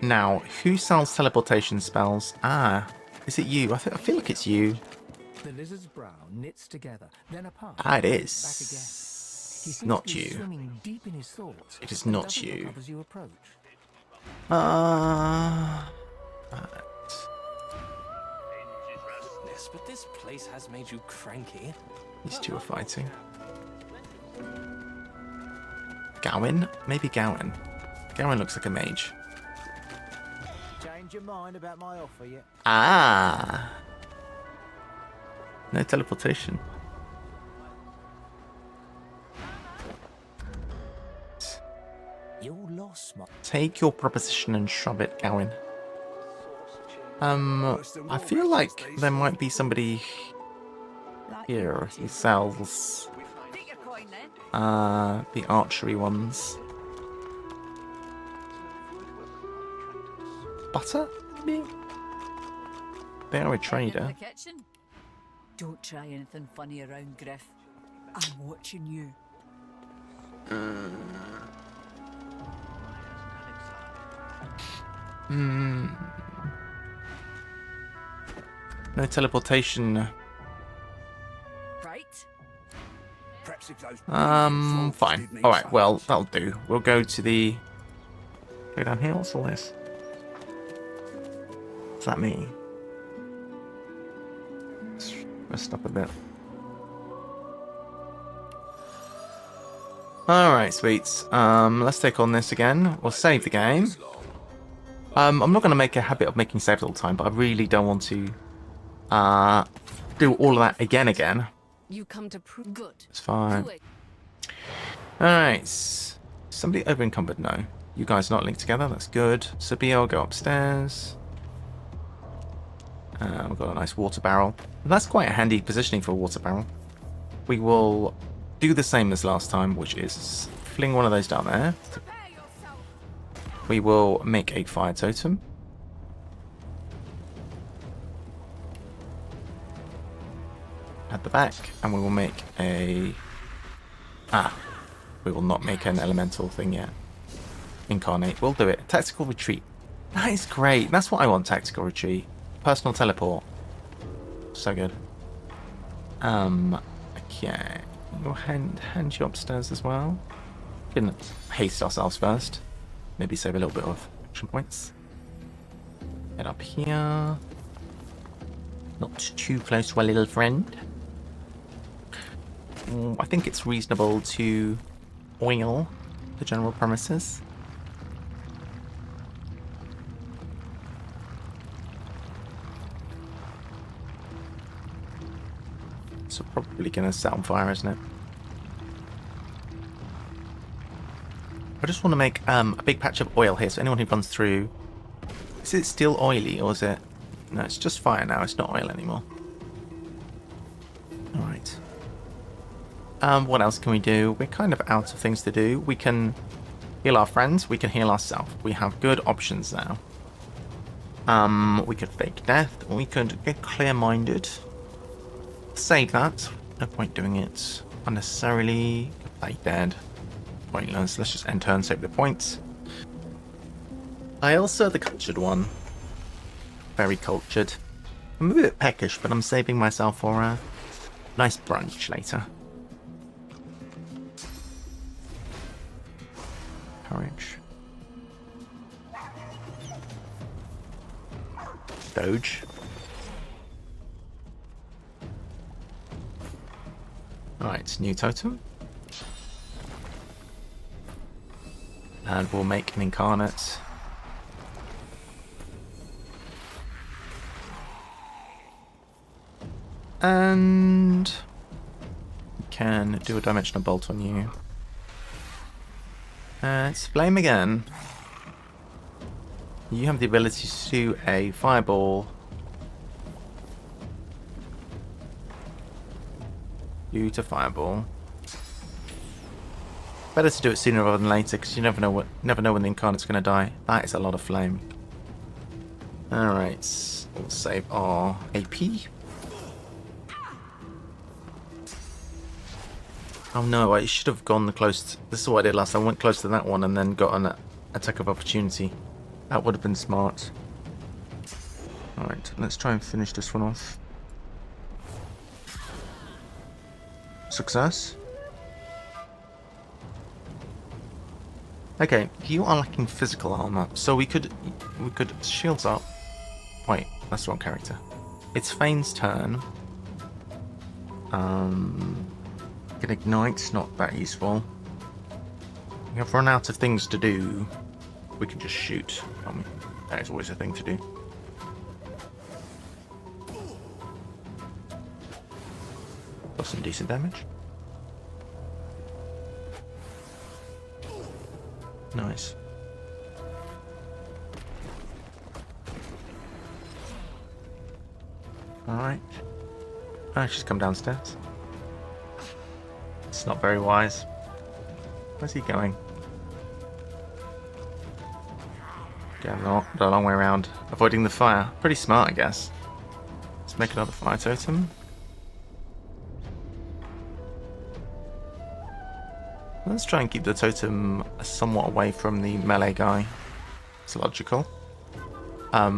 Now, who sells teleportation spells? Is it you? I feel like it's you. The lizard's brow knits together, then apart. It is. Back again. He seems Not to be you. swimming deep in his thoughts. It is and not doesn't look you. up as you approach. Goodness, but this place has made you cranky. These two are fighting. Gawain? Maybe Gawain. Gawain looks like a mage. Change your mind about my offer yet? No teleportation. You're lost, Take your proposition and shove it, Gawain. I feel like there might be somebody here who sells the archery ones. Butter, maybe? They are a trader. The kitchen. Don't try anything funny around, Griff. I'm watching you. No teleportation. Right. Fine. Alright, well, that'll do. We'll go to the... Go down here, what's all this? What's that mean? Let's rest up a bit. Alright, sweets. Let's take on this again. We'll save the game. I'm not going to make a habit of making saves all the time, but I really don't want to do all of that again. You come to prove good. It's fine. Alright. Somebody over encumbered? No. You guys are not linked together. That's good. Sabio, go upstairs. We've got a nice water barrel. That's quite a handy positioning for a water barrel. We will do the same as last time, which is fling one of those down there. We will make a fire totem. at the back, and we will make a... we will not make an elemental thing yet. Incarnate. We'll do it. Tactical retreat. That is great. That's what I want, tactical retreat. Personal teleport. So good. Okay. We'll hand you upstairs as well. We can haste ourselves first. Maybe save a little bit of action points. Get up here. Not too close to our little friend. I think it's reasonable to oil the general premises. So probably gonna set on fire, isn't it? I just want to make a big patch of oil here, so anyone who runs through... Is it still oily, or is it... No, it's just fire now, it's not oil anymore. Alright. What else can we do? We're kind of out of things to do. We can heal our friends, we can heal ourselves. We have good options now. We could fake death, or we could get clear-minded. Save that. No point doing it unnecessarily. Play dead. Pointless. Let's just end turn, save the points. I also the cultured one. Very cultured. I'm a bit peckish, but I'm saving myself for a nice brunch later. Courage. Doge. Alright, new totem. And we'll make an incarnate. And we can do a dimensional bolt on you. It's flame again. You have the ability to do a fireball. You to fireball. Better to do it sooner rather than later, because you never know when the incarnate's going to die. That is a lot of flame. All right, we'll save our AP. Oh no, I should have gone the close. This is what I did last time. I went close to that one and then got an attack of opportunity. That would have been smart. All right, let's try and finish this one off. Success. Okay, you are lacking physical armor, so we could shields up. Wait, that's the wrong character. It's Fane's turn. Can ignite, not that useful. We have run out of things to do. We can just shoot. That is always a thing to do. Got some decent damage. Nice. Alright. Oh, she's come downstairs. It's not very wise. Where's he going? Yeah, the long way around. Avoiding the fire. Pretty smart, I guess. Let's make another fire totem. Let's try and keep the totem somewhat away from the melee guy. It's logical.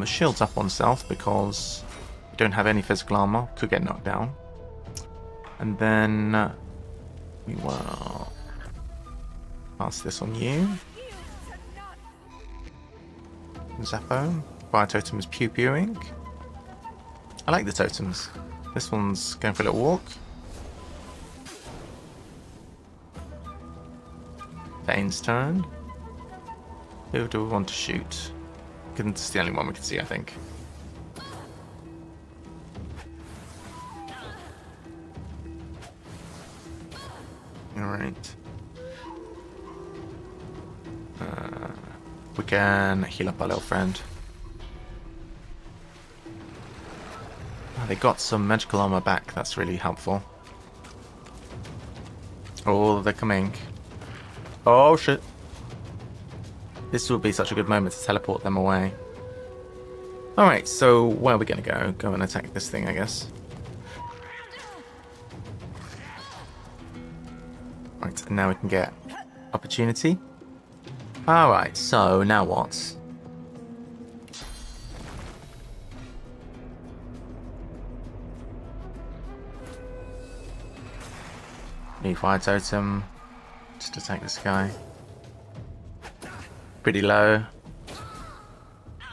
Shields up on self because we don't have any physical armor. Could get knocked down. And then we will pass this on you. Zappo. Fire totem is pew-pewing. I like the totems. This one's going for a little walk. Bane's turn. Who do we want to shoot? It's the only one we can see, I think. Alright. We can heal up our little friend. Oh, they got some magical armor back. That's really helpful. Oh, they're coming. Oh shit. This would be such a good moment to teleport them away. Alright, so where are we going to go? Go and attack this thing, I guess. Right, and now we can get opportunity. Alright, so now what? New fire totem. Just attack this guy. Pretty low.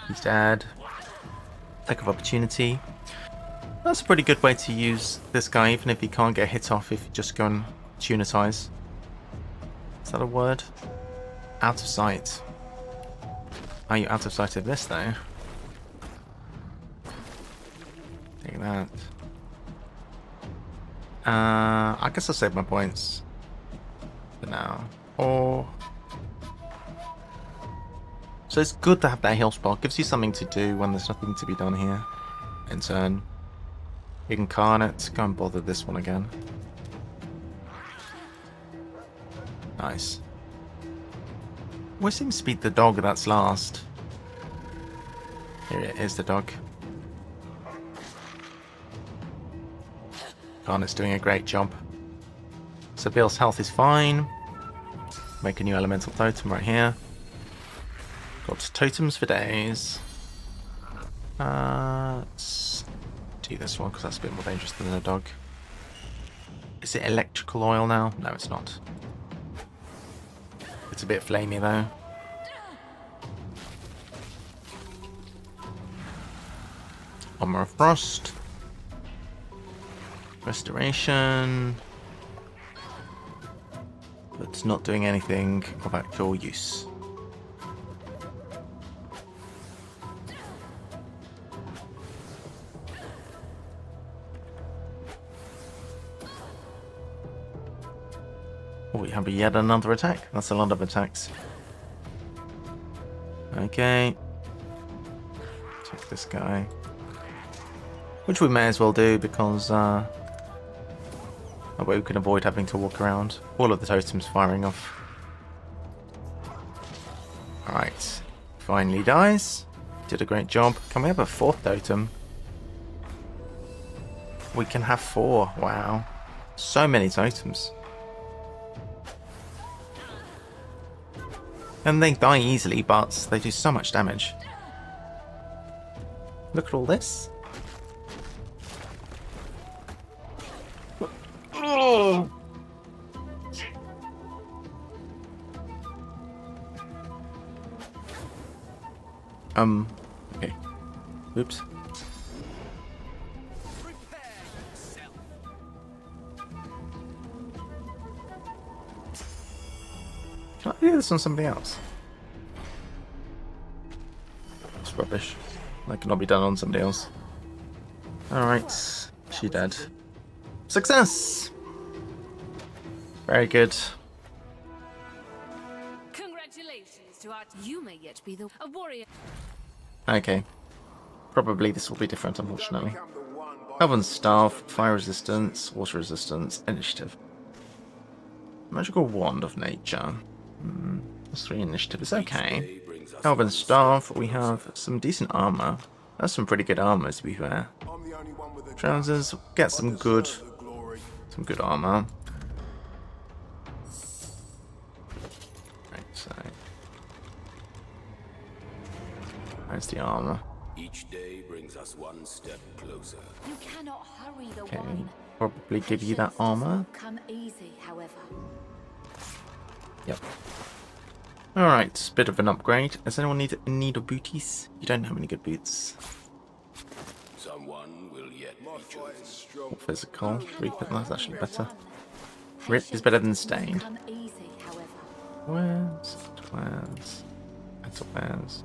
He's dead. Attack of opportunity. That's a pretty good way to use this guy, even if he can't get hit off if you just go and tunitize. Is that a word? Out of sight. Are you out of sight of this though? Take that. I guess I'll save my points for now. Or so it's good to have that heal spot. Gives you something to do when there's nothing to be done here. In turn, Incarnate. Go and bother this one again. Nice. Where seems to be the dog that's last? Here it is, the dog. Garnet's doing a great job. So Bill's health is fine. Make a new elemental totem right here. Got totems for days. Let's do this one because that's a bit more dangerous than a dog. Is it electrical oil now? No, it's not. It's a bit flamey though. Armor of Frost. Restoration. But it's not doing anything of actual use. Oh, we have yet another attack. That's a lot of attacks. Okay. Take this guy. Which we may as well do because that way we can avoid having to walk around. All of the totems firing off. Alright. Finally dies. Did a great job. Can we have a fourth totem? We can have 4. Wow. So many totems. And they die easily, but they do so much damage. Look at all this. Okay. Oops. Can I do this on somebody else? It's rubbish. That cannot be done on somebody else. Alright. She dead. Success! Very good. Congratulations to our you may yet be a warrior. Okay. Probably this will be different, unfortunately. Elven Staff, Fire Resistance, Water Resistance, Initiative. Magical Wand of Nature. That's 3 initiative. It's okay. Elven Staff, we have some decent armor. That's some pretty good armor, to be fair. Trousers, get some good armor. Right, so there's the armor. Each day brings us one step closer. You cannot hurry the Okay, wine. probably give you that armor. Come easy, however. Yep. Alright, bit of an upgrade. Does anyone need in need of booties? You don't have any good boots. Someone will yet be chosen. Or physical. That's actually better. Rip is better than Stained. Come easy, however. Where's Metal wares.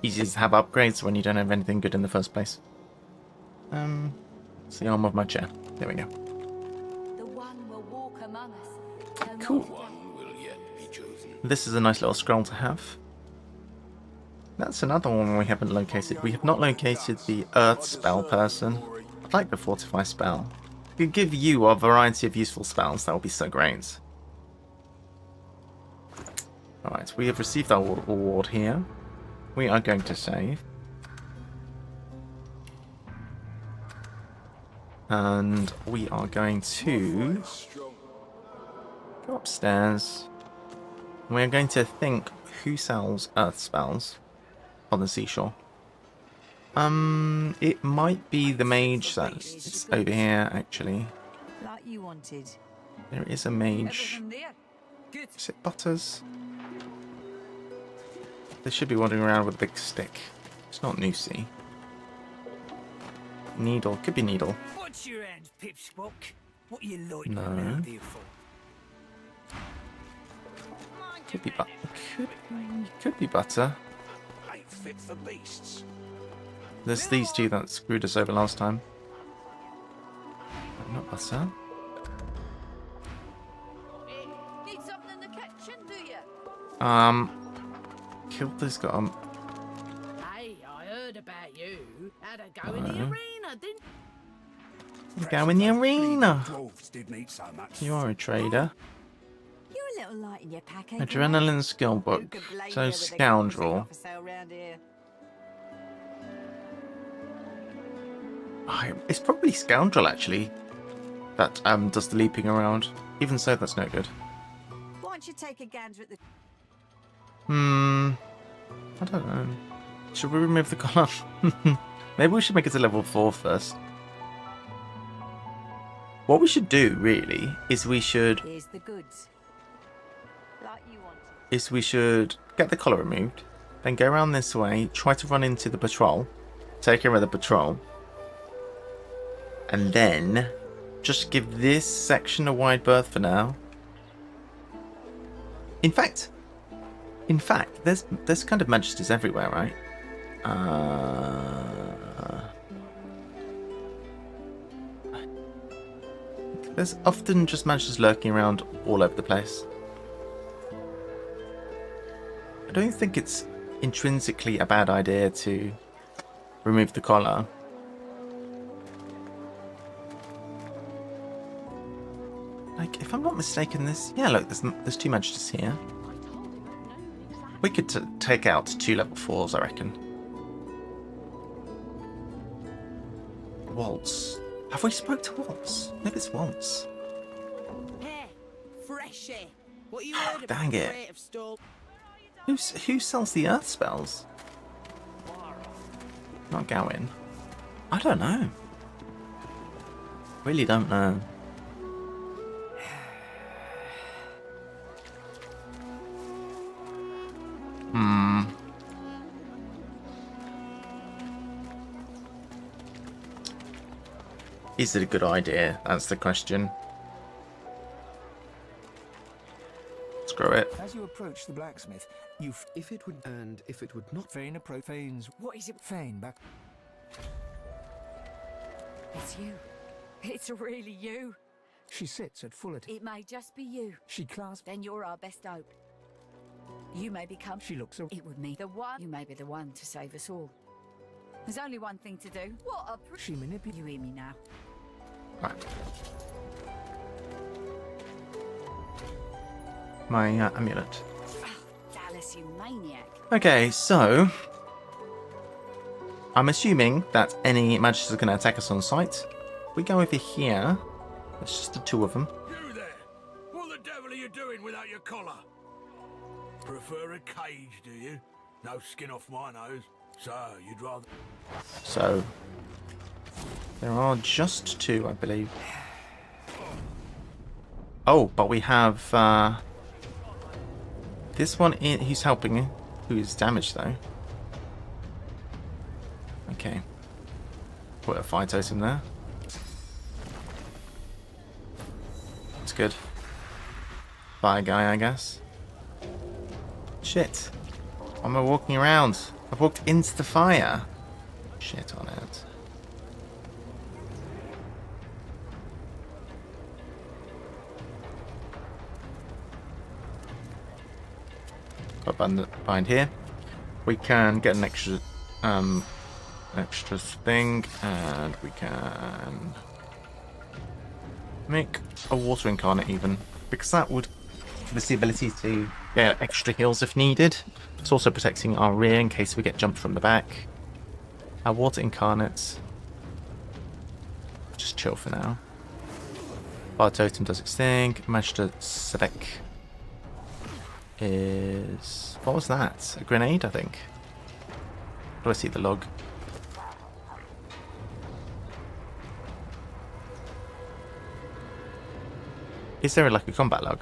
Easy to have upgrades when you don't have anything good in the first place. It's the arm of my chair. There we go. The one will walk among us. Cool. One will yet be chosen. This is a nice little scroll to have. That's another one we haven't located. We have not located the Earth spell person. I'd like the Fortify spell. It could give you a variety of useful spells. That would be so great. Alright, we have received our reward here. We are going to save. And we are going to Go upstairs. We're going to think who sells earth spells on the seashore. It might be the mage that's over here, actually. Like you wanted. There is a mage. Everything there. Good. Is it Butters? They should be wandering around with a big stick. It's not Noosey. Needle. Could be Needle. What's your end, Pipspock? What you loitering No. around here for? Could be could be Butter. Ain't fit for beasts. There's these two that screwed us over last time. But not Butter. Need something in the kitchen, do you? Kilda's got Hey, I heard about you. Had a go in the arena, didn't go in the arena. Dwarves didn't eat so much. You are a trader. You're a little light in your pack, Adrenaline skill book. So scoundrel. It's probably scoundrel actually. That does the leaping around. Even so, that's no good. Why don't you take a gander at the... I don't know. Should we remove the collar? Maybe we should make it to level 4 first. What we should do, really, is we should... Here's the goods. Like you wanted. Is we should get the collar removed, then go around this way, try to run into the patrol, take care of the patrol, and then just give this section a wide berth for now. In fact, there's kind of magisters everywhere, right? There's often just magisters lurking around all over the place. I don't think it's intrinsically a bad idea to remove the collar. Like, if I'm not mistaken, yeah, look, there's 2 magisters here. We could take out 2 level 4s, I reckon. Waltz. Have we spoke to Waltz? Maybe it's Waltz. Hey, fresh air. What you heard about Dang it. creative stall? Who sells the earth spells? Not Gawain. I don't know. Really don't know. Is it a good idea? That's the question. Screw it. As you approach the blacksmith, you if it would not Fane Fane's What is it? Fane back. It's you. It's really you. She sits at full It may just be you. She clasps. Then you're our best hope. You may become... She looks It would mean the one. You may be the one to save us all. There's only one thing to do. What a... She manipulates. You hear me now? Right. My amulet. Oh, Dallas, you maniac. Okay, so I'm assuming that any magisters are going to attack us on sight. We go over here. It's just the 2 of them. You there! What the devil are you doing without your collar? Prefer a cage, do you? No skin off my nose. So, you'd rather... So there are just 2, I believe. Oh, but we have this one who's helping you, who is damaged though. Okay. Put a fire totem there. That's good. Fire guy, I guess. Shit. Why am I walking around? I've walked into the fire. Shit on it. Got behind here. We can get an extra thing, and we can make a water incarnate even, because that would give us the ability to get extra heals if needed. It's also protecting our rear in case we get jumped from the back. Our water incarnates. Just chill for now. Fire totem does its thing. Magister Civic is... What was that? A grenade, I think. Do I see the log? Is there like a combat log?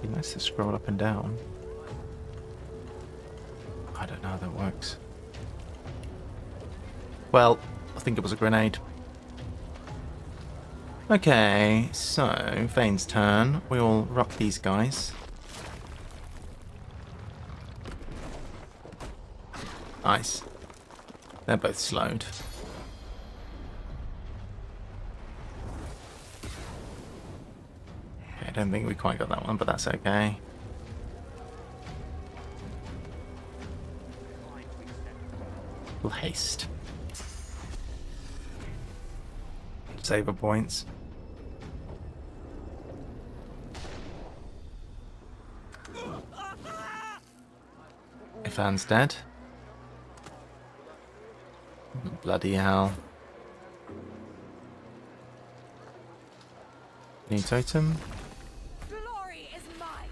Be nice to scroll up and down. I don't know how that works. Well, I think it was a grenade. Okay, so Vane's turn. We will rock these guys. Nice. They're both slowed. Okay, I don't think we quite got that one, but that's okay. Little haste. Saver points. Ifan's dead. Bloody hell. New totem. Glory is mine.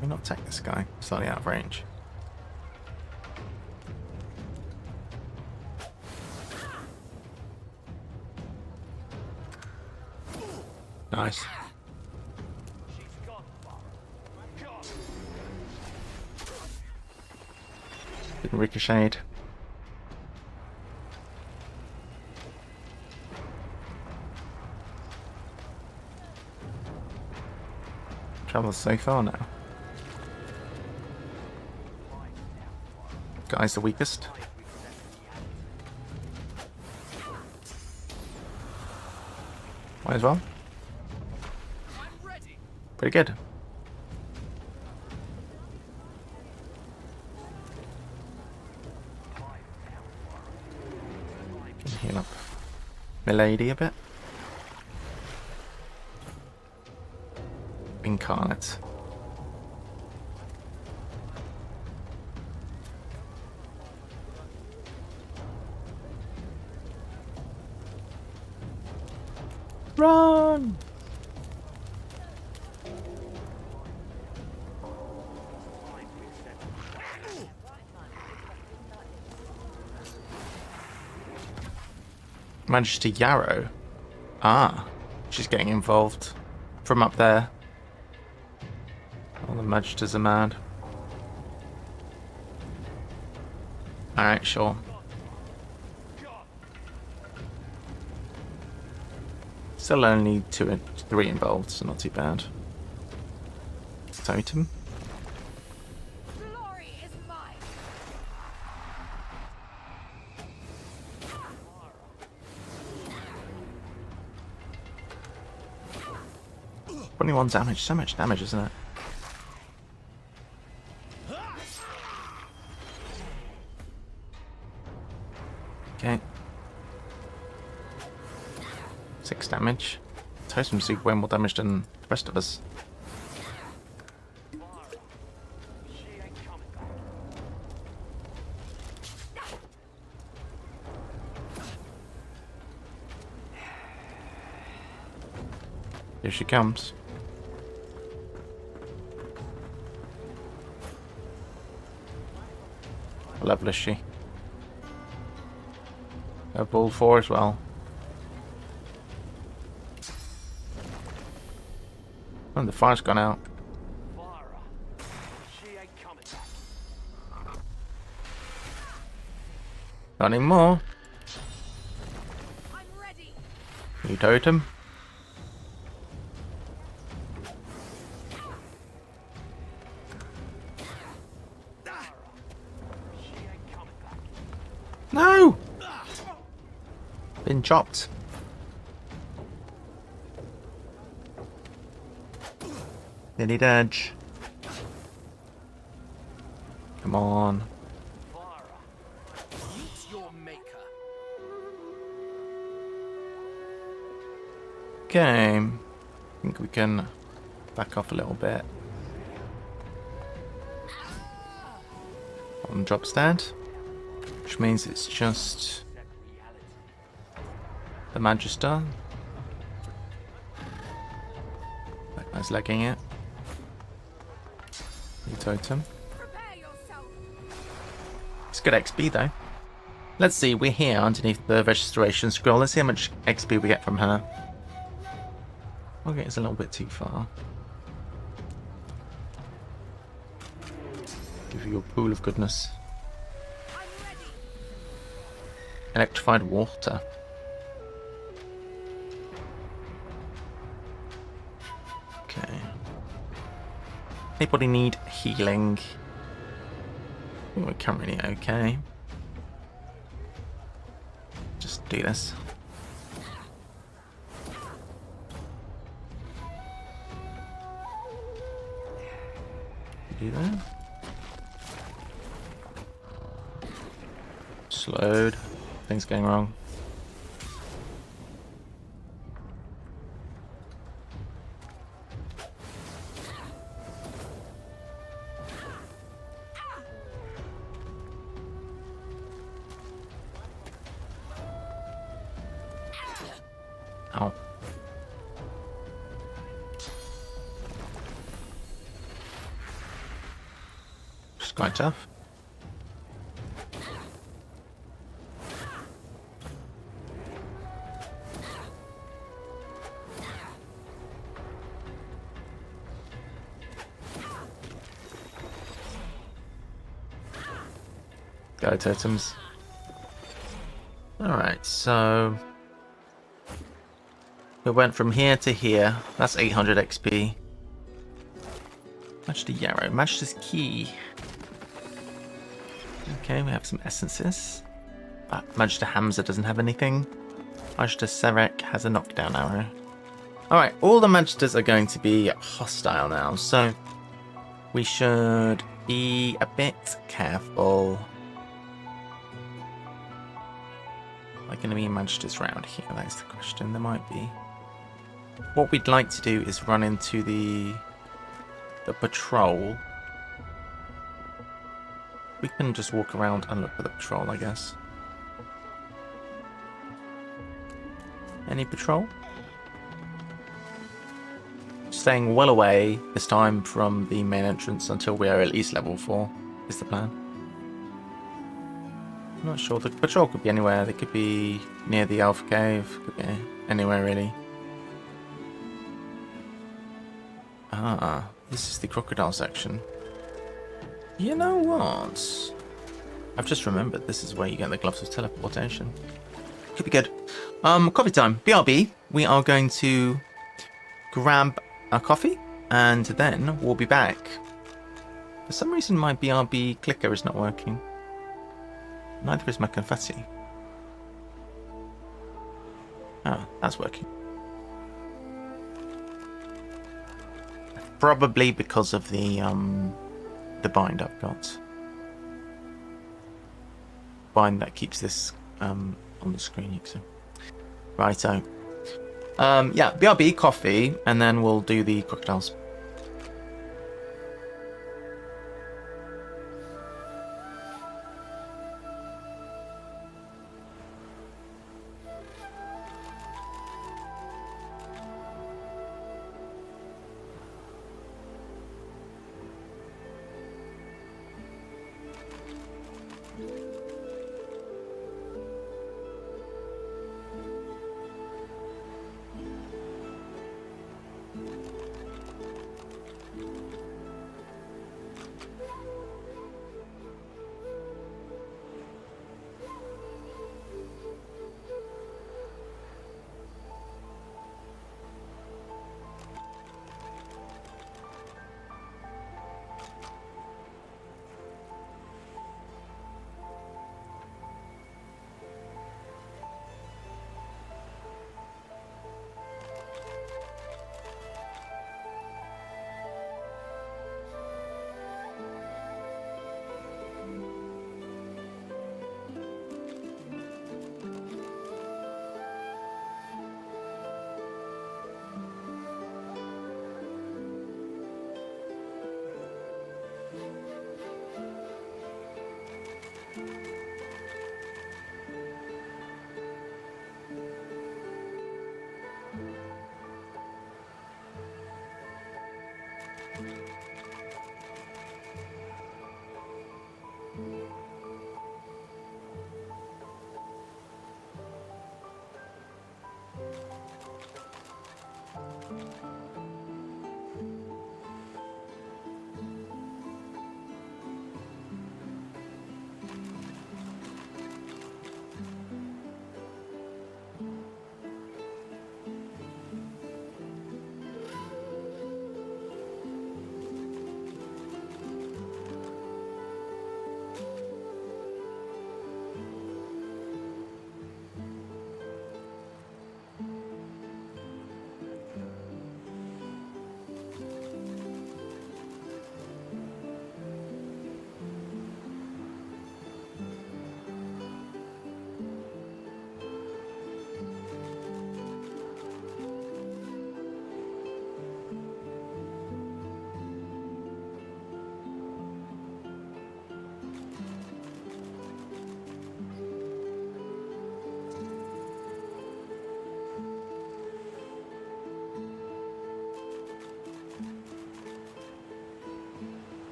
Why not attack this guy? Slightly out of range. Nice. Didn't ricochet. Traveled so far now. Guy's the weakest. Might as well. Pretty good. Can heal up Milady a bit. Incarnate. Run! Managed to Yarrow. Ah, she's getting involved from up there. All the Magisters are mad. Alright, sure. Still only 3 involved, so not too bad. Totem. Glory is mine. 21 damage, so much damage, isn't it? Okay. 6 damage. Totems do way more damage than the rest of us. Here she comes. What level is she? Level 4 as well. Oh, the fire's gone out. Not anymore. New totem. No! been chopped. Nearly dead. Come on. Okay. I think we can back off a little bit. On drop stand. Which means it's just the Magister. That guy's legging it. New totem. It's good XP though. Let's see, we're here underneath the registration scroll. Let's see how much XP we get from her. Okay, it's a little bit too far. Give you a pool of goodness. Electrified water. Okay. Anybody need healing? I think we're currently okay. Just do this. Do that. Slowed. Things going wrong. Ow. It's quite tough. Go totems. Alright, so we went from here to here. That's 800 XP. Magister Yarrow. Magister's Key. Okay, we have some essences. Magister Hamza doesn't have anything. Magister Serek has a knockdown arrow. Alright, all the Magisters are going to be hostile now, so we should be a bit careful. Are there going to be Magisters around here? That's the question. There might be. What we'd like to do is run into the patrol. We can just walk around and look for the patrol, I guess. Any patrol? Staying well away this time from the main entrance until we are at least level 4 is the plan. I'm not sure. The patrol could be anywhere. They could be near the Alpha Cave. Could be anywhere really. Ah, this is the crocodile section. You know what? I've just remembered this is where you get the gloves of teleportation. Could be good. Coffee time. BRB. We are going to grab a coffee and then we'll be back. For some reason my BRB clicker is not working. Neither is my confetti. Ah, that's working. Probably because of the bind I've got. Bind that keeps this on the screen, you can see. Righto. Yeah, BRB coffee, and then we'll do the crocodiles.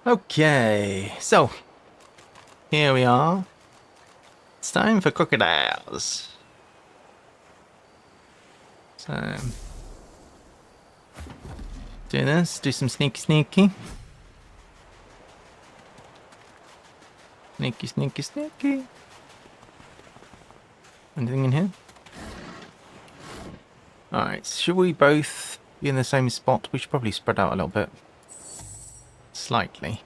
Okay, so here we are. It's time for crocodiles. So do this, do some sneaky. Sneaky. Anything in here? Alright, should we both be in the same spot? We should probably spread out a little bit. Slightly.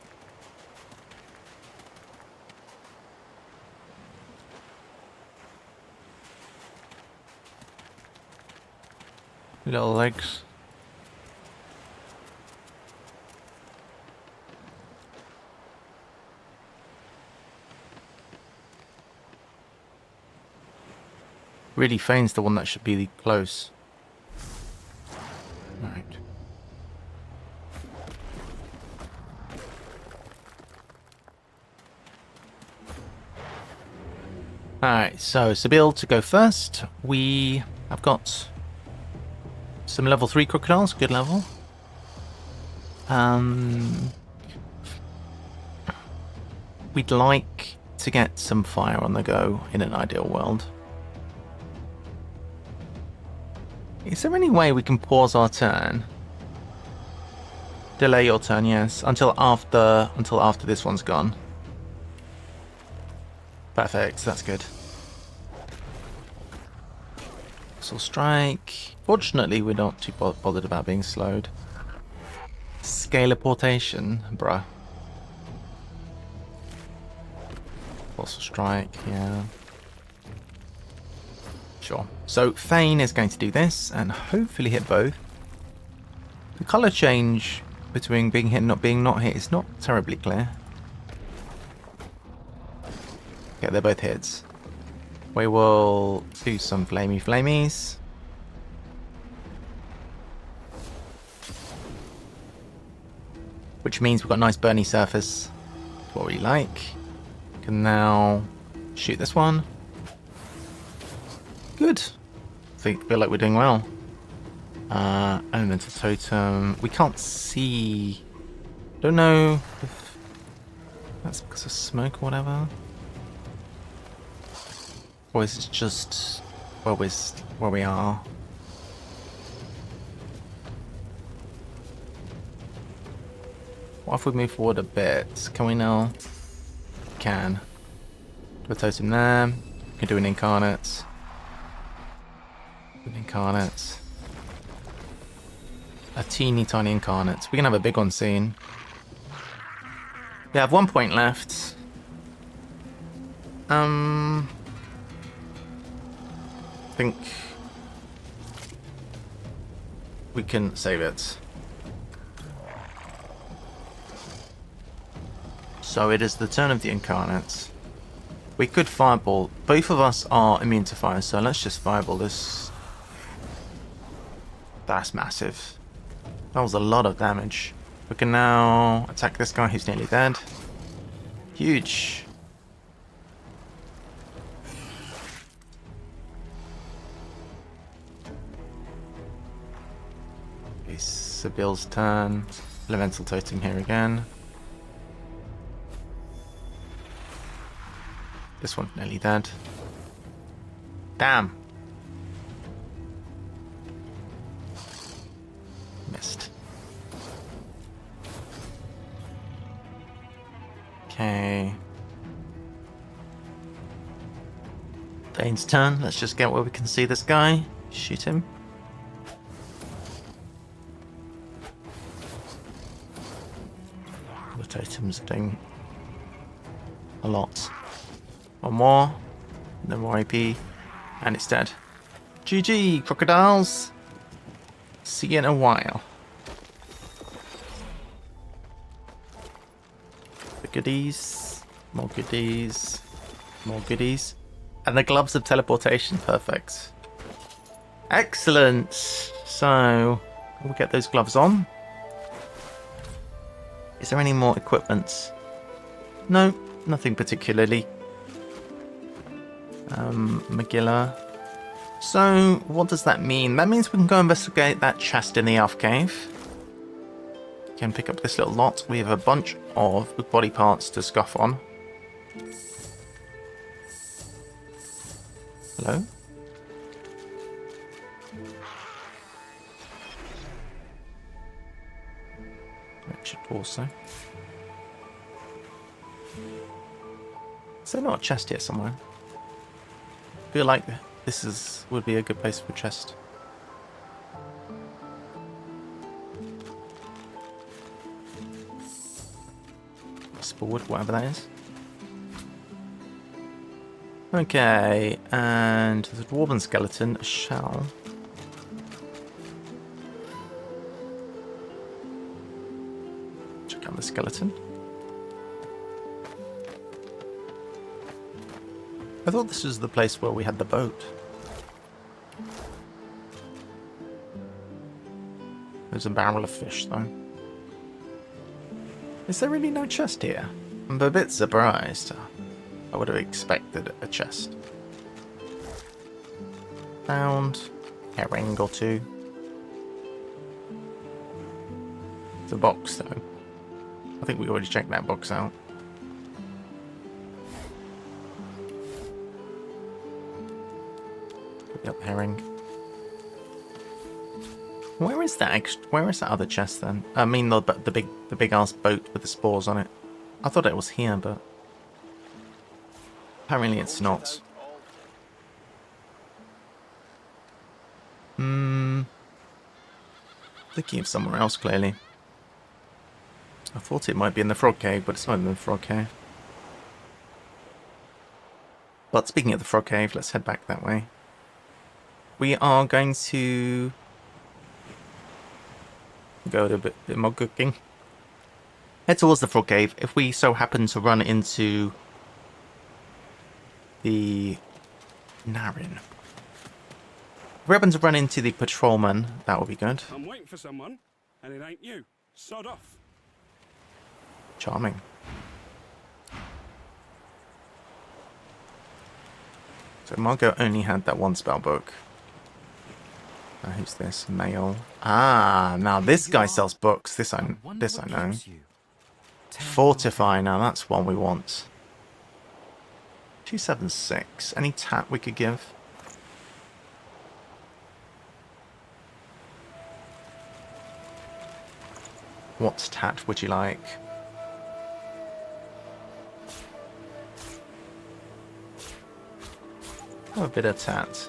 Little legs. Really Fane's the one that should be close. Right. Alright, so Sibyl to go first. We have got some level 3 crocodiles, good level. We'd like to get some fire on the go in an ideal world. Is there any way we can pause our turn? Delay your turn, yes, until after this one's gone. Perfect, that's good. So strike. Fortunately, we're not too bothered about being slowed. Scaleportation, bruh. Also strike, yeah. Sure. So Fane is going to do this and hopefully hit both. The colour change between being hit and not being not hit is not terribly clear. Okay, they're both hits. We will do some flamies. Which means we've got a nice burny surface. What we like. Can now shoot this one. Good. Feel like we're doing well. Elemental totem. We can't see. Don't know if that's because of smoke or whatever. Or is it just where we are? What if we move forward a bit? Can we now? Can. Do a totem there. We can do an incarnate. A teeny tiny incarnate. We can have a big one soon. We have 1 point left. I think we can save it. So it is the turn of the incarnates. We could fireball. Both of us are immune to fire, so let's just fireball this. That's massive. That was a lot of damage. We can now attack this guy who's nearly dead. Huge. It's Sibyl's turn. Elemental totem here again. This one's nearly dead. Damn. Missed. Okay. Dane's turn. Let's just get where we can see this guy. Shoot him. The totems are doing a lot. One more. No more AP. And it's dead. GG, crocodiles. See you in a while. The goodies. More goodies. More goodies. And the gloves of teleportation. Perfect. Excellent. So, we'll get those gloves on. Is there any more equipment? No, nothing particularly. Magilla. So, what does that mean? That means we can go investigate that chest in the Elf Cave. can pick up this little lot. We have a bunch of body parts to scuff on. Hello? Richard also. Is there not a chest here somewhere? I feel like this would be a good place for a chest. Forward, whatever that is. Okay, and the dwarven skeleton shall check out the skeleton. I thought this was the place where we had the boat. There's a barrel of fish though. Is there really no chest here? I'm a bit surprised. I would have expected a chest. Found herring or two. The box though. I think we already checked that box out. Yep, herring. Where is that? Where is that other chest then? I mean the big ass boat with the spores on it. I thought it was here, but apparently it's not. Thinking of somewhere else clearly. I thought it might be in the frog cave, but it's not in the frog cave. But speaking of the frog cave, let's head back that way. We are going to go to a bit more cooking. Head towards the frog cave. If we so happen to run into the Narin. If we happen to run into the patrolman, that would be good. I'm waiting for someone, and it ain't you. Sod off. Charming. So Margot only had that one spell book. Who's this? Male. Ah, now this guy sells books. This I know. Fortify, now that's one we want. 276. Any tat we could give? What tat would you like? Oh, a bit of tat.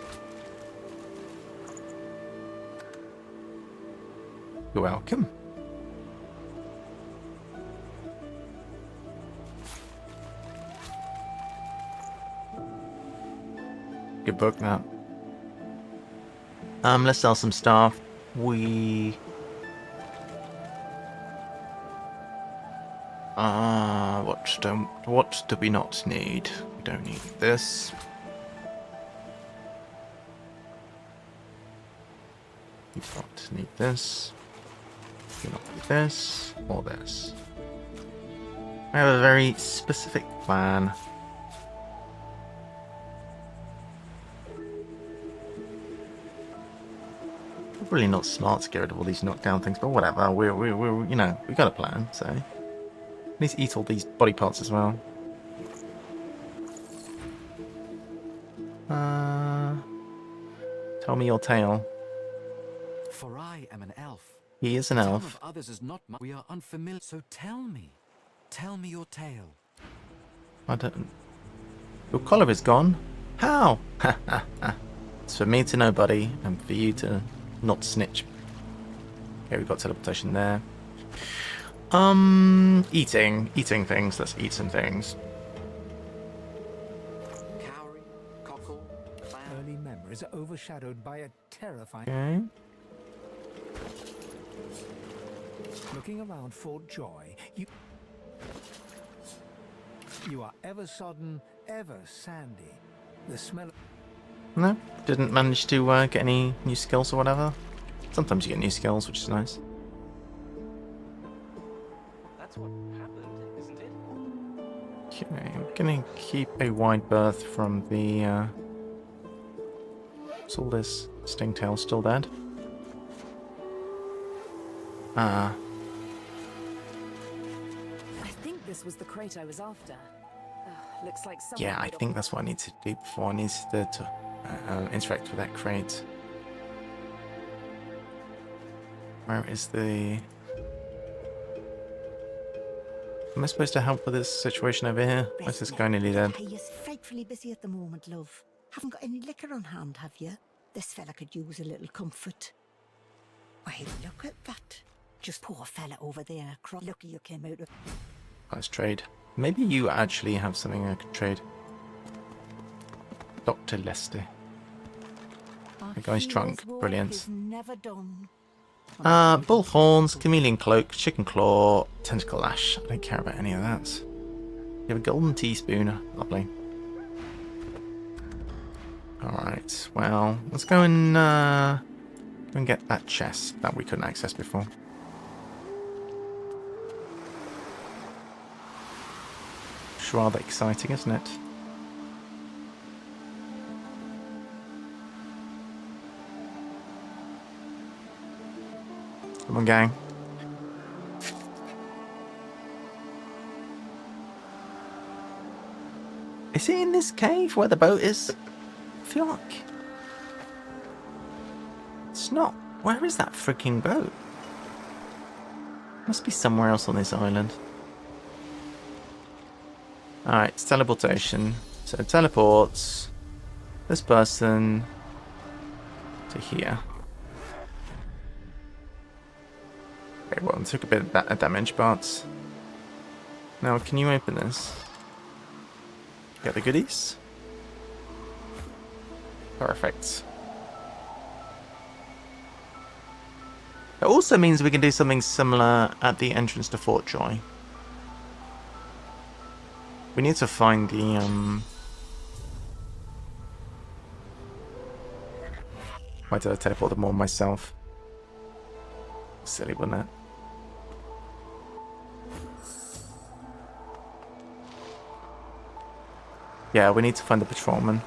You're welcome. Good book now. Let's sell some stuff. What do we not need? We don't need this. We don't need this. We don't need this or this. I have a very specific plan. Probably not smart to get rid of all these knockdown things, but whatever. We're you know, we got a plan, so we need to eat all these body parts as well. Tell me your tale. For I am an elf. He is an elf. Of others is not we are unfamiliar, so tell me your tale. I don't. Your collar is gone. How? It's for me to know, buddy, and for you to not snitch. Okay, we've got teleportation there. Eating things. Let's eat some things. Early memories are overshadowed by a terrifying. Okay. Looking around Fort Joy, you are ever sodden, ever sandy. The smell of... No, didn't manage to get any new skills or whatever. Sometimes you get new skills, which is nice. That's what happened, isn't it? Okay, I'm gonna keep a wide berth from the. What's all this? Stingtail still dead? Ah. this was the crate I was after. Looks like someone Yeah, I made off think with that's what I need to do before I need to interact with that crate. Where is the... Am I supposed to help with this situation over here? Where's this guy nearly dead? Hey, you're frightfully busy at the moment, love. Haven't got any liquor on hand, have you? This fella could use a little comfort. Why, look at that. Just poor fella over there. Lucky you came out of... Let's trade. Maybe you actually have something I could trade. Dr. Lester. The guy's drunk. Brilliant. Never done. Bull horns, chameleon cloak, chicken claw, tentacle lash. I don't care about any of that. You have a golden teaspoon. Lovely. Alright, well, let's go and get that chest that we couldn't access before. It's rather exciting, isn't it? Come on, gang. Is it in this cave where the boat is? I feel like it's not. Where is that freaking boat? Must be somewhere else on this island. Alright, it's teleportation. So it teleports this person to here. Okay, well, it took a bit of damage, but now can you open this? Get the goodies? Perfect. It also means we can do something similar at the entrance to Fort Joy. We need to find the why did I teleport them all myself? Silly, wasn't it? Yeah, we need to find the patrolman.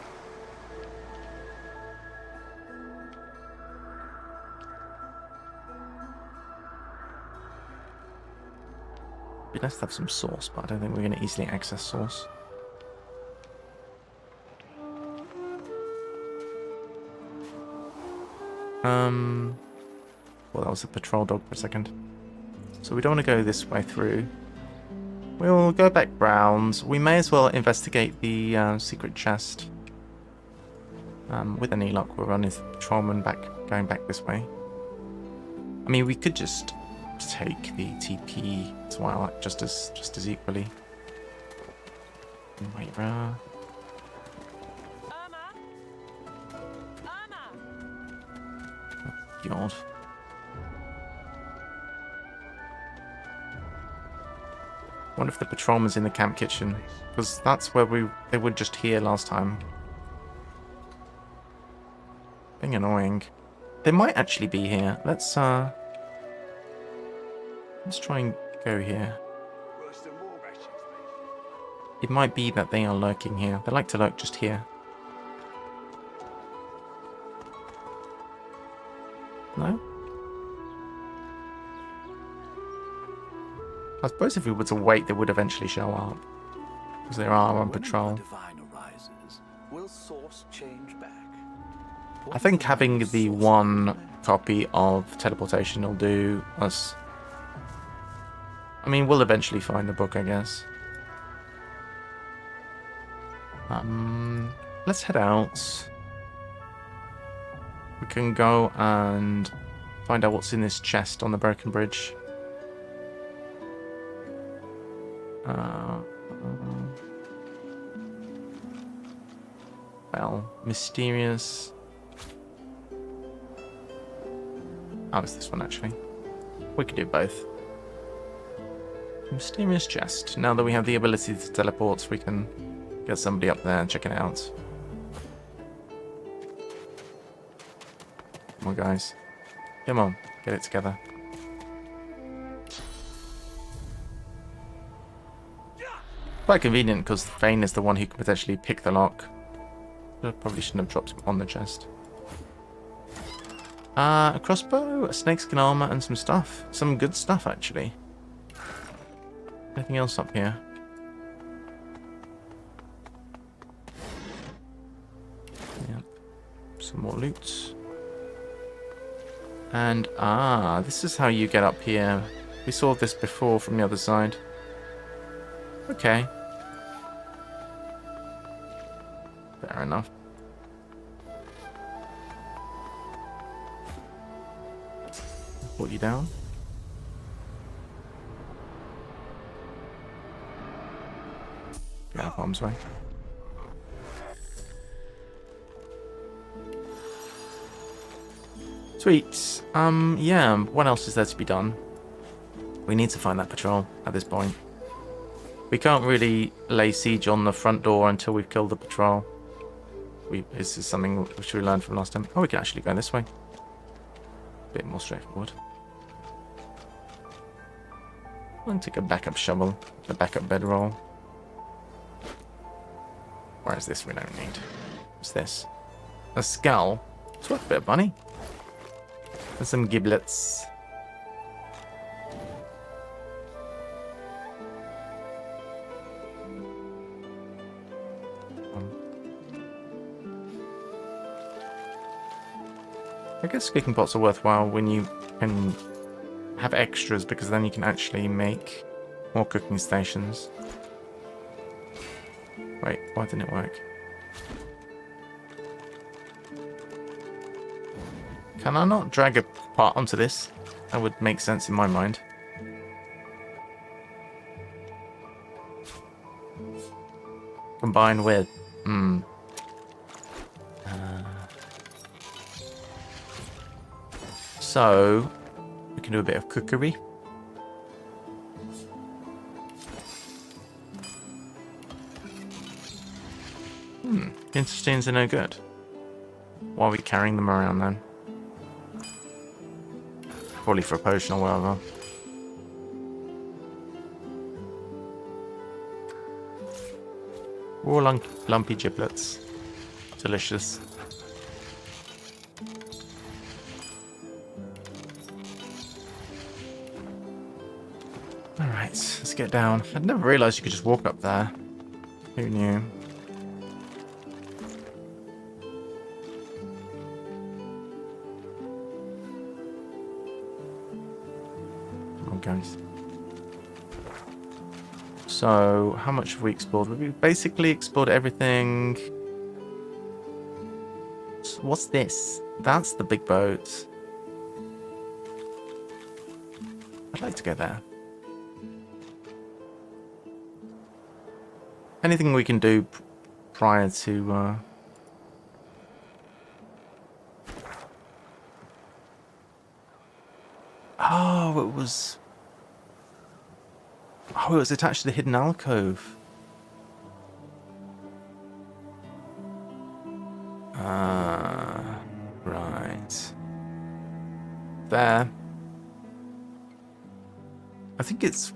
It'd be nice to have some sauce, but I don't think we're going to easily access sauce. Well, that was a patrol dog for a second. So we don't want to go this way through. We'll go back round. We may as well investigate the secret chest. With any luck, we'll run his patrolman back, going back this way. I mean, we could just take the TP as well, just as equally. Wait, oh, God. Wonder if the patrolman's in the camp kitchen, because that's where they were just here last time. Being annoying. They might actually be here. Let's try and go here. It might be that they are lurking here. They like to lurk just here. No? I suppose if we were to wait, they would eventually show up. Because they are on patrol. Will source change back? I think having the one copy of teleportation will do us. I mean, we'll eventually find the book, I guess. Let's head out. We can go and find out what's in this chest on the broken bridge. Well, mysterious. Oh, it's this one actually. We could do both. Mysterious chest. Now that we have the ability to teleport, we can get somebody up there and check it out. Come on, guys. Come on, get it together. Quite convenient because Thane is the one who can potentially pick the lock. I probably shouldn't have dropped him on the chest. A crossbow, a snakeskin armor, and some stuff. Some good stuff, actually. Anything else up here? Yeah. Some more loot. And, this is how you get up here. We saw this before from the other side. Okay. Fair enough. Put you down. Get out of harm's way. Sweet. Yeah, what else is there to be done? We need to find that patrol at this point. We can't really lay siege on the front door until we've killed the patrol. This is something which we learned from last time. Oh, we can actually go this way. Bit more straightforward. I'll take a backup shovel, a backup bedroll. Where is this? We don't need. What's this? A skull. It's worth a bit of money. And some giblets. I guess cooking pots are worthwhile when you can have extras, because then you can actually make more cooking stations. Wait, why didn't it work? Can I not drag a pot onto this? That would make sense in my mind. Combine with... So, we can do a bit of cookery. Intestines are no good. Why are we carrying them around then? Probably for a potion or whatever. All lumpy giblets. Delicious. Alright, let's get down. I'd never realised you could just walk up there. Who knew? Come on, guys. So, how much have we explored? We've basically explored everything. What's this? That's the big boat. I'd like to go there. Anything we can do prior to... Oh, it was... Oh, it was attached to the hidden alcove. Right. There. I think it's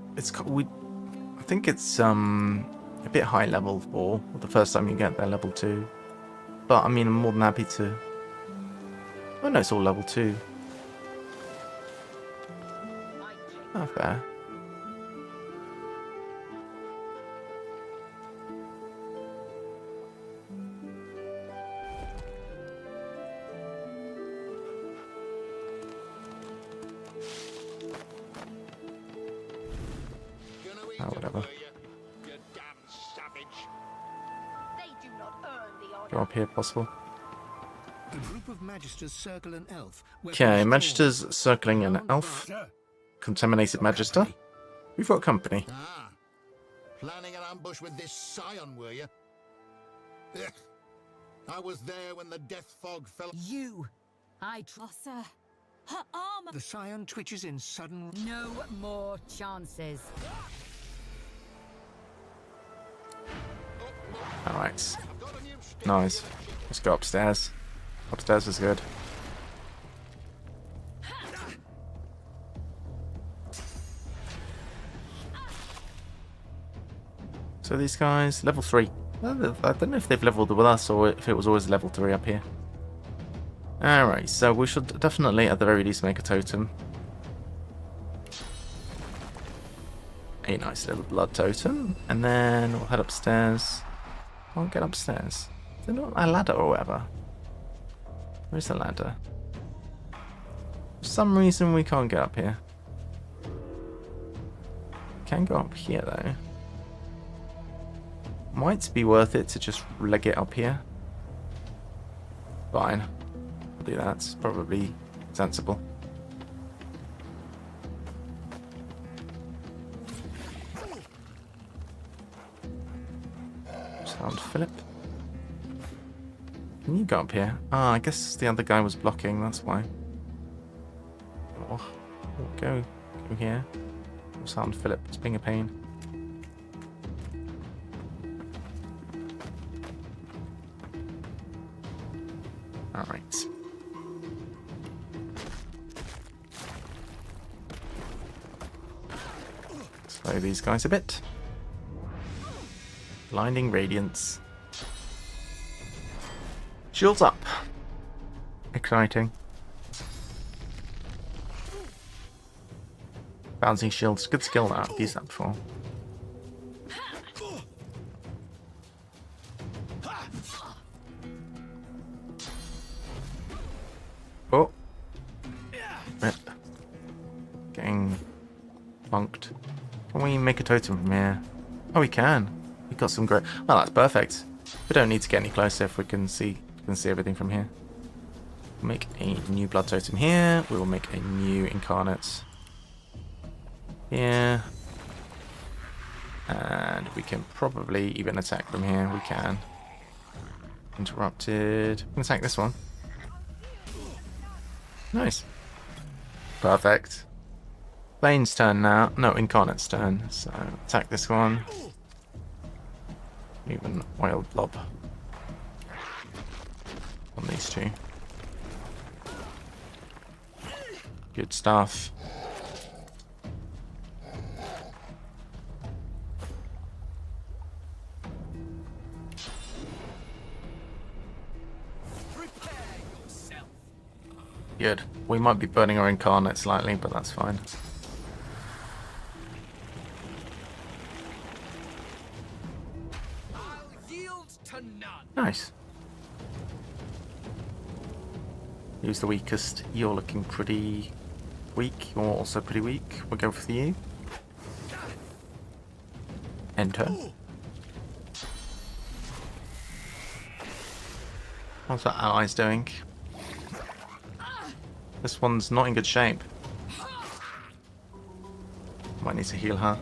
a bit high level for the first time you get there, level 2. But I mean, I'm more than happy to... Oh no, it's all level 2. Oh, fair. Oh, whatever. Go up here, possible. A group of magisters circle an elf. Okay, magisters circling an elf. Contaminated magister. We've got company. Planning an ambush with this scion, were you? I was there when the death fog fell. Sir. Her armor. The scion twitches in sudden... No more chances. Alright. Nice. Let's go upstairs. Upstairs is good. So these guys, level 3. I don't know if they've leveled with us or if it was always level 3 up here. Alright, so we should definitely at the very least make a totem. a nice little blood totem, and then we'll head upstairs. I'll get upstairs. Is there not a ladder or whatever? Where's the ladder? For some reason we can't get up here. Can go up here though. Might be worth it to just leg it up here. Fine. I'll do that. It's probably sensible. Sound Philip. Can you go up here? Ah, I guess the other guy was blocking, that's why. Oh, go here. Sound Philip, it's being a pain. Alright. Slow these guys a bit. Blinding Radiance. Shields up. Exciting. Bouncing shields. Good skill now. I've used that before. Oh. Rip. Getting bunked. Can we make a totem from here? Oh, we can. We've got some great... Well, that's perfect. We don't need to get any closer if we can see everything from here. We'll make a new blood totem here. We will make a new incarnate here. And we can probably even attack from here. We can. Interrupted. We can attack this one. Nice. Perfect. Lane's turn now. No, Incarnate's turn. So attack this one. Even Wild Blob. On these two. Good stuff. Good. We might be burning our incarnate slightly, but that's fine. Nice. Use the weakest. You're looking pretty weak. You're also pretty weak. We'll go for you. Enter. What's that allies doing? This one's not in good shape. Might need to heal her.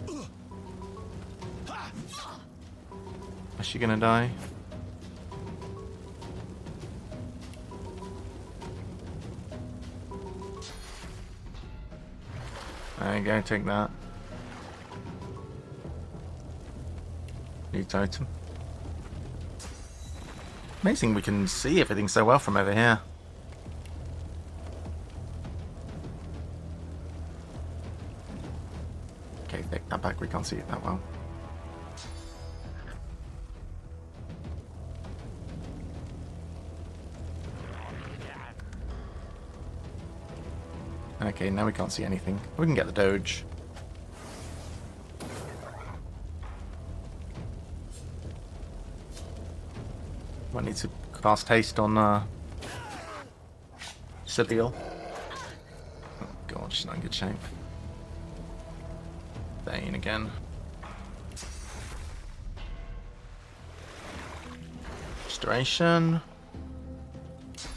Is she gonna die? There you go, take that. New totem. Amazing we can see everything so well from over here. Okay, take that back, we can't see it that well. Okay, now we can't see anything. We can get the Doge. Might need to cast haste on Sibyl. Oh god, she's not in good shape. Bane again. Restoration.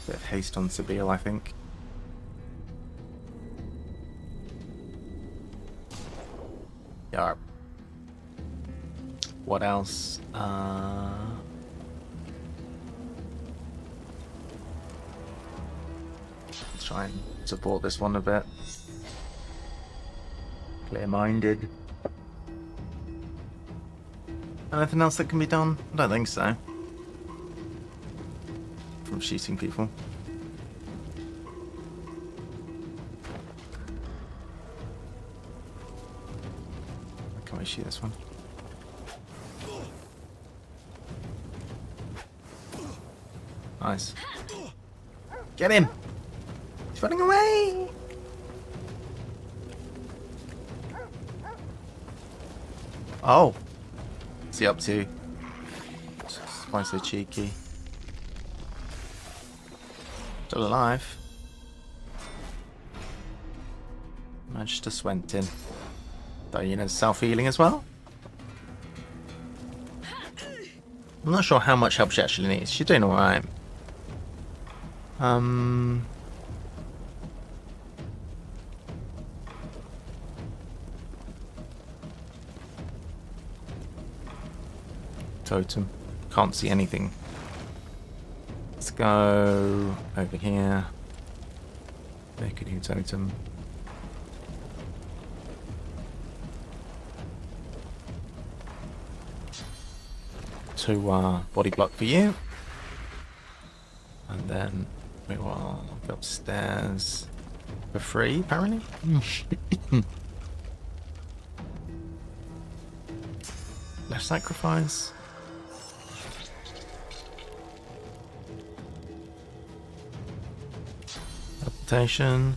Bit of haste on Sibyl, I think. Yarp. What else? Let's try and support this one a bit. Clear-minded. Anything else that can be done? I don't think so. From shooting people. Can we shoot this one? Nice. Get him! He's running away! Oh. What's he up to? Why so cheeky? Still alive. Magister Swentin. Diana's self-healing as well. I'm not sure how much help she actually needs. She's doing alright. Totem. Can't see anything. Let's go over here. Make a new totem. To body block for you. And then we will go upstairs for free, apparently. Left sacrifice. Teleportation.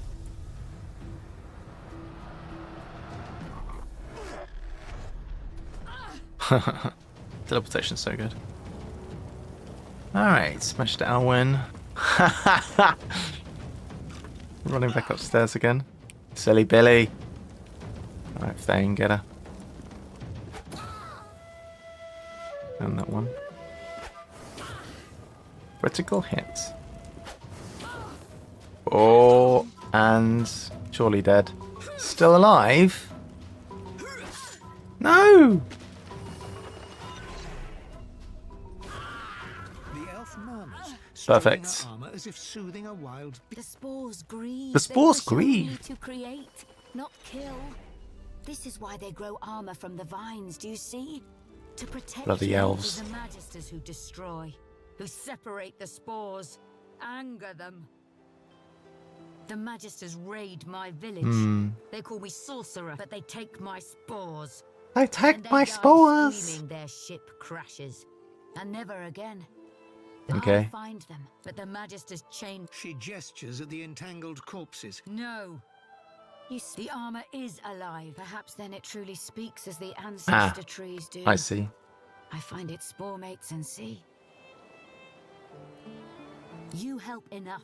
Teleportation's so good. Alright, smashed Alwyn. Running back upstairs again. Silly Billy. Alright, Thane, get her. And that one. Critical hit. Oh, and surely dead. Still alive? No! Perfect. As if soothing a wild The spores grieve. The spores They wish only grieve. to create, not kill. This is why they grow armor from the vines, do you see? To protect Bloody you. elves. The magisters who destroy, who separate the spores, anger them. The magisters raid my village. They call me sorcerer, but they take my spores. They take And they my die spores. screaming their ship crashes, and never again. Okay. I find them, but the magisters chain. She gestures at the entangled corpses. No. The armor is alive. Perhaps then it truly speaks as the ancestor trees do. I see. I find its spore mates and see. You help enough.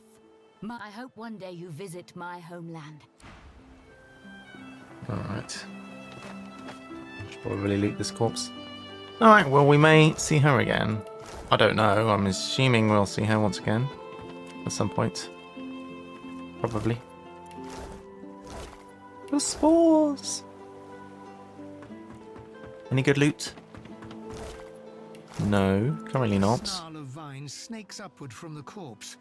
I hope one day you visit my homeland. Alright. Should probably loot this corpse. Alright, well, we may see her again. I don't know. I'm assuming we'll see her once again. At some point. Probably. The spores! Any good loot? No, currently not. A snarl of vines snakes upward from the corpse.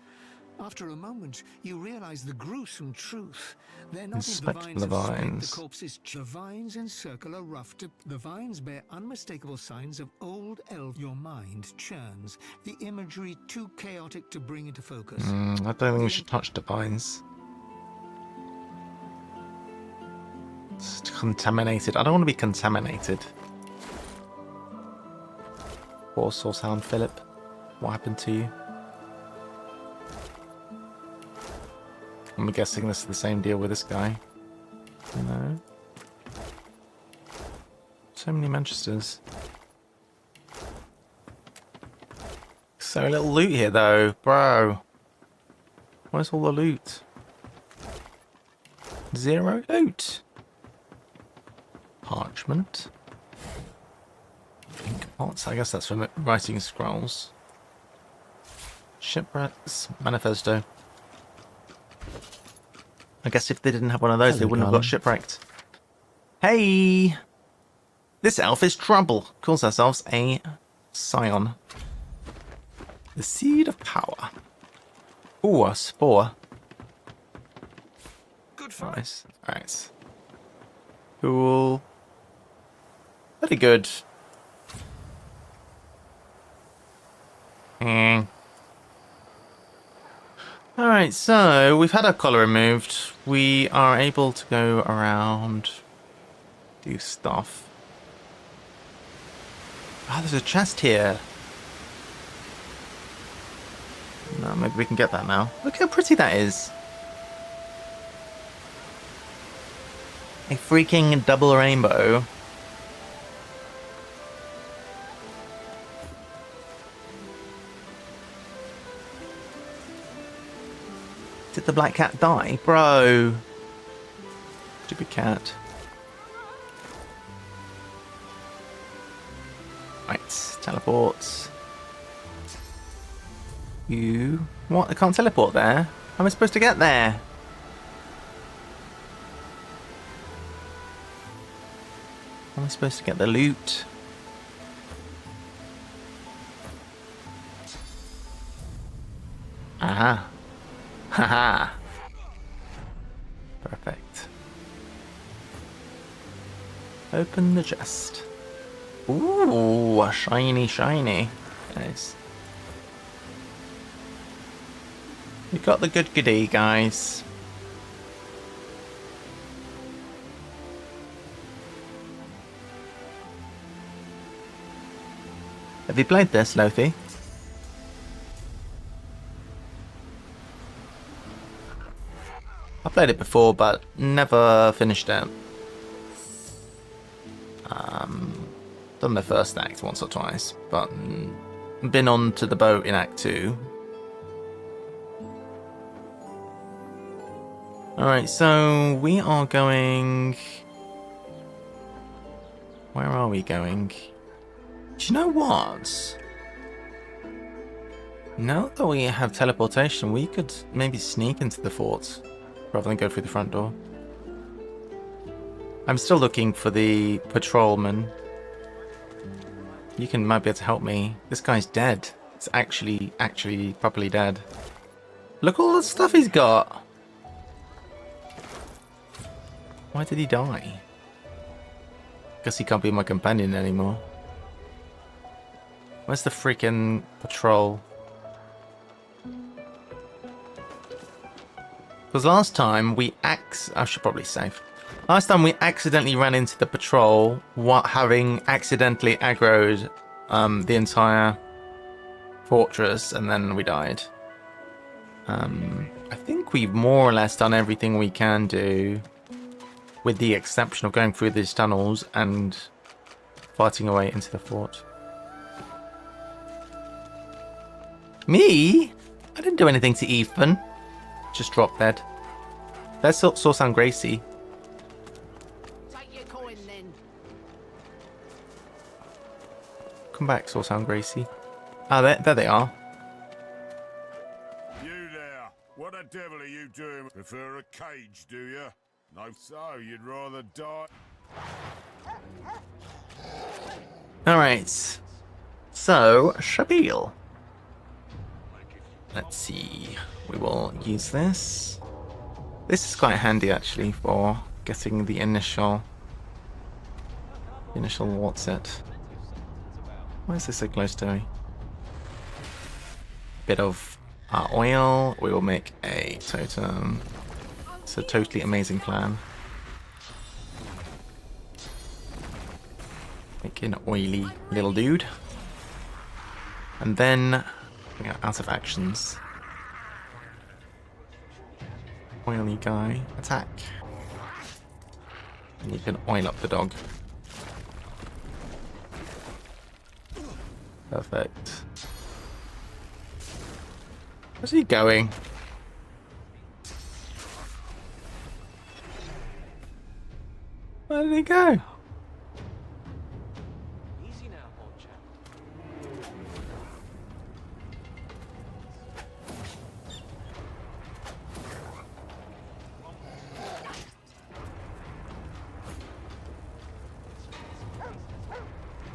After a moment, you realize the gruesome truth. They're not Inspect in the the vines. vines. The corpse's the vines encircle a rough tip. The vines bear unmistakable signs of old elf. Your mind churns. The imagery too chaotic to bring into focus. I don't think we should touch the vines. It's contaminated. I don't want to be contaminated. Poor source hound Philip. What happened to you? I'm guessing this is the same deal with this guy. No. So many Manchesters. So little loot here though, bro. Where's all the loot? Zero loot. Parchment. Ink pots. I guess that's for writing scrolls. Shipwrecks. Manifesto. I guess if they didn't have one of those, they wouldn't have got shipwrecked. Hey! This elf is trouble. Calls ourselves a scion. The seed of power. Ooh, a spore. Good fight. Nice. Alright. Cool. Pretty good. Alright, so we've had our collar removed. We are able to go around, do stuff. Ah, there's a chest here. No, maybe we can get that now. Look how pretty that is. A freaking double rainbow. Did the black cat die? Bro. Stupid cat. Right, teleports. You... What? I can't teleport there? How am I supposed to get there? How am I supposed to get the loot? Aha. Haha. Perfect. Open the chest. Ooh, shiny, shiny. Nice. We got the good goodie, guys. Have you played this, Lothie? I played it before, but never finished it. Done the first act once or twice, but been on to the boat in Act 2. Alright, so we are going... Where are we going? Do you know what? Now that we have teleportation, we could maybe sneak into the fort rather than go through the front door. I'm still looking for the patrolman. You might be able to help me. This guy's dead. It's actually properly dead. Look all the stuff he's got. Why did he die? Guess he can't be my companion anymore. Where's the freaking patrol? Because last time we I should probably save. Last time we accidentally ran into the patrol, having accidentally aggroed the entire fortress, and then we died. I think we've more or less done everything we can do, with the exception of going through these tunnels and fighting our way into the fort. Me? I didn't do anything to Ethan. Just dropped dead. That's Sorsan Gracie. Take your coin then. Come back, Sorsan Gracie. Ah, there they are. You there. What the devil are you doing? Prefer a cage, do you? No, so you'd rather die. Alright. So, Shabil. Let's see. We will use this. This is quite handy actually for getting the initial what's it? Why is this so close to me? Bit of oil. We will make a totem. It's a totally amazing plan. Make an oily little dude. And then we got out of actions. Oily guy, attack. And you can oil up the dog. Perfect. Where's he going? Where did he go? Easy now, old chap.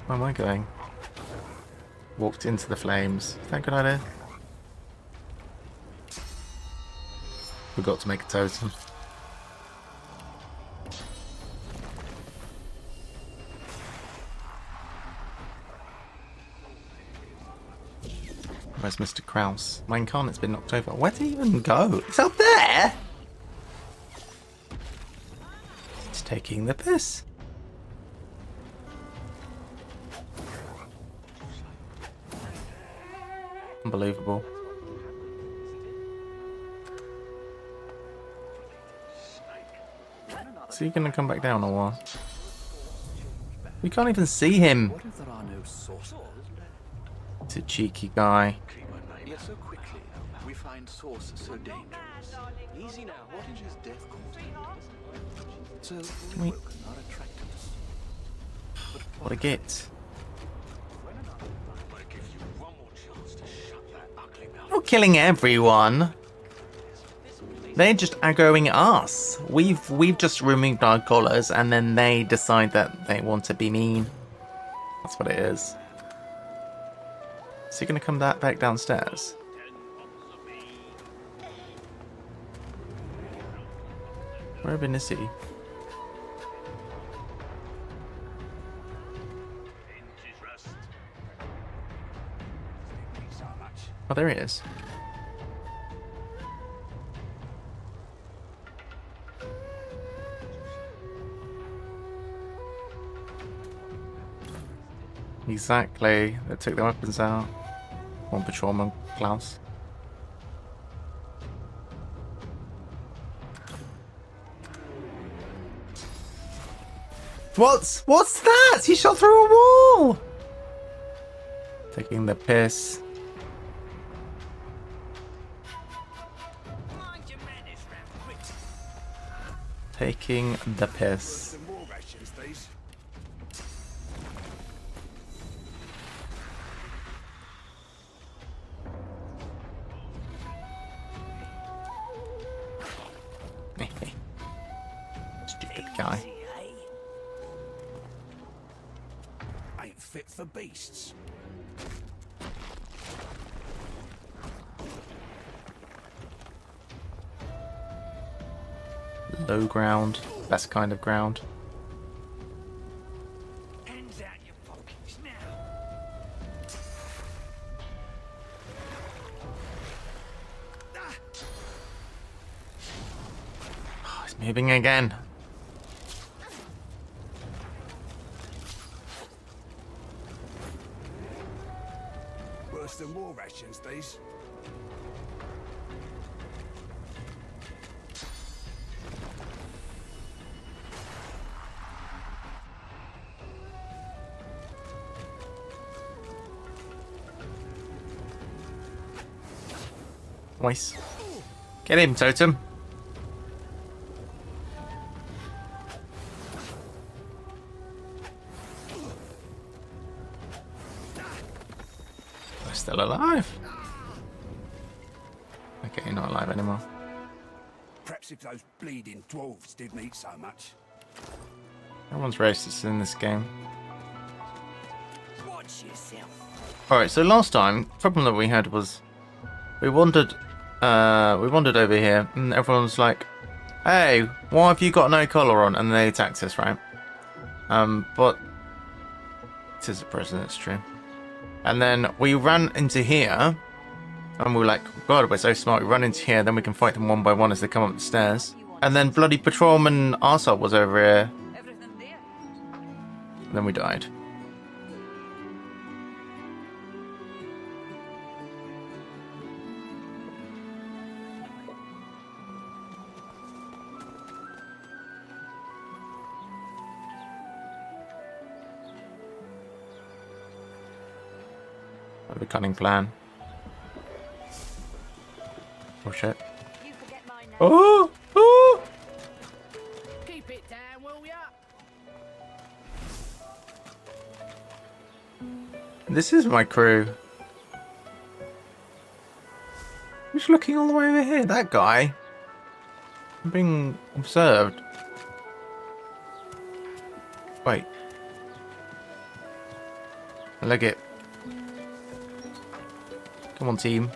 Where am I going? Walked into the flames. Is that a good idea? Forgot to make a totem. Where's Mr. Kraus? My incarnate's been knocked over. Where did he even go? It's up there! It's taking the piss. Unbelievable. Is he gonna come back down or what? We can't even see him. What if there are no sorcerers? It's a cheeky guy. Yet so quickly, We find source so dangerous. Easy now. What is his death called? So we- broken are attracted us. What a get. We're killing everyone. They're just aggroing us. We've just removed our collars, and then they decide that they want to be mean. That's what it is. So you're gonna come back downstairs? Where even is he? Oh, there he is. Exactly. They took their weapons out. One patrolman, Klaus. What's that? He shot through a wall! Taking the piss. Taking the piss. More rations, please. Stupid guy. Ain't fit for beasts. Low ground. Best kind of ground. Hands out your pockets now. Oh, he's moving again. Worse than war rations, these. Nice. Get him, Totem. We're still alive. Okay, you're not alive anymore. Perhaps if those bleeding dwarves didn't eat so much. Everyone's racist in this game. Watch yourself. Alright, so last time, the problem that we had was we wandered over here, and everyone's like, "Hey, why have you got no collar on?" And they attacked us, right? But it is a prison, it's true. And then we ran into here, and we were like, "God, we're so smart." We run into here, then we can fight them one by one as they come up the stairs. And then bloody patrolman arsehole was over here. And then we died. A cunning plan. Oh shit. Oh! Oh! Keep it down, will ya? This is my crew. Who's looking all the way over here? That guy. I'm being observed. Wait. Leg it. Come on, team.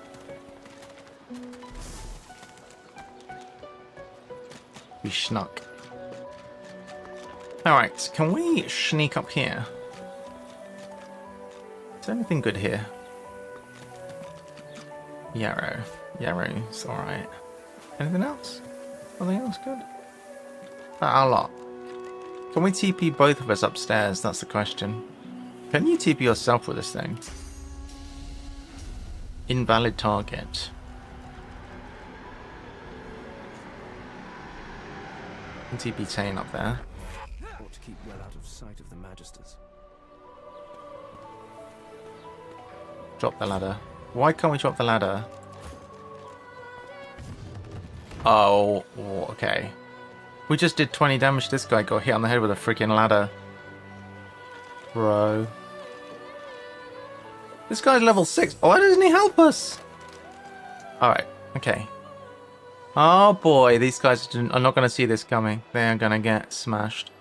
We snuck. Alright, can we sneak up here? Is there anything good here? Yarrow. Yarrow's alright. Anything else? Anything else good? A lot. Can we TP both of us upstairs? That's the question. Can you TP yourself with this thing? Invalid target. TP Tane up there. Ought to keep well out of sight of the Magisters. Drop the ladder. Why can't we drop the ladder? Oh, okay. We just did 20 damage. This guy got hit on the head with a freaking ladder. Bro. This guy's level 6. Why doesn't he help us? Alright, okay. Oh boy, these guys are not going to see this coming. They are going to get smashed.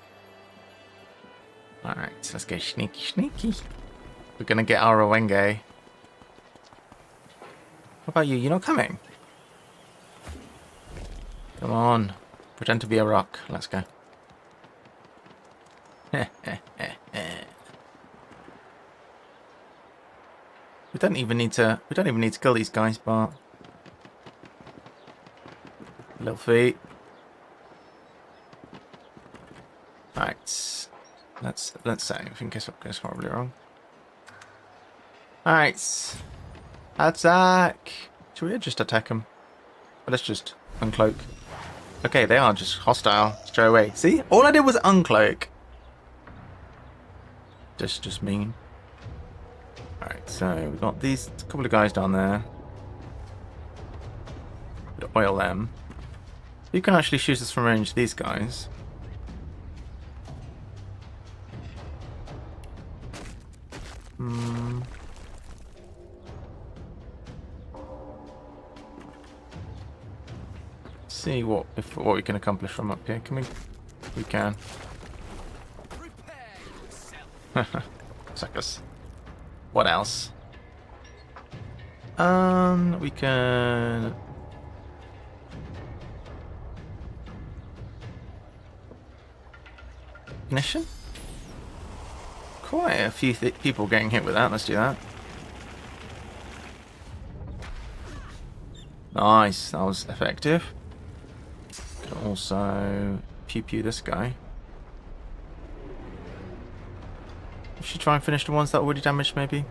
Alright, so let's go sneaky, sneaky. We're going to get our Owenge. What about you? You're not coming? Come on. Pretend to be a rock. Let's go. We don't even need to kill these guys, but little feet. Right. Let's say everything goes horribly wrong. Alright. Attack! Should we just attack them? Let's just uncloak. Okay, they are just hostile straight away. See? All I did was uncloak. Just mean. Alright, so we've got these couple of guys down there. Oil them. You can actually shoot us from range, these guys. See what we can accomplish from up here. Can we? We can. Suckers. What else? We can. Ignition? Quite a few people getting hit with that. Let's do that. Nice. That was effective. Could also pew this guy. We should try and finish the ones that are already damaged, maybe.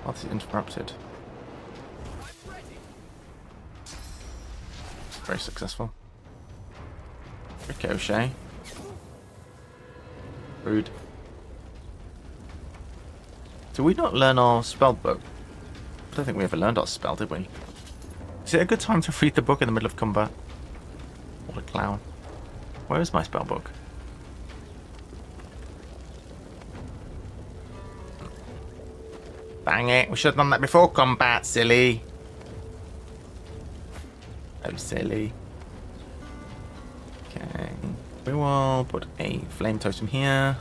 Whilst it's interrupted. Very successful. Ricochet. Rude. Did we not learn our spell book? I don't think we ever learned our spell, did we? Is it a good time to read the book in the middle of combat? What a clown. Where is my spell book? Bang it, we should have done that before combat, silly. Oh, silly. Okay. We will put a flame totem here.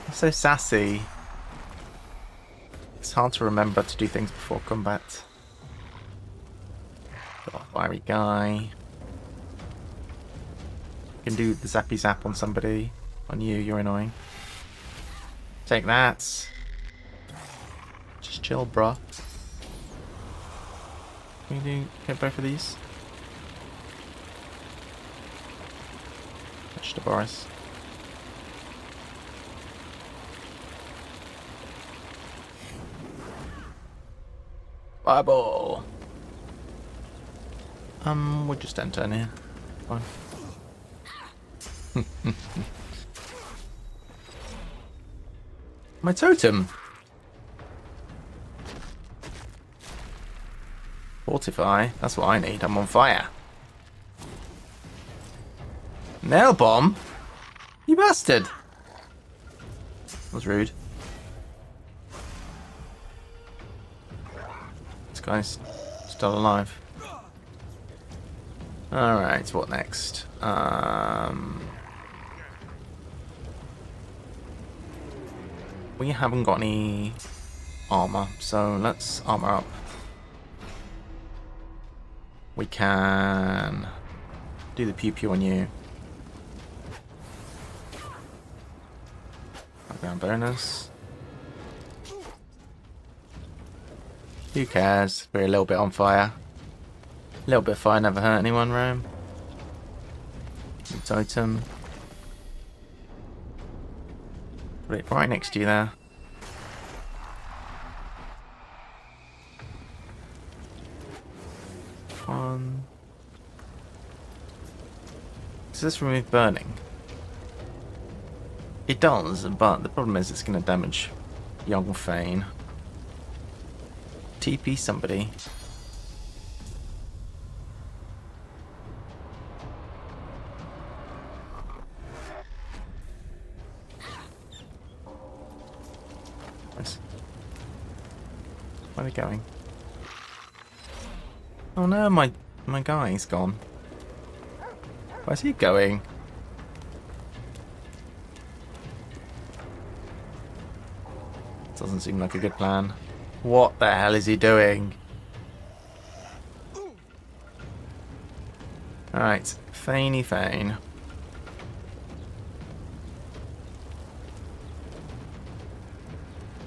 I'm so sassy. It's hard to remember to do things before combat. Got a fiery guy. You can do the zappy zap on somebody. On you, you're annoying. Take that. Just chill, bruh. Can you get both of these? Touch the Boris. Fireball. We'll just end turn here. Fine. My totem. Fortify. That's what I need. I'm on fire. Nail bomb? You bastard. That was rude. This guy's still alive. Alright, what next? We haven't got any armor, so let's armor up. We can do the pew pew on you. Background bonus. Who cares? We're a little bit on fire. A little bit of fire never hurt anyone, Rome. Totem. Put it right next to you there. One. Does this remove burning? It does, but the problem is it's going to damage young Fane. TP somebody. Where are they going? Oh no, my guy's gone. Where's he going? Doesn't seem like a good plan. What the hell is he doing? Alright, Faney Fane.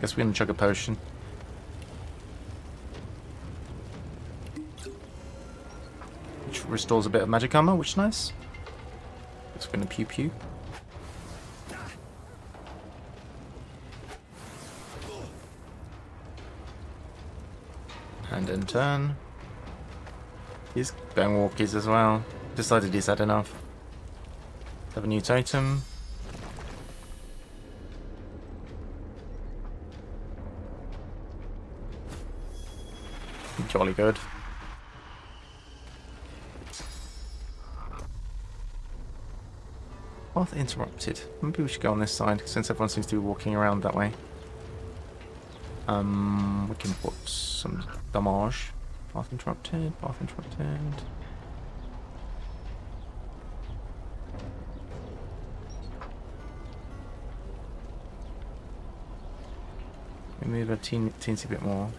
Guess we're gonna chug a potion. Which restores a bit of magic armor, which is nice. Guess we're gonna pew pew. And in turn, he's going walkies as well. Decided he's had enough. Let's have a new totem. Jolly good. Path interrupted. Maybe we should go on this side since everyone seems to be walking around that way. We can put some damage. Path interrupted, path interrupted. We move a teensy bit more.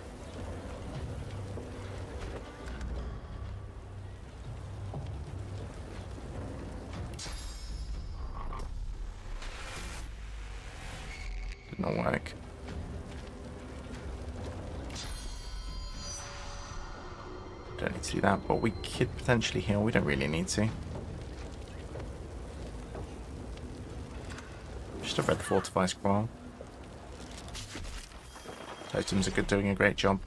Did not work. Don't need to do that, but we could potentially heal. We don't really need to. Just have read the Fortify Scroll. Totems are doing a great job.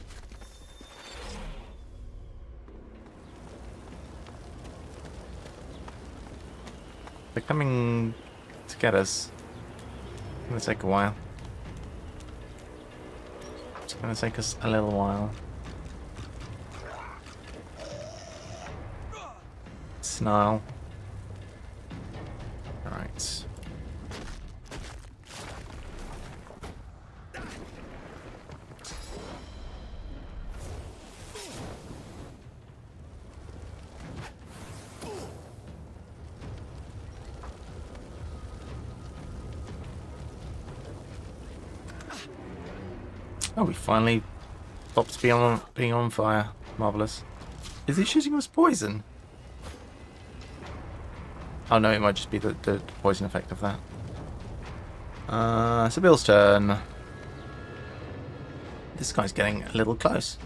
They're coming to get us. It's going to take a while. It's going to take us a little while. Snarl. Alright. Oh, we finally stopped being on fire. Marvellous. Is he shooting us poison? Oh no, it might just be the poison effect of that. It's Bill's turn. This guy's getting a little close.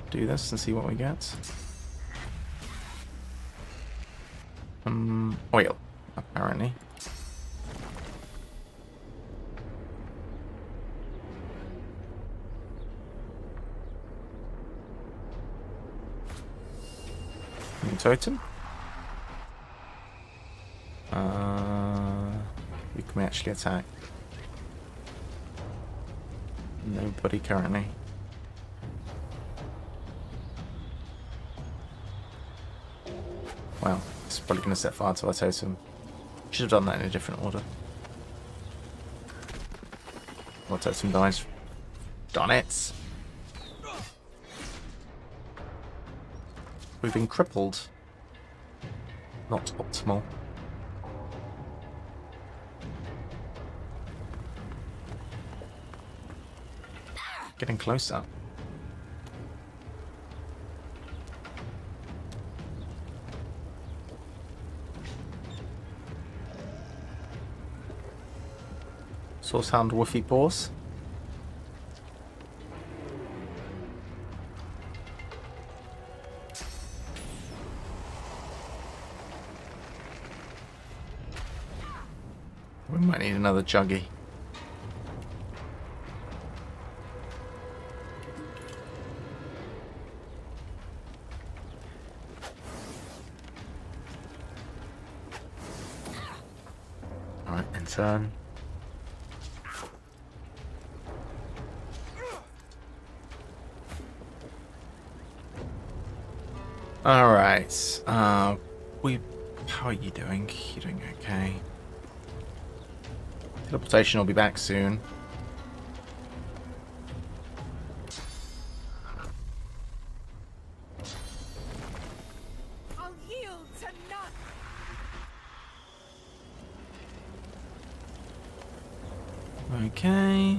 Do this and see what we get. Oil, apparently. Totem. Who can we actually attack? Nobody currently. Well, it's probably going to set fire to our totem. Should have done that in a different order. Our totem dies. Darn it! We've been crippled. Not optimal. Getting closer. Sourcehound Woofy Paws. We might need another Juggy. Alright, in turn. Alright. How are you doing? You're doing okay. Teleportation will be back soon. I'll yield to none. Okay.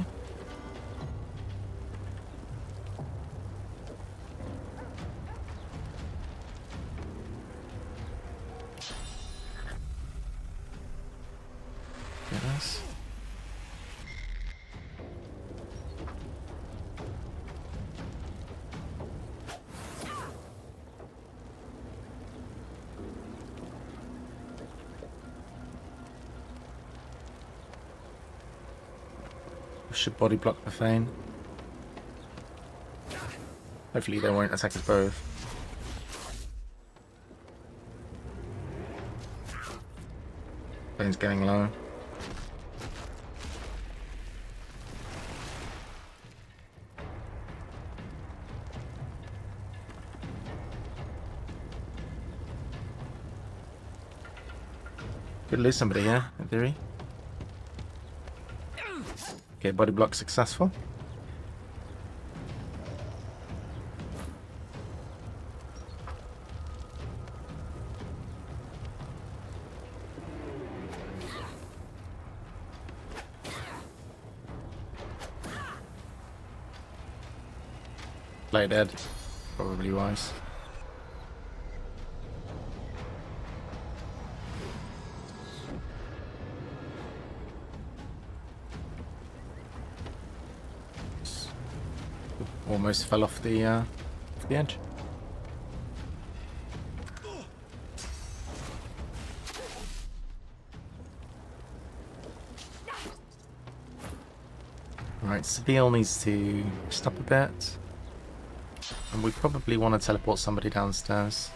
Yes. Should body block the Thane. Hopefully they won't attack us both. Thane's getting low. Could lose somebody here, in theory. Okay, body block successful. Play dead. Probably wise. Almost fell off the edge. Right, Seville needs to stop a bit. And we probably want to teleport somebody downstairs.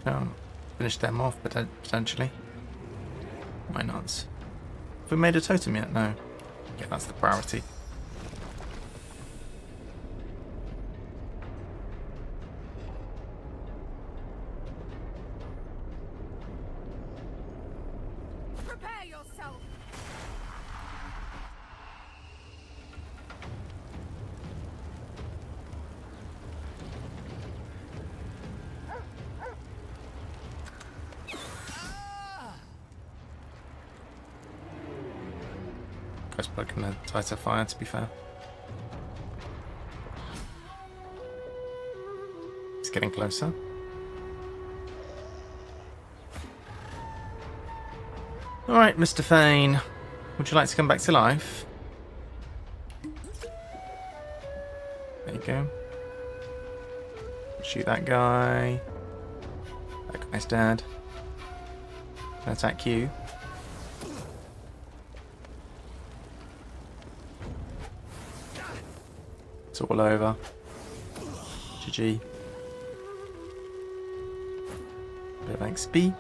Oh, finish them off potentially. Why not? Have we made a totem yet? No. Yeah, that's the priority. Prepare yourself. Ghost Bug and a tighter fire, to be fair. It's getting closer. Alright, Mr. Thane. Would you like to come back to life? There you go. Shoot that guy. That guy's dead. Can attack you. It's all over. GG. Bit of XP.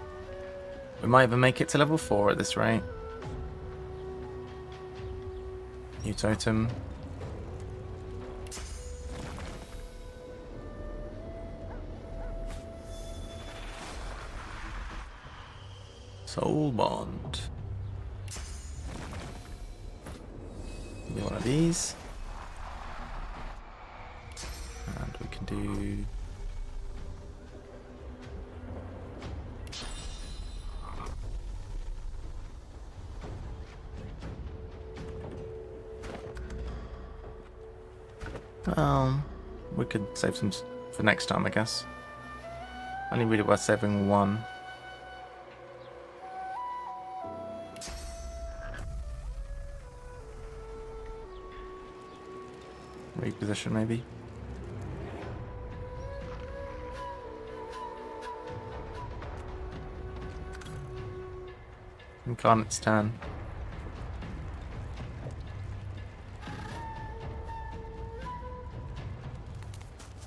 We might even make it to level 4 at this rate. New totem. Soul Bond. Give me one of these. And we can do... we could save some for next time, I guess. Only really worth saving one. Reposition, maybe. Incarnate's turn.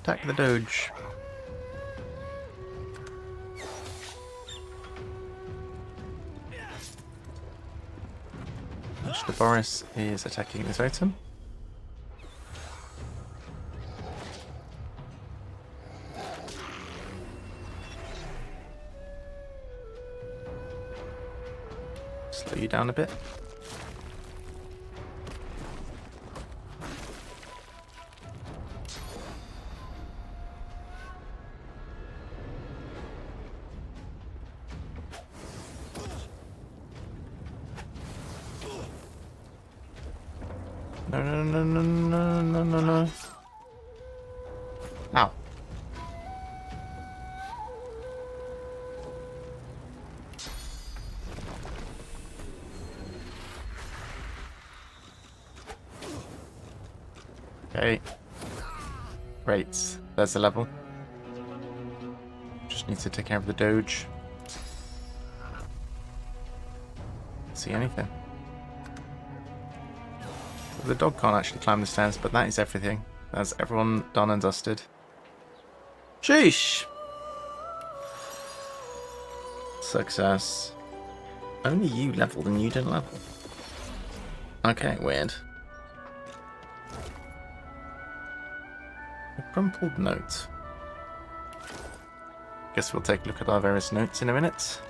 Attack the Doge. Mr. Boris is attacking this item. Slow you down a bit. No, no, no, no, no, no, no, no. Ow. Okay. Great. There's the level. Just need to take care of the Doge. See anything? The dog can't actually climb the stairs, but that is everything. That's everyone done and dusted. Sheesh! Success. Only you leveled and you didn't level. Okay, weird. A crumpled note. Guess we'll take a look at our various notes in a minute.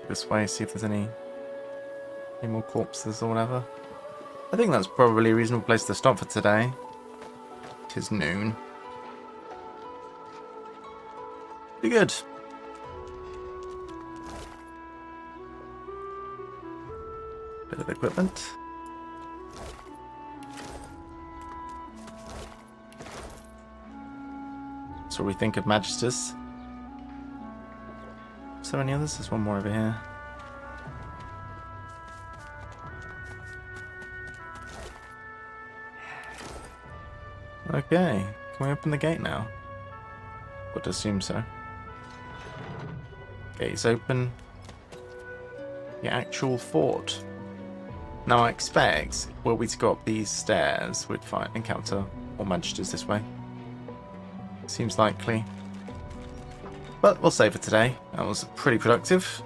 This way, see if there's any more corpses or whatever. I think that's probably a reasonable place to stop for today. It is noon. Pretty good. Bit of equipment. So we think of Magisters. Is there any others? There's one more over here. Okay, can we open the gate now? Would assume so. Gate's open. The actual fort. Now I expect, were we to go up these stairs, we'd encounter more Magisters this way. Seems likely. But we'll save for today. That was pretty productive.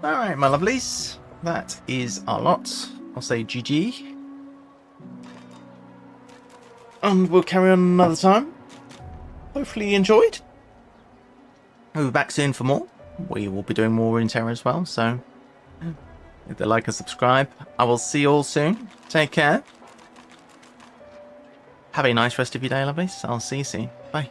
Alright, my lovelies. That is our lot. I'll say GG. And we'll carry on another time. Hopefully you enjoyed. We'll be back soon for more. We will be doing more in Terra as well, so hit the like and subscribe. I will see you all soon. Take care. Have a nice rest of your day, lovelies. I'll see you soon. Bye.